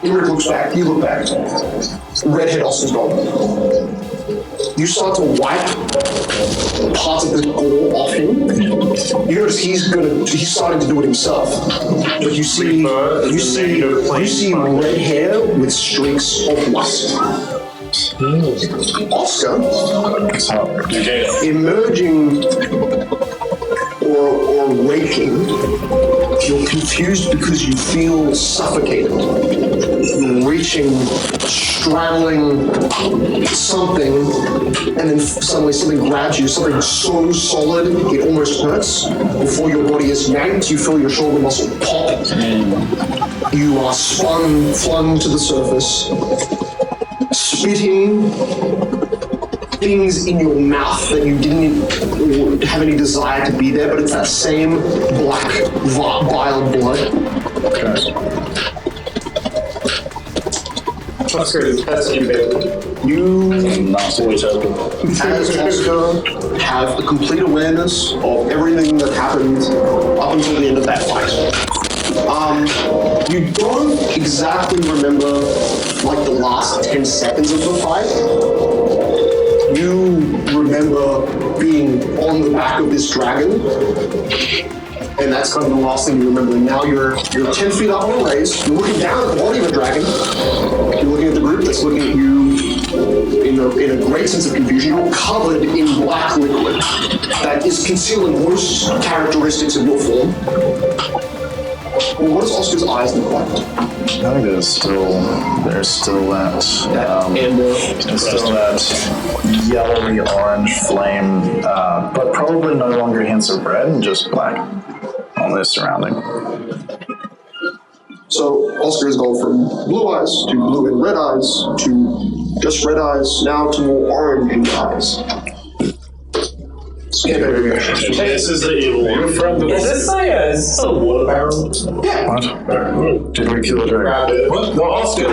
Imric looks back, you look back. Redhead Oscar's gone. You start to wipe parts of the gore off him. You notice he's starting to do it himself. But you see red hair with streaks of white. Oscar, emerging or waking, you're confused because you feel suffocated. You're reaching, straddling something, and then suddenly something grabs you, something so solid it almost hurts. Before your body is yanked, you feel your shoulder muscle pop. You are flung to the surface, spitting things in your mouth that you didn't have any desire to be there, but it's that same black, vile blood. Oscar is pesky, baby. You, as Oscar, have a complete awareness of everything that happened up until the end of that fight. You don't exactly remember like the last 10 seconds of the fight. You remember being on the back of this dragon, and that's kind of the last thing you remember. Now you're 10 feet up on a raise, you're looking down at the body of a dragon, you're looking at the group that's looking at you in a great sense of confusion. You're covered in black liquid that is concealing most characteristics of your form. Well, what does Oscar's eyes look like? I think there's still that yellowy orange flame, but probably no longer hints of red and just black on the surrounding. So Oscar has gone from blue eyes to blue and red eyes to just red eyes, now to more orange in the eyes. This is the evil one. Is this a water barrel? Yeah. What? Did we kill a dragon? What? No, Oscar.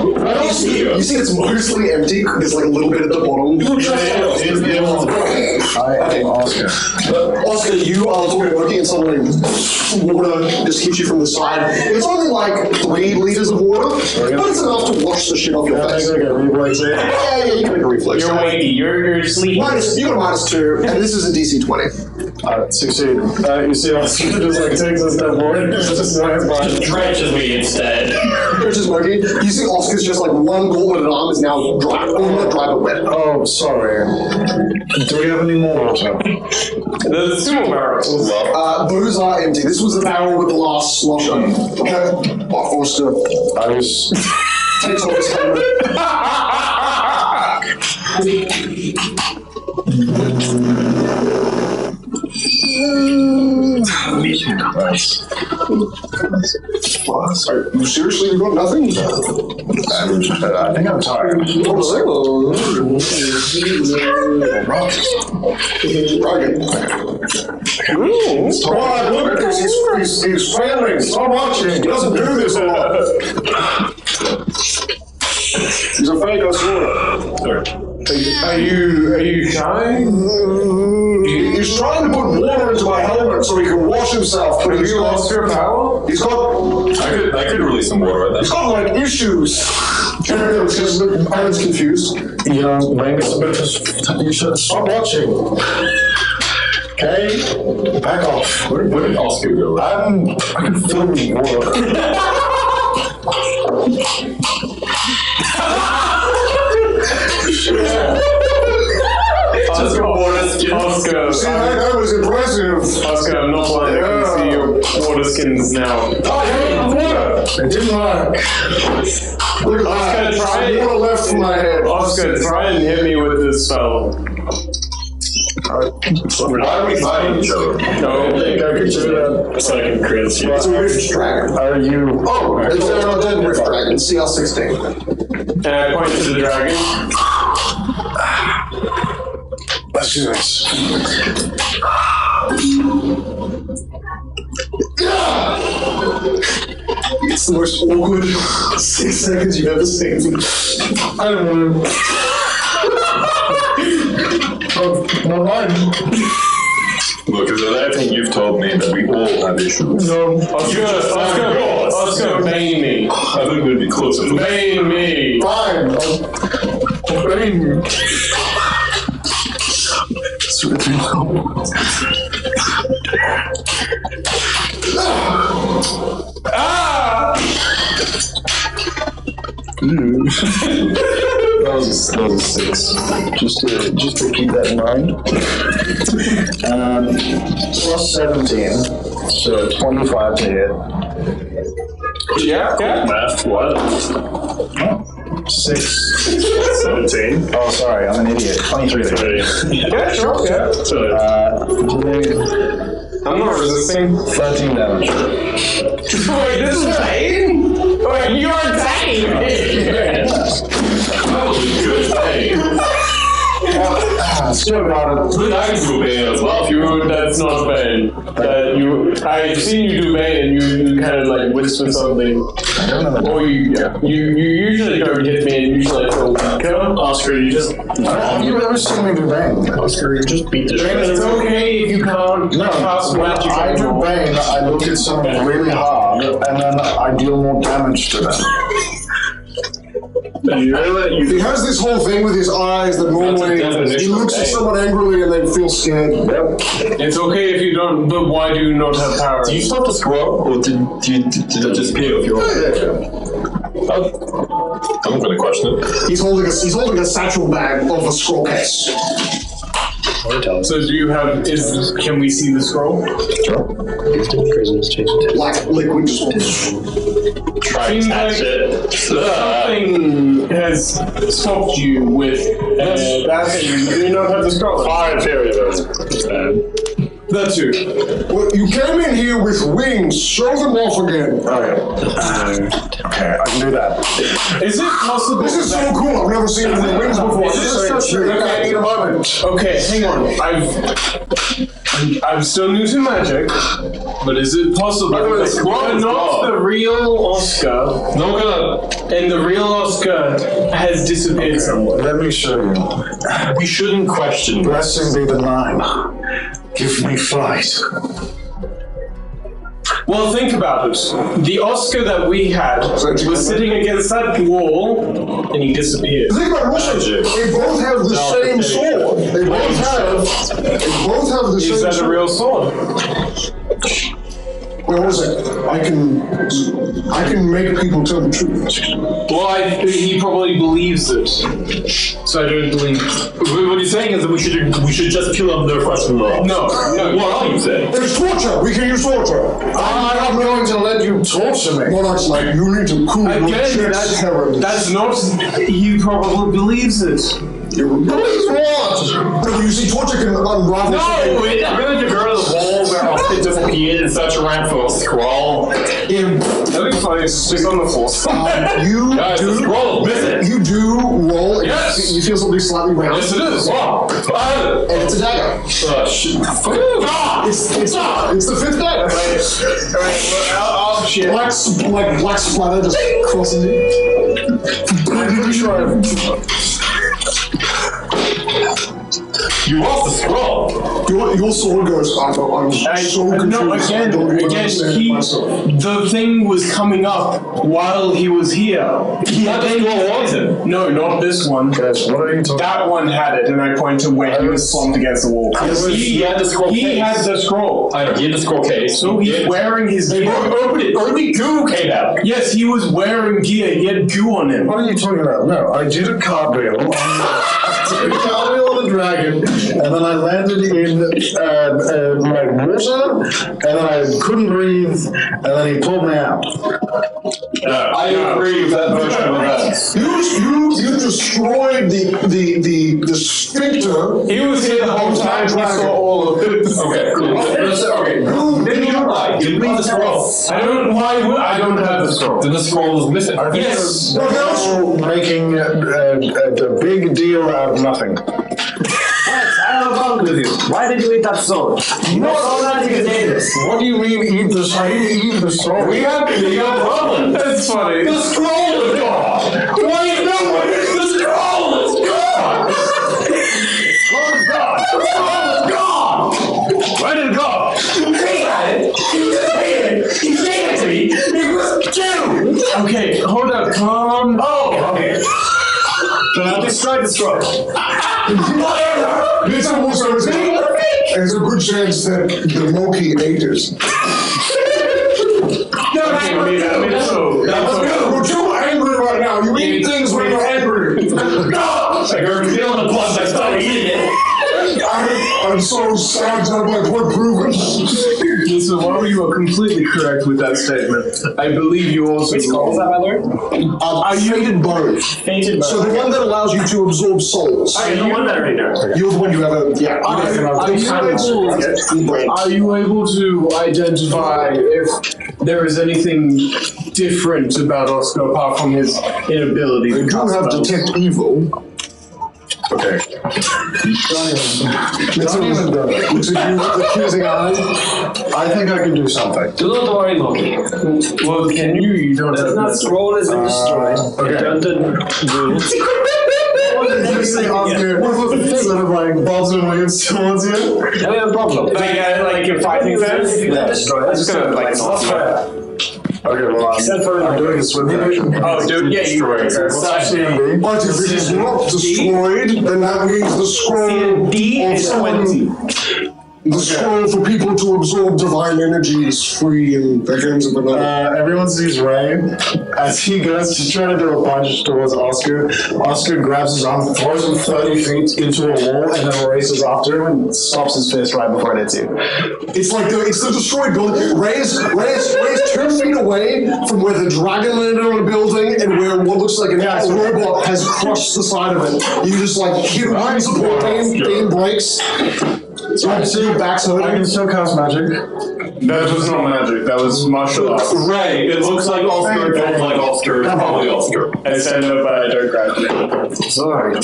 You see it's mostly empty. There's like a little bit at the bottom. Oscar. Oscar, you are talking about and suddenly water just hits you from the side. It's only like 3 liters of water, but it's enough to wash the shit off your face. Yeah, you can make a reflex. You're wakey, you're sleeping. You got a -2, and this is a DC 20. Succeed. You see Oscar just like takes a step forward. It's just nice body. Drenches me instead. Which is working. You see Oscar's just like one gauntlet arm is now dry. Well, not dry, but wet. Oh, sorry. Do we have any more water? There's 2 more barrels. Those are empty. This was the barrel with the last slosher. Oscar I was. takes off his helmet. You seriously got nothing? I think I'm tired. Dragon. Look at this. He's failing. Stop watching. He doesn't do this a lot. He's a fake, I swear. Are you shy? He's trying to put water into my helmet so he can wash himself, but Have you lost your power? he's got I could release some water at that. he's got like issues. Aaron's confused. Yeah, maybe it's a bit of, you should stop watching. Okay, back off. Where did Oscar go? I can fill with water. Oscar, See, that was impressive. Oscar, I'm not lying. I can see your water skins now. I hate water. It didn't work. Look at that. try it. Water left from my head. Oscar, try and hit me with this spell. Why are we fighting each other? No, I think I could do that. So I can create you. It's a Rift Dragon. Are you? Oh, it's a dead Rift Dragon, CL16. and I point to the dragon. Let's do this. It's the most awkward 6 seconds you've ever seen. I don't want to. Not mine. Look, is there anything you've told me that we all have issues? No. Oscar, bane me. I think we'd be closer to Bane me. Fine. I'll blame you. That was a 6. Just to keep that in mind. Plus 17, so 25 to hit. Yeah. Math, what? 6. 17. Oh, sorry, I'm an idiot. 23 to hit. Yeah, sure. Yeah. So, I'm not resisting. 13 damage. Wait, this is Bane? Wait, you're Bane! That was a good thing. Still got it. I can do Bane as well. That's not Bane. I've seen you do Bane and you kind of like whisper something. Or you usually don't hit me and usually I feel weaker. Oscar, you just. You've never seen me do Bane. Oscar, you just beat the shit. It's okay if you can't cast magic. I do Bane, I look at someone really hard, and then I deal more damage to them. He has this whole thing with his eyes that normally he looks at someone angrily and they feel scared. It's okay if you don't, but why do you not have power? Do you stop the scroll, or did it disappear with your I'm going to question it. He's holding a satchel bag of a scroll case. So do you have, can we see the scroll? Like liquid just Try to catch it. Something has stopped you with that thing. You do not have the scroll. Fire period. That too. Well, you came in here with wings. Show them off again. Okay, I can do that. Is it possible? This is so cool. I've never seen him with wings before. Is this such a- I need a moment. Okay, hang on. I'm still new to magic, but is it possible that you're not the real Oscar, and the real Oscar has disappeared somewhere? Let me show you. We shouldn't question. Blessing be the 9. Give me flight. Well, think about it. The Oscar that we had was sitting against that wall, and he disappeared. The thing about Russians, they both have the same sword. They both have the same Is that sword. a real sword? Wait, what is it? I can make people tell the truth. Well, he probably believes it, so I don't believe. What you're saying is that we should just kill him, no question at all. No. What are you saying? There's torture. We can use torture. I'm not going to let you torture me. Well, that's like you need to cool your Again, chest, Heron. that's not. He probably believes it. Please what? No, you see, torture can unravel. No, it really to go to the wall where Oscar disappeared and search around for a scroll. That'd be funny. Stick on the floor. You Guys, the scroll, miss it. You do roll. Yes. You feel something slightly round. Yes, it is. Wow. And it's a dagger. Shit. It's the 5th dagger. I'll shit. Black splatter just crosses it. I'm pretty sure You lost the scroll. Your sword goes up. I'm so confused. No, I again, don't even understand myself. the thing was coming up while he was here. He had the scroll, was it? No, not this one. Yes, what are you talking That one had it, and I point to where he was slumped against the wall. He had the scroll He case. had the scroll. I know, he had the scroll case. So he's wearing his gear. Open it. Only goo came out. Yes, he was wearing gear. He had goo on him. What are you talking about? No, I did a cartwheel on the dragon, and then I landed in my water, and then I couldn't breathe, and then he pulled me out. I agree with that version of events. You destroyed the sphincter. He was here the whole time. He saw all of this. Okay, cool. Okay, who did you lie? You leave the scroll. I don't. Why would I don't have the scroll? Then the scroll was missing. Yes. Making a big deal out of nothing. I have a problem with you. Why did you eat that sword? No, not even dangerous. What do you mean eat the sword? I didn't eat the sword. We have a problem. That's funny. The scroll is gone. What are you doing? The scroll is gone. The scroll is gone. The scroll is gone. Where did it go? He had it. He disappeared it. He gave it to me. It was you. Okay, hold up. Calm. Oh, okay. Then I'll destroy the scroll. There's a good chance that the Moki ate it. You're too angry right now. You eat things when you're angry. It's like you're feeling the blood. I started eating it. I'm so sad to have my blood proven. So while you are completely correct with that statement, I believe you also. Which scroll was that, by the way? Fated bow. Fated bow. So the one that allows you to absorb souls. Okay, the one that I already know. You're the one you have a Are you able to identify if there is anything different about Oscar apart from his inability I to do cast have spells? detect evil. Okay. It's a accusing eye. I think I can do something. Do not worry, Moki. Well, can you? You don't have That scroll has been destroyed. okay. Don't do. Instead of like Bob's and Williams towards you. Have we a problem? Like you're fighting them? Yeah, destroy. I'm just gonna like not fair. Okay, well, I'm doing a swim action. Oh, dude, yeah, you But if it is not destroyed, then that means the scroll D is 20. The scroll for people to absorb divine energy is free in the hands of another. Everyone sees Ray as he goes to try to do a punch towards Oscar. Oscar grabs his arm, throws him 30 feet into a wall, and then races after him and stops his fist right before it hits you. It's like it's the destroyed building. Ray's 2 feet away from where the dragon landed on a building and where what looks like an robot has crushed the side of it. You just like hit one support beam breaks. So I see your back's I hurting. can still cast magic. That was not magic. That was martial arts. Right, it looks like Oscar, it looks like Oscar, it's probably Oscar. I said no, but I don't grab it. Sorry.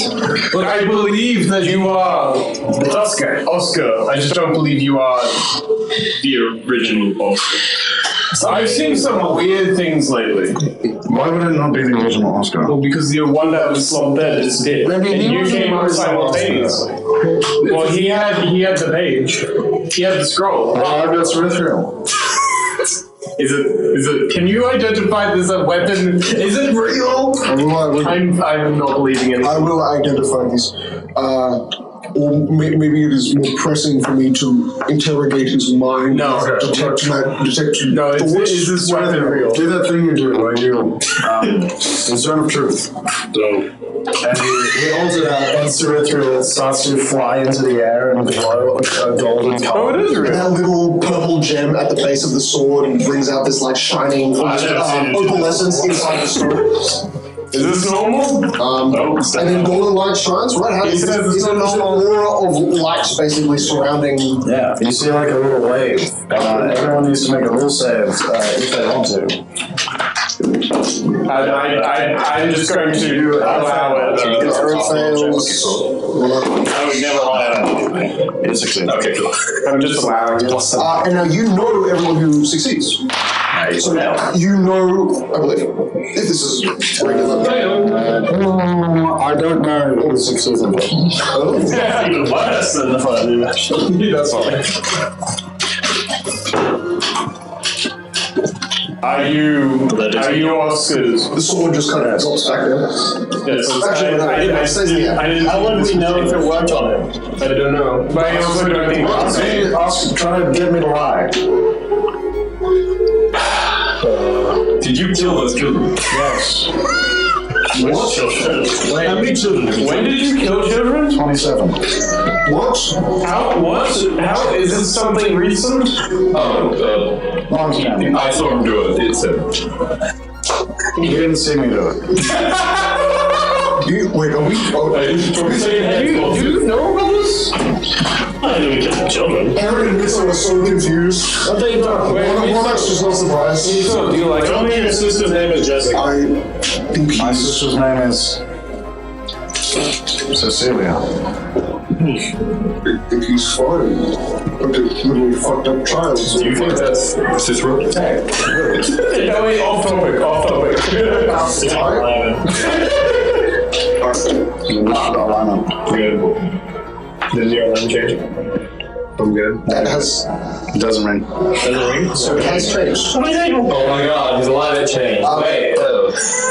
But I believe that you are Oscar. Oscar. I just don't believe you are The original Oscar. I've seen some weird things lately. Why would it not be the original Oscar? Well, because the one that was slumped there disappeared. And you came up simultaneously. Well, he had the page. He had the scroll. I've got Cerithriel. Is it? Can you identify this as a weapon? Is it real? I'm not believing anything. I will identify these. Or maybe it is more pressing for me to interrogate his mind. No, detect. No, is this weapon real? Do that thing you do when you, in Zone of Truth. And he holds it out, and Cerithriel starts to fly into the air and glow a golden color. Oh, it is real. That little purple gem at the base of the sword and brings out this like shining opalescence inside the sword. Is this normal? And then golden light shines, right? How is it an aura of light basically surrounding? Yeah, you see like a little wave. Everyone needs to make a will save if they want to. I'm just going to allow it. It fails. I would never lie on It succeeds. Okay, cool. I'm just allowing it. And now you know everyone who succeeds. I So you know, I believe, if this is regular. I don't know if the 6 is important. Yeah, even worse than the fire animation. That's fine. Are you Oscars? The sword just kind of drops back there. Yes. Actually, no, it stays in the air. I didn't. How would we know if it worked on him? I don't know. But I also don't think Try to get me to lie. Did you kill those children? Yes. Which children? How many children? When did you kill children? 27. What? How? What? How? Is this something recent? Long standing. I saw him do it. It's him. You didn't see me do it. Wait, are we? Do you know about this? I didn't even kill children. Aaron and Mitchell are so confused. What are you talking about? Monarch's just not surprised. Do you like Tell me your sister's name is Jessica. I think My sister's name is Cecilia. I think he's fine. But the little fucked up child. Do you think that's Cicero? No, wait, off topic. Not alignment. Good. Did your name change? I'm good. That has. It doesn't ring. Doesn't ring? So it has changed. Oh my god, his alignment changed. Wait,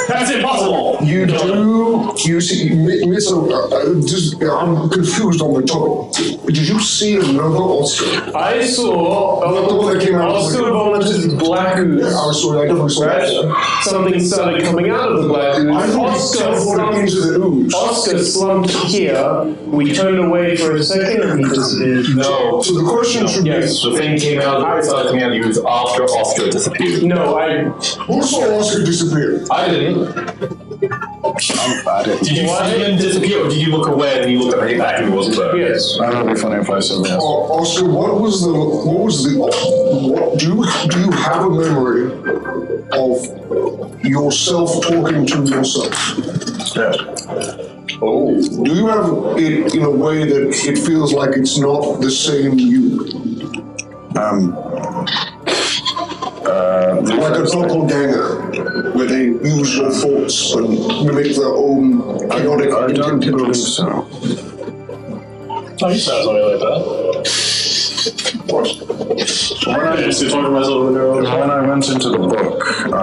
that's impossible! You do. You see, Mitchell, I'm confused on the topic. Did you see another Oscar? I saw Not the one that came out. Oscar vomited black ooze. I saw. I definitely saw that. Something started coming out of the black ooze. I thought he teleported into the ooze. Oscar slumped here. We turned away for a second and he disappeared. No. So the question should Yes. The thing came out, the started coming out of you after Oscar disappeared. No, be. Who saw Oscar disappear? I didn't. Did you see him disappear, or did you look away and you looked at me back and he wasn't there? yes. I know it'd be funny if I said yes. Oscar, what do you have a memory of yourself talking to yourself? Yes. Oh. Do you have it in a way that it feels like it's not the same you? Like a doppelganger, where they use your thoughts and mimic their own chaotic I don't believe intelligence. so. Oh, you sound something like that. What? I used to talk to myself in the mirror. When I went into the book, I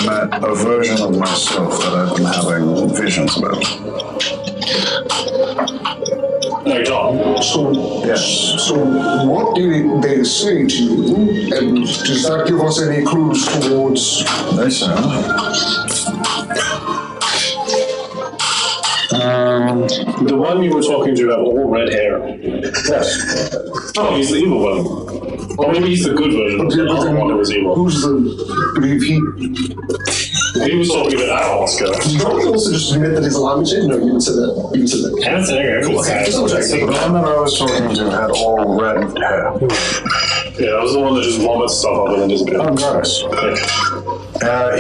met a version of myself that I've been having visions about. No, John. So, Yes. so what did they say to you, and does that give us any clues towards? They said. The one you were talking to had all red hair. Yes. Oh, he's the evil one. Or maybe he's the good version. The other one that was evil. Who's the? He was talking about our Oscar. Don't you also just admit that his alignment changed? No, you would say that. You would say that. And it's okay. Just double check. The one that I was talking to had all red hair. Yeah, that was the one that just vomits stuff up and then disappeared. Oh, gross.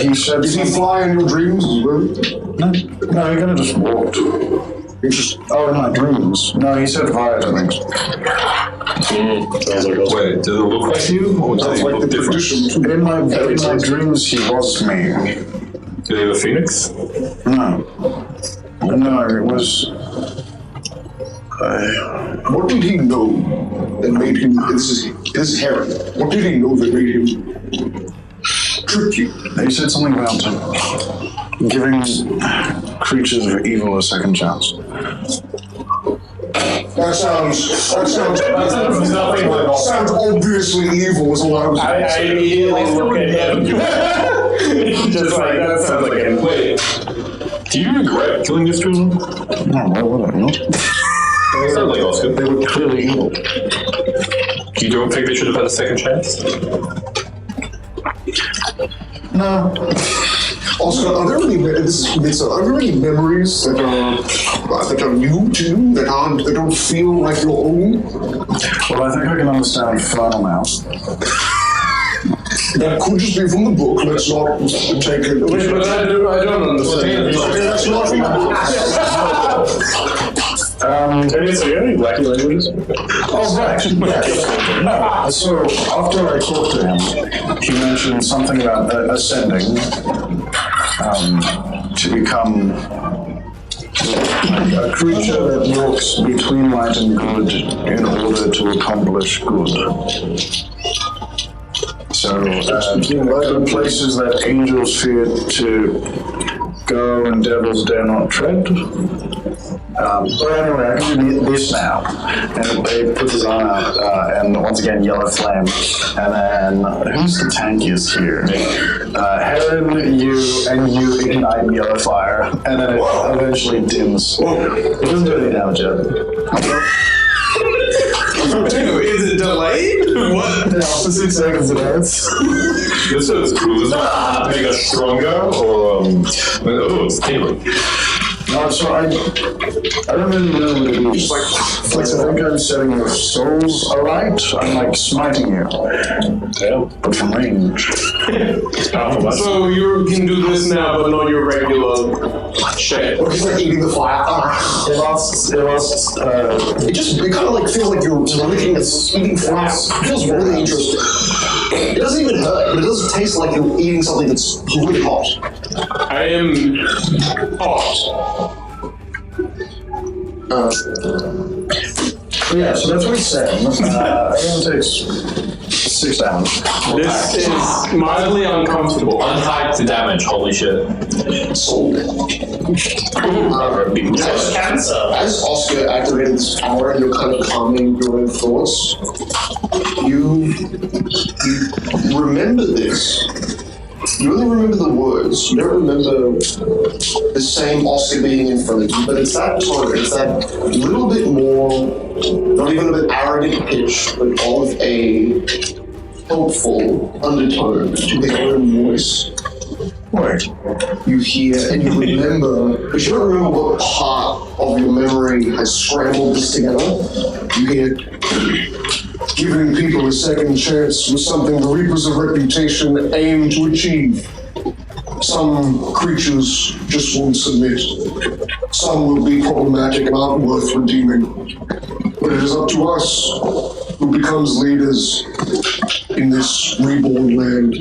He said. Did he fly in your dreams as well? No, he could have just walked. Interesting. Oh, in my dreams. No, he said via things. Sounds like Wait, did it look like you, or did Sounds he like look the different? tradition. In my dreams, he was me. Did he have a phoenix? No. No, it was. What did he know that made him? This is Harry. What did he know that made him trick you? He said something about giving creatures of evil a second chance. That sounds obviously evil. Is all I was. I immediately look at him. Just like, that sounds like him. Wait, do you regret killing these children? No, why would I not? They sound like Oscar. They were clearly evil. You don't think they should have had a second chance? No. Also, are there any memories that are new to you that don't feel like your own? Well, I think I can understand Infernal now. That could just be from the book. Let's not take it. But I don't understand. That's not from the book. Okay, so you have any wacky languages? Oh, right. Yeah. No. So after I talked to him, he mentioned something about ascending to become a creature that walks between light and good in order to accomplish good. So, the places that angels fear to go and devils dare not tread. But anyway, I can do this now. And he puts his arm out, and once again, yellow flame. And then, who's the tankiest here? Heron, you ignite yellow fire, and then it eventually dims. It doesn't do any damage yet. Is it delayed? What? Yeah, for 6 seconds it hurts. This is cool. Does it make us stronger or it's tingling. No, so I don't really know what it is. Like I think I'm setting your souls alight. I'm like smiting you. Damn. But from range. So you can do this now, but not your regular shit. Or he's like eating the fire. It kind of like feels like you're licking and eating fire. It feels really interesting. It doesn't even hurt, but it does taste like you're eating something that's really hot. I am hot. Yeah, so that's what he's saying. Everyone takes 6 damage. This is mildly uncomfortable. Unhyped to damage, holy shit. That's cancer. As Oscar activated this power and you're kind of calming your own thoughts, you remember this. You only remember the words. You don't remember the same Oscar being in front of you, but it's that tone, it's that little bit more, not even a bit arrogant pitch, but of a helpful undertone to their own voice. Wait. You hear and you remember, but you don't remember what part of your memory has scrambled this together. You hear, giving people a second chance was something the Reapers of Reputation aim to achieve. Some creatures just won't submit. Some will be problematic and aren't worth redeeming. But it is up to us who becomes leaders in this reborn land.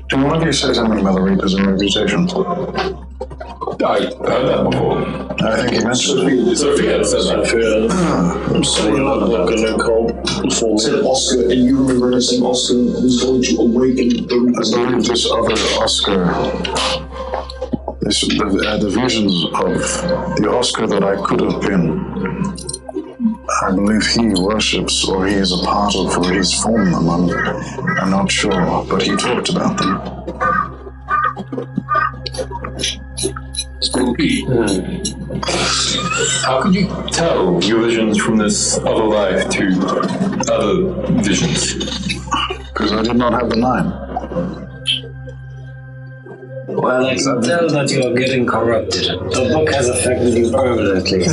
Do one of you say something about the Reapers and Reputation? I heard that before. I think he mentioned it. Sophia said that. I'm setting up like a cult before. Said Oscar, and you remember saying Oscar was going to awaken the I Reapers. believe this other Oscar, the visions of the Oscar that I could have been, I believe he worships or he is a part of or he's formed them. I'm not sure, but he talked about them. Spooky. How could you tell your visions from this other life to other visions? Because I did not have the 9. Well, I can tell that you are getting corrupted. The book has affected you permanently.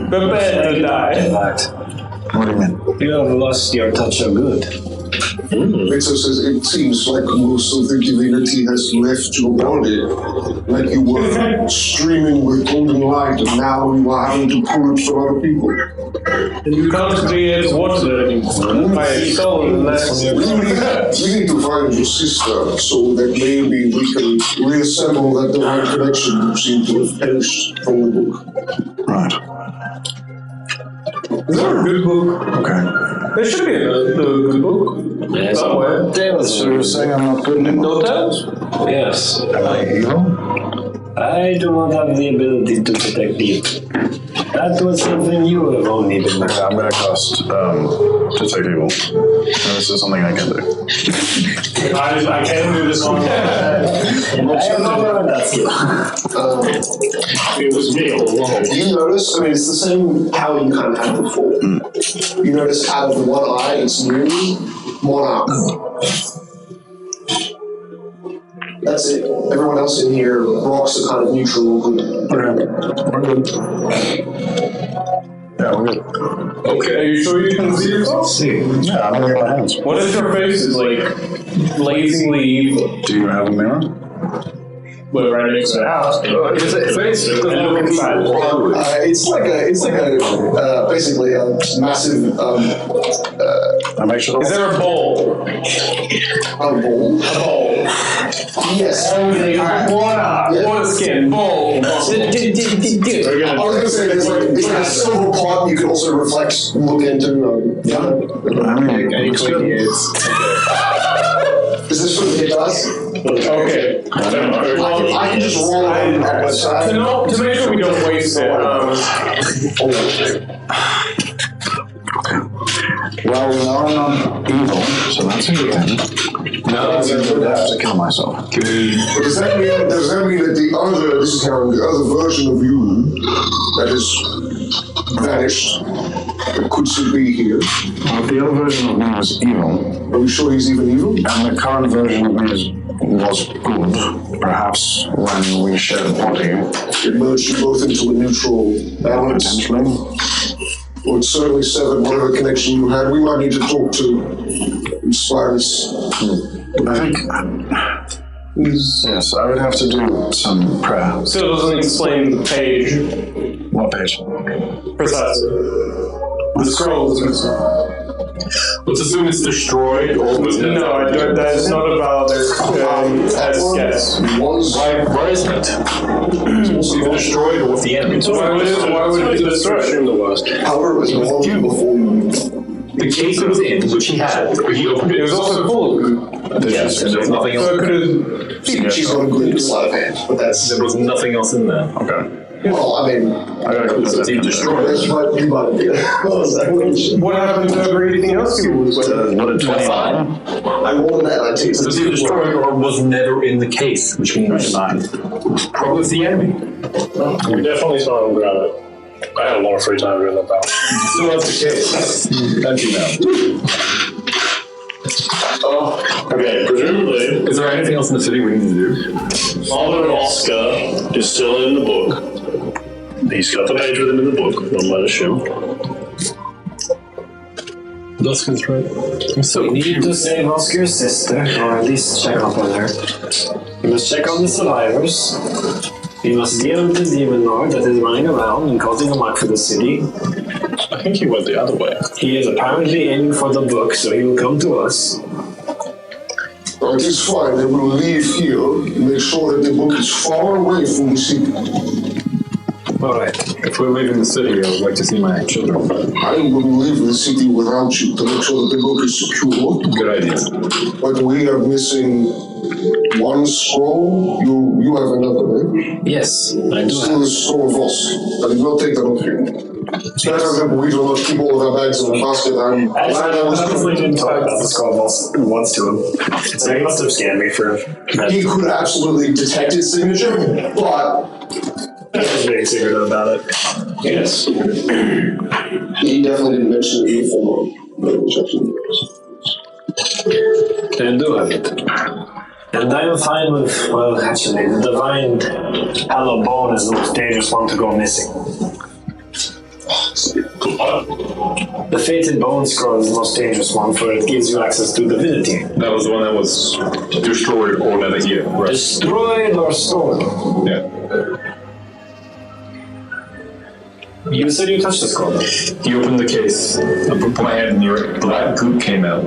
Prepare to die. What do you mean? You have lost your touch of good. Victor says, it seems like most of the divinity has left your body. Like you were streaming with golden light and now you are having to pull it from other people. And you can't create water anymore. My soul is less on your We need to find your sister so that maybe we can reassemble that divine connection you seem to have perished from the book. Right. Is there a good book? Okay. There should be a good book. Yes. Somewhere. So you're saying I'm not good anymore? No tales? Yes. Am I evil? I do not have the ability to detect evil. That was something you have only been. Okay, I'm going to cast Detect Evil. This is something I can do. I can do this one. I have not learned that skill. It was me all along. You notice, I mean, it's the same power you kind of had before. You notice out of the one eye, it's new monarch. That's it. Everyone else in here, rocks are kind of neutral. Okay. We're good. Yeah, we're good. Okay, are you sure you can see yourself? Yeah, I'm looking at my hands. What if your face is like blazingly evil? Do you have a mirror? We're right next to the house. It's like a basically a massive I make sure. Is there a bowl? a bowl. A bowl. Yes. Water skin, bowl. I was gonna say it's like a silver pot you can also look into. Is this what it does? Okay. I can just roll it on that website. To make sure we don't waste it. Well, we are not evil, so that's a good thing. No, I would have to kill myself. Does that mean that the other, this is Karen, the other version of you that has vanished, that could still be here? Well, the other version of me was evil. Are we sure he's even evil? And the current version of me was good. Perhaps when we shared a body. It merged you both into a neutral balance. Potentially. Or it certainly severed whatever connection you had. We might need to talk to Inspirus. I think. Yes, I would have to do some prayer. Still doesn't explain the page. What page? Precisely. The scroll is missing. Let's assume it's destroyed or was it? No, that's not a valid as guess. Why isn't it? It's either destroyed or with the enemy. Why would it be destroyed? However, it was you before you. The case it was in, which he had, he opened it. It was also full of Yes, and there was nothing else. So it could have. She's got a good sleight of hand, but that's. There was nothing else in there. Okay. Well, I mean, So it's either destroyed. that's what you might do. What happened to everything else you was with? What a 25. I rolled that 19. So it's either destroyed or was never in the case, which means probably with the enemy. We definitely saw him grab it. I had a lot of free time doing that battle. So that's the case. Thank you now. Okay, presumably, Is there anything else in the city we need to do? Father Oscar is still in the book. He's got the page with him in the book, one might assume. Duskin's right. I'm so We need to save Oscar's sister, or at least check up on her. We must check on the survivors. We must deal with the demon lord that is running around and causing a mark for the city. I think he went the other way. He is apparently aiming for the book, so he will come to us. It is fine, then we'll leave here, make sure that the book is far away from the city. Alright. If we're leaving the city, I would like to see my children. I will leave the city without you to make sure that the book is secure. Good idea. But we are missing one scroll. You have another, right? Yes, I do Still the scroll of us. I did not take that off you. It's better that we do not keep all of our bags in a basket. I'm glad I was definitely didn't talk about the skull once to him. So he must have scanned me for. He could absolutely detect his signature, but I was being secretive about it. yes, he definitely didn't mention it in the form of rejection. Then do have it. And I am fine with, well, actually, the divine hollow bone is the most dangerous one to go missing. The fated bone scroll is the most dangerous one, for it gives you access to divinity. That was the one that was destroyed or never here, right? Destroyed or stolen. Yeah. You said you touched the scroll. He opened the case. I put my hand near it. Black goop came out.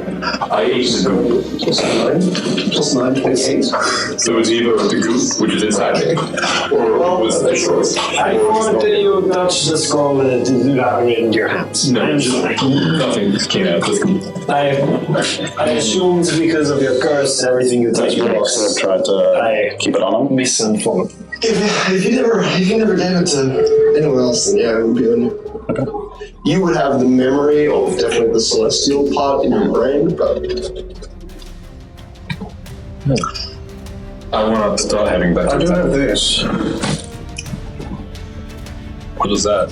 I ate the goop. Plus 9, 28. So it was either the goop, which is inside me, or it was destroyed. I thought that you touched the scroll and it did not have it in your hands. No, nothing came out. Just goop. I assumed because of your curse, everything you touched works. Tried to keep it on him. Misinformed. If you never gave it to anyone else, then yeah, it would be on you. Okay. You would have the memory of definitely the celestial part in your brain, but I want to start heading back to I do the have temple. this. What is that?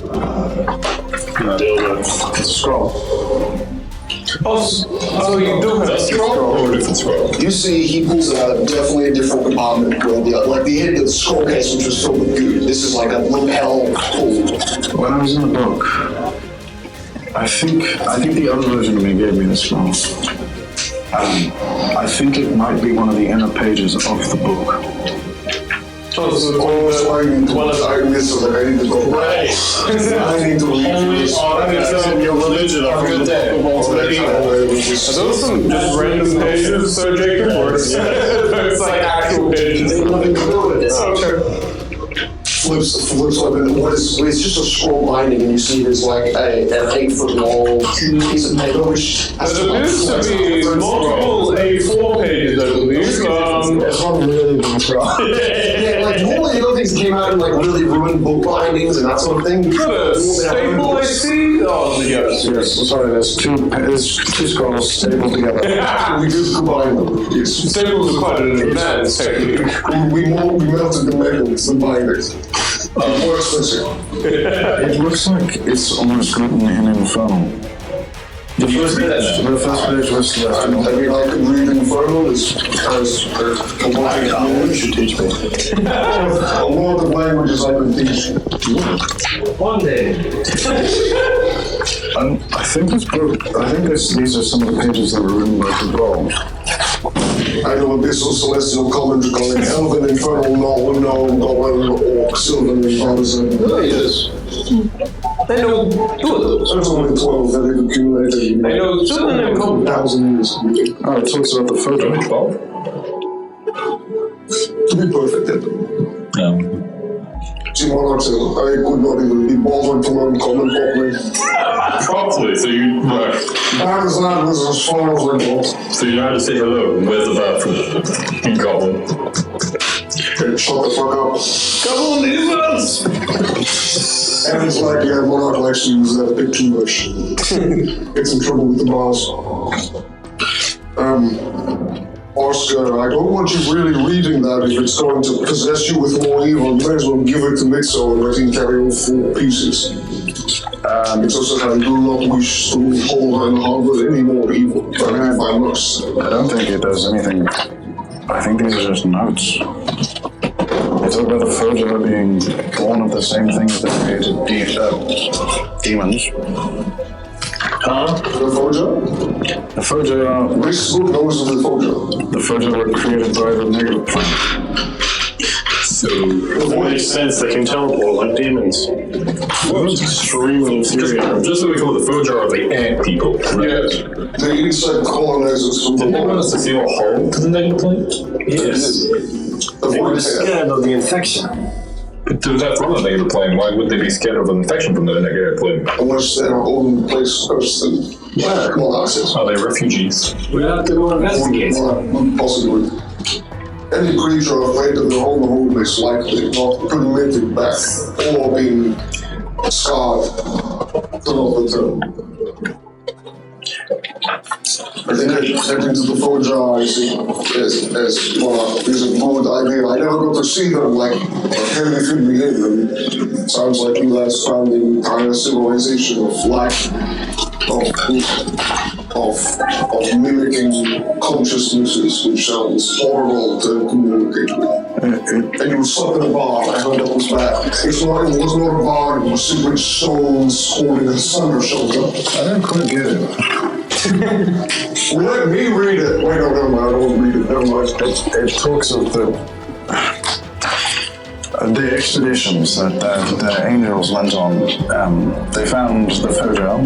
Deal with. It's a scroll. Oh, so you do have a scroll? Or a different scroll? you see he pulls out definitely a different compartment where the end of the scroll case, which was filled with goo. This is like a lapel pull. When I was in the book, I think the other version of me gave me the scroll. I think it might be one of the inner pages of the book. Oh, so So I need to, I miss it, like I need to go. Right. I need to leave. Only artifacts in your religion are good day. Are those some just random pages, Sir Jacob, or it's like actual pages? Okay. Flips like it's just a scroll binding, and you see there's like an 8-foot long piece of paper which has There appears to be multiple A4 pages, I believe. It's not really been tried. Yeah, like normally the other things came out in like really ruined book bindings and that sort of thing. Is that a staple I see? Oh, yes. Yes, sorry, there's two scrolls stapled together. We did combine them. Yes. Staples are quite an advanced technique. We melted the metals, the bindings. More expensive. It looks like it's almost written in Infernal. The first page. The first page was I mean, I could read Infernal as a you should teach me. lot of languages I could teach. One day. I think these are some of the pages that were written by Prologue. I know Abyssal, Celestial, Common, Draconic, Elven, Infernal, Null, Gnome, Goblin, Orc, Sylvan, and Partisan. Oh, yes. I know two of those. There's only 12 that have accumulated. I know Sylvan and Common. 1,000 years. Oh, it talks about the photo. To be perfect, See, Monarchs, I could not even be bothered to learn Common properly. Properly, so you That is as far as I got. so you know how to say hello. Where's the bathroom? In Goblin. Shut the fuck up. Couple demons! And it's like, yeah, Monarch likes to use that a bit too much. Gets in trouble with the boss. Oscar, I don't want you really reading that if it's going to possess you with more evil. You may as well give it to Mixo and let him carry all 4 pieces. Mixo says I do not wish to hold and harbor any more evil, but if I must. I don't think it does anything. I think these are just notes. It's about the Foja being born of the same things that created demons. Huh? The Foja? The Foja Which book knows of the Foja? the Foja were created by the negative plane. So It makes sense, they can teleport like demons. Well, Extremely inferior. just so we call the Foja are the ant people. Right? Yes. The insect colonizers from the Didn't they want us to feel a hole to the negative plane? Yes. The They were void scared of the infection. But to that from the negative plane, why would they be scared of an infection from the negative plane? unless they're own place first. Well, that's it. Are they refugees? We'll have to go investigate. Possibly. Any creature afraid of their own home is likely not permitted back or being scarred to not return. I think heading to the Foja as well is a good idea. I never got to see them like heavily fit me in them. Sounds like you guys found the entire civilization of lack of mimicking consciousnesses, which sounds horrible to communicate with. And you slept in a bar, I heard that was bad. It was not a bar, it was secret stones holding a thunder shelter. I don't quite get it. Let me read it. Wait, no, never mind, I don't read it, never mind. It talks of the expeditions that the angels went on. They found the Foja.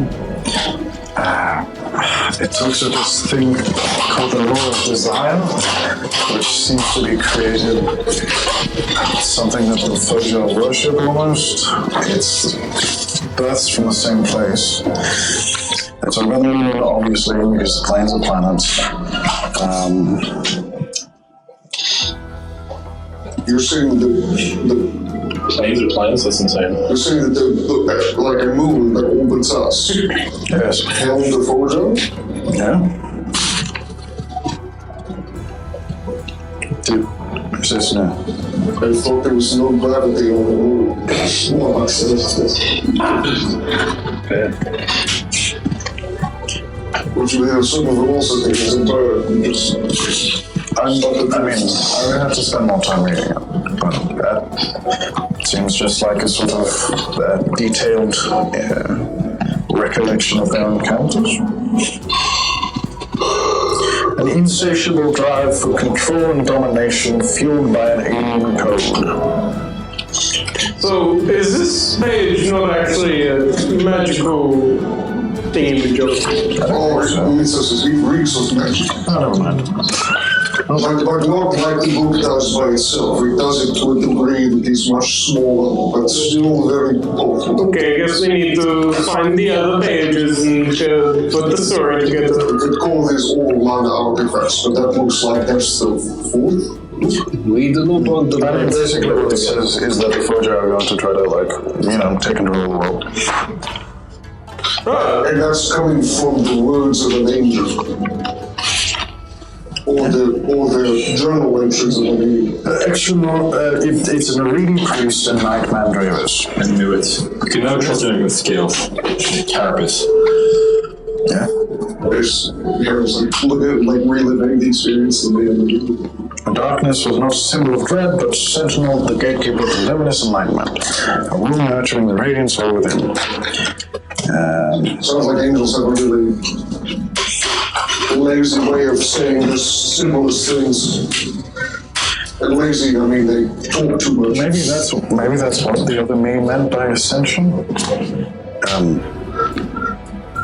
It talks of this thing called the Law of Desire, which seems to be created something that the Foja worship almost. That's from the same place. It's a weather, obviously, because the planes are planets. You're saying the Planes or planets? That's insane. you're saying that the like a moon that orbits us Yes. held the Foja? Yeah. Dude, what's this now? I thought there was no gravity on the moon. Well, that's which we have some of them also think is a bird. I mean, I would have to spend more time reading it, but that seems just like a sort of detailed recollection of their encounters. An insatiable drive for control and domination fueled by an alien code. So, is this page not actually a magical thingy joke? Oh, it reeks of magic. Oh, never mind. But not like the book does by itself. It does it to a degree that is much smaller, but still very potent. Okay, I guess we need to find the other pages and put the story together. We could call this all mana artifacts, but that looks like that's the fourth. We do not want to. I mean, basically what it says is that the Forger are going to try to, take control of the world. And that's coming from the words of an angel. Or the journal entries of an angel. Actually, it's an reading priest and Nightman Dravis. I knew it. You can never trust anything with scales. Carapace. Yeah. There's look at reliving the experience of the The darkness was not a symbol of dread, but sentinel, the gatekeeper to luminous enlightenment. A womb nurturing the radiant soul within. Sounds like angels have a really lazy way of saying the simplest things. And lazy, I mean they talk too much. Maybe that's what the other me meant by ascension.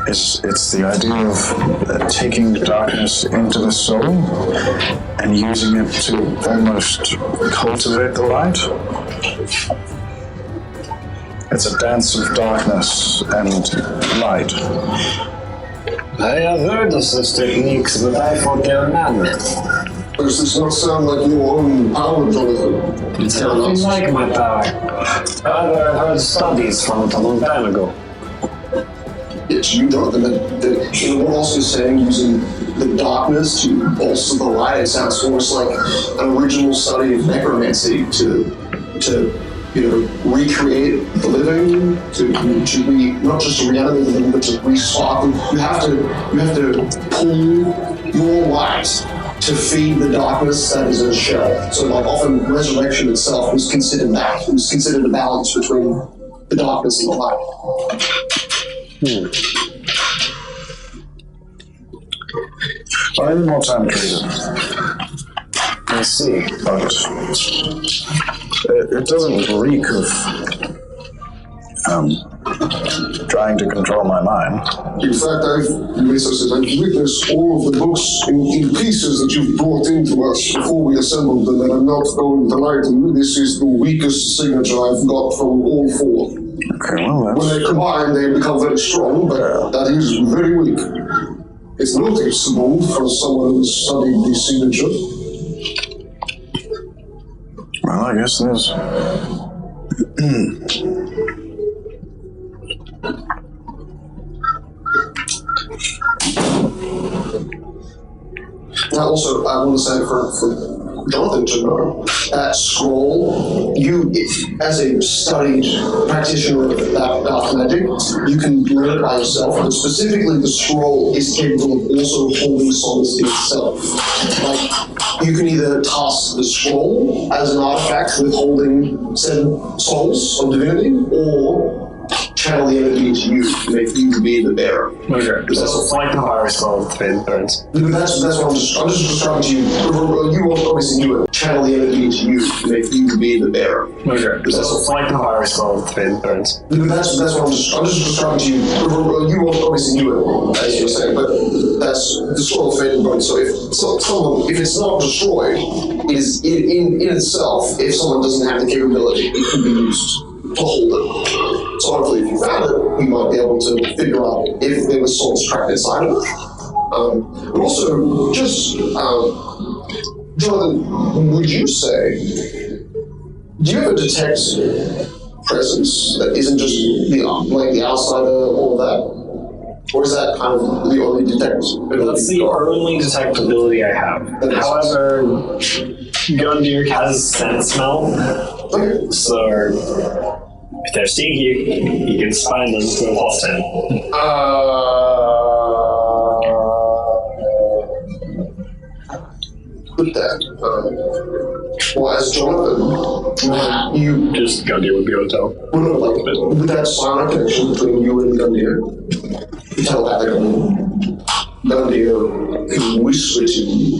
It's the idea of taking darkness into the soul and using it to almost cultivate the light. It's a dance of darkness and light. I have heard of such techniques, but I thought they were man-made. Does this not sound like your own power, Jonathan? It's nothing like my power. However, I've heard studies from it a long time ago. Yes, you don't. What else is saying using the darkness to bolster the light? It sounds almost like an original study of necromancy to recreate the living, to not just to reanimate the living, but to re-spark them. You have to pull your light to feed the darkness that is in a shell. So like often resurrection itself was considered that. It was considered a balance between the darkness and the light. I need more time to read it. I see. But it doesn't reek of trying to control my mind. In fact, I've witnessed all of the books in pieces that you've brought into us before we assembled them, and I'm not going to lie to you, this is the weakest signature I've got from all four. Okay, well, When they combine, they become very strong, but that is very weak. It's noticeable for someone who's studied the signature. Well, I guess there's... Now, also, I want to say for Jonathan to know, that scroll, you, as a studied practitioner of that dark magic, you can learn it by yourself, but specifically the scroll is capable of also holding souls itself. Like, you can either task the scroll as an artifact with holding said souls of divinity, or channel the energy to you, make you be the bearer. Okay. That's like the virus called Fade Burns. That's what I'm just describing to you. You obviously do it. Channel the energy to you, make you be the bearer. Okay. That's like the virus called Fade Burns. That's what I'm just describing to you. You obviously do it, as you're saying, but that's the scroll of Fade and Burns. So if it's not destroyed, it is in itself, if someone doesn't have the capability, it can be used to hold it. So hopefully if you found it, you might be able to figure out if there was souls trapped inside of it. But also, just, Jonathan, would you say, do you ever detect presence that isn't just the outsider, all of that? Or is that kind of the only detectability? That's the only detectability I have. However, Gundyr has scent smell. Okay. So if they're seeing you can find them to a plus 10. With that, well, as Jonathan, you just Gundyr would be able to tell. With that sonic connection between you and Gundyr, you telepathic. Nadia can whisper to you.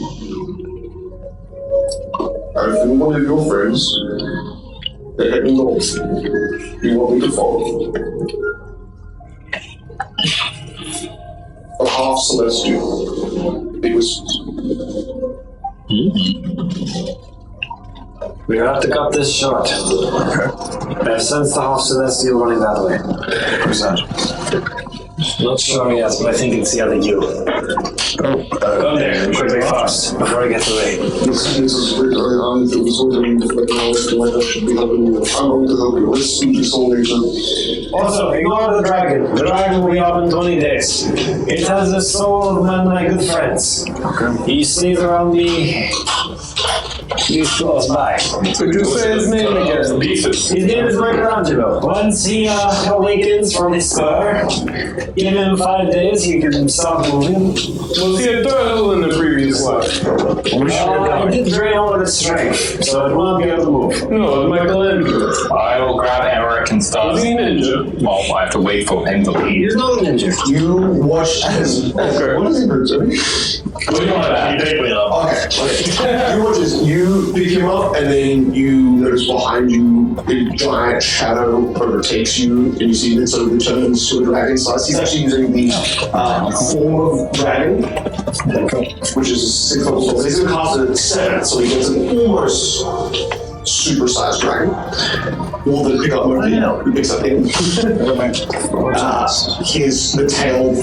I think one of your friends, they're heading north. You want me to follow? A half celestial. It was. We have to cut this short. I've sensed the half celestial running that way. Who's that? Not sure yet, but I think it's the other you. Go there, quickly, fast, before I get away. This is great. I'm going to help you. Let's speak to soul nature. Also, ignore the dragon. The dragon will be up in 20 days. It has the soul of one of my good friends. Okay. He stays around me. He's close by. Could you say his name again? Thesis. His name is Michelangelo. Once he awakens from his spur, give him 5 days, he can start moving. Was he a turtle in the previous life? I did drain all of his strength, so it won't be able to move. No, Michelangelo. I will grab Eric and start. Was he a ninja? Well, I have to wait for him to leave. He's not a ninja. You watch as. Okay. What is he doing? What do you want that? You pick me up. Okay. You watch as you pick him up, and then you notice behind you a giant shadow overtakes you, and you see that sort of returns to a dragon size. He's actually using the form of dragon, which is 6 levels tall. He's going to cast it at 7, so he gets an almost super-sized dragon. We'll then pick up Murphy, who picks up him. The tail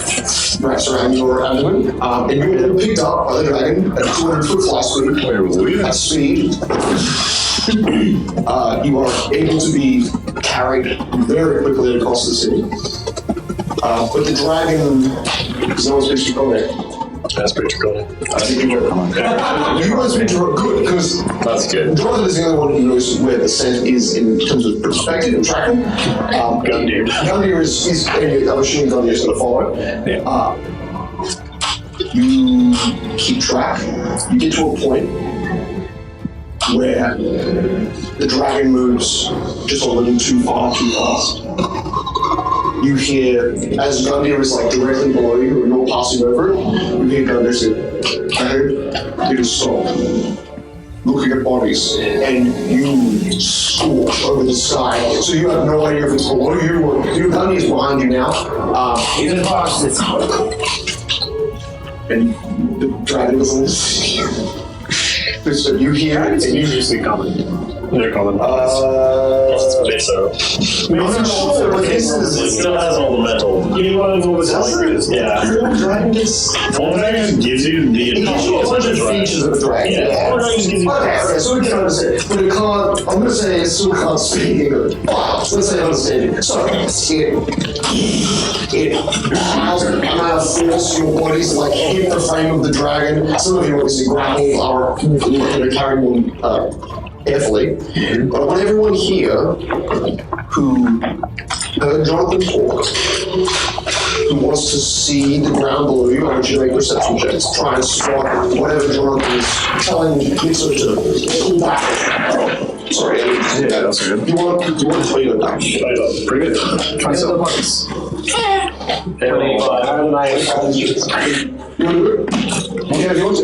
wraps around your abdomen, and you're then picked up by the dragon at 200-foot fly speed. At speed, you are able to be carried very quickly across the city. But the dragon is not supposed to go there. That's pretty cool. I think you guys been good because That's good. Jonathan is the only one who knows where the scent is in terms of perspective and tracking. Gundyr is I'm assuming Gundyr is going to follow. Yeah. You keep track. You get to a point where the dragon moves just a little too far, too fast. You hear, as Gundyr is like directly below you, and you're passing over it, you hear Gundyr say, I heard you to stop. Looking at bodies, and you scorch over the sky, so you have no idea if it's below you or Gundyr is behind you now. He's in the box. And the dragon doesn't see you. So you hear it, and you usually coming. They're coming. So. I'm not sure, but this It is. still has all the metal. You want to move his Yeah. Full dragon gets. Full dragon gives you the It gives you a bunch of features of the dragon. Yeah. Full dragon gives you. Okay, so we can understand. But it can't. I'm going to say it still can't speak English. Let's say understanding. So, it has a amount of force, your bodies like hit the frame of the dragon. Some of you obviously grapple are carrying them carefully. But I want everyone here who heard Jonathan talk, who wants to see the ground below you, I want you to make perception checks. Try and spot whatever Jonathan is telling Mixer to pull back. Sorry, yeah, that's good. You want to play it back. Pretty good. Try some buttons. 25. I have a knife. You want to do it? Yeah, you want to?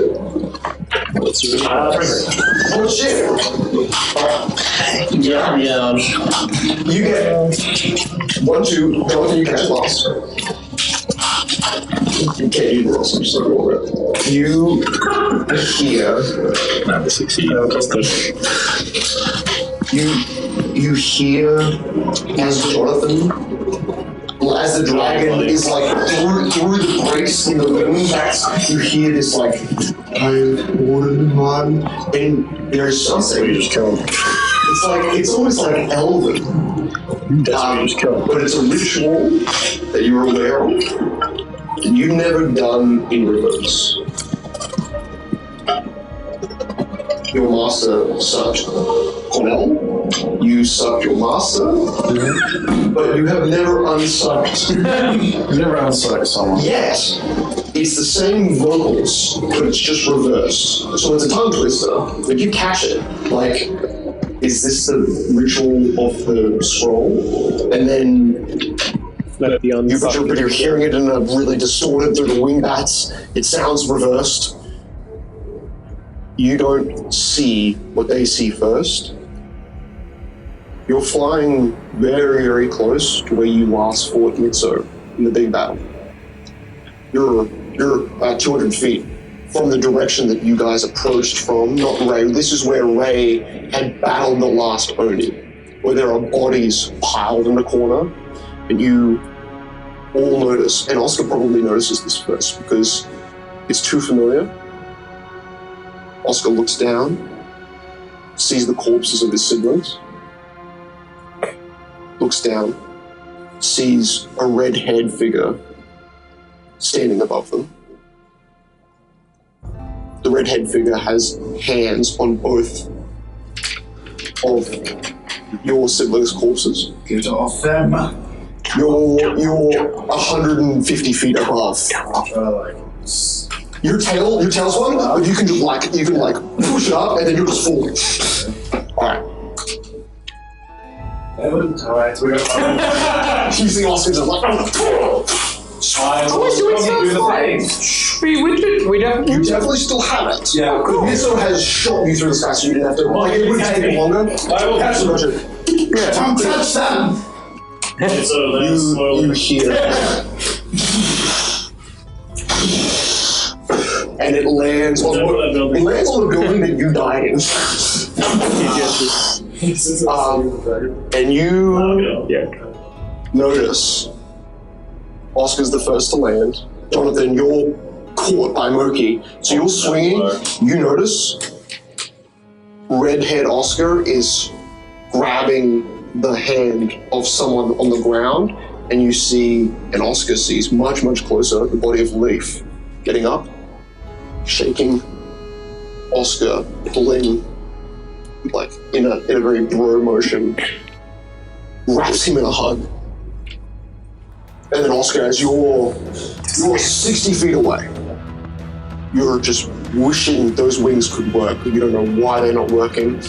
Oh shit! Yeah. You get 1, 2, Jonathan, you catch lost. You can't do the loss, I'm just not roll it. You hear. Number 16. You hear as Jonathan, as the dragon is like through the breaks in the wing, you hear this like, I ordered one, and there's something. You just kill him. It's like, it's almost like elven. But it's a ritual that you're aware of, that you've never done in reverse. Your master sucked Cornell, you sucked your master, but you have never unsucked. You've never unsucked someone. Yes, it's the same vocals, but it's just reversed. So it's a tongue twister. If you catch it, like, is this the ritual of the scroll? And then Let the But you're hearing it in a really distorted through the wing bats. It sounds reversed. You don't see what they see first. You're flying very, very close to where you last fought Mitso in the big battle. You're about 200 feet from the direction that you guys approached from, not Ray. This is where Ray had battled the last Oni, where there are bodies piled in the corner, and you all notice, and Oscar probably notices this first because it's too familiar. Oscar looks down, sees the corpses of his siblings, looks down, sees a red-haired figure standing above them. The red-haired figure has hands on both of your siblings' corpses. Get off them. You're 150 feet above. Your tail's one, but you can push it up and then you'll just fall. Alright. Alright, we got You see Oscar's just like you definitely still have it. Yeah. Miso has shot you through the sky, so you didn't have to. Like, it would take longer. I will catch them. Don't touch them! So then You hear. And it lands on the building that you died in. And you notice Oscar's the first to land. Jonathan, you're caught by Moki. So you're swinging. You notice red-haired Oscar is grabbing the hand of someone on the ground, and you see, and Oscar sees much, much closer, the body of Leaf getting up, shaking Oscar, pulling, like, in a very bro motion, wraps him in a hug. And then Oscar, as you're 60 feet away, you're just wishing those wings could work, but you don't know why they're not working.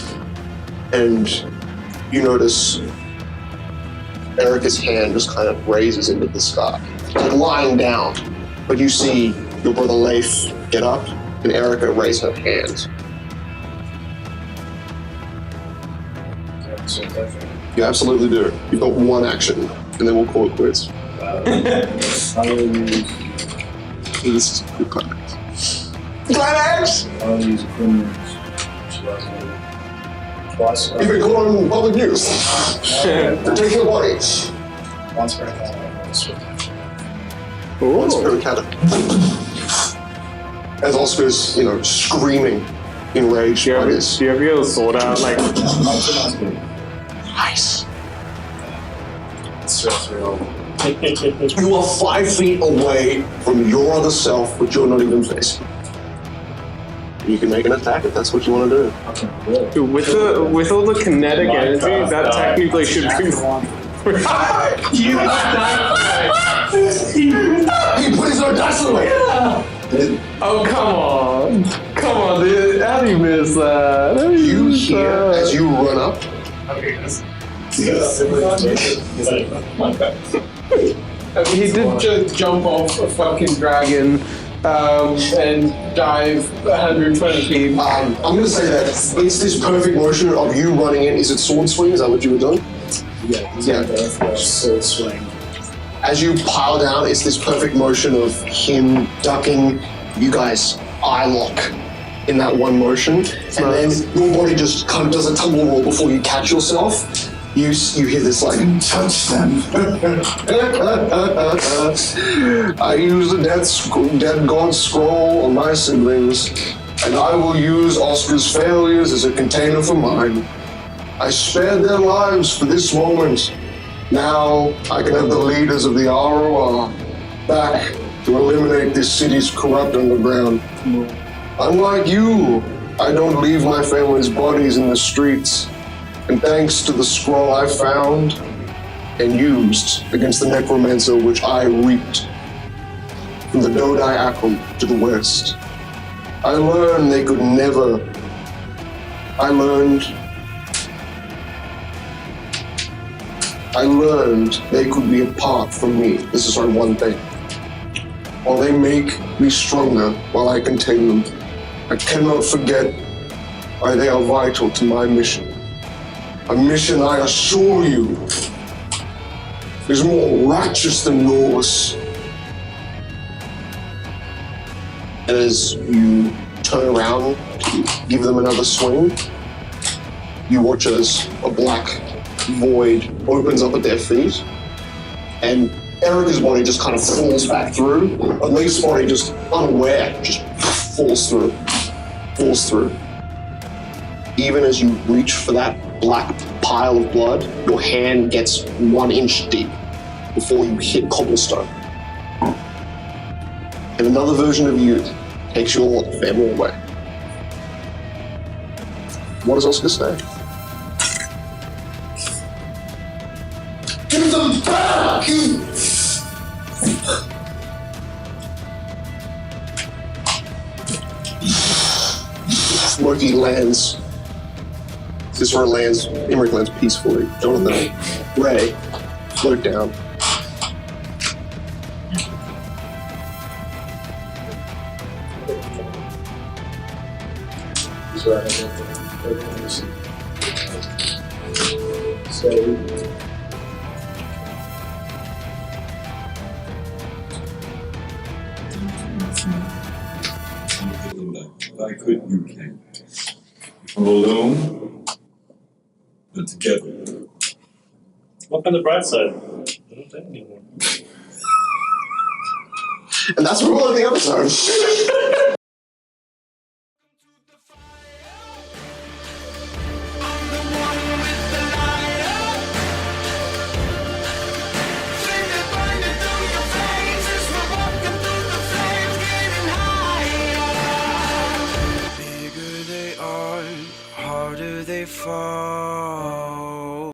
And you notice Erica's hand just kind of raises into the sky, like lying down. But you see your brother Leif get up and Erica raise her hand. You absolutely do. You've got one action, and then we'll call it quits. This is a good climax. Climax! I'll use criminals. Twice. You've been caught on public news. They're taking the body. Once per cat. Once per cat. As Oscar's, screaming in rage. Do you have your sword out? Like, nice. It's just real. You are 5 feet away from your other self, which you're not even facing. You can make an attack if that's what you want to do. dude, with all the kinetic energy, that technically should be. He put his own dice away. Oh, come on, dude! How do you miss that? You hear as you run up. He did just jump off a fucking dragon and dive 120 feet. I'm going to say that it's this perfect motion of you running in. Is it sword swing? Is that what you were doing? Yeah. Sword swing. As you pile down, it's this perfect motion of him ducking. You guys eye lock in that one motion, and then your body just kind of does a tumble roll before you catch yourself. You hear this like, touch them. I use the dead god scroll on my siblings, and I will use Oscar's failures as a container for mine. I spared their lives for this moment. Now I can have the leaders of the ROR back to eliminate this city's corrupt underground. Unlike you, I don't leave my family's bodies in the streets. And thanks to the scroll I found and used against the necromancer which I reaped from the Dodai Akram to the west, I learned they could never. I I learned they could be apart from me. This is only one thing. While they make me stronger, while I contain them, I cannot forget why they are vital to my mission. A mission, I assure you, is more righteous than yours. And as you turn around to give them another swing, you watch as a black void opens up at their feet, and Erica's body just kind of falls back through. Leaf's body, just unaware, just falls through. Even as you reach for that black pile of blood, your hand gets 1 inch deep before you hit cobblestone. And another version of you takes your family away. What is Oscar say? Give them back! Loki lands. Cicero lands. Emmerich lands peacefully. Jonathan, Ray, float down. I could, you can. From alone, but together. Look on the bright side. I don't think anymore. And that's where we'll end the episode. Bigger they are, harder they fall.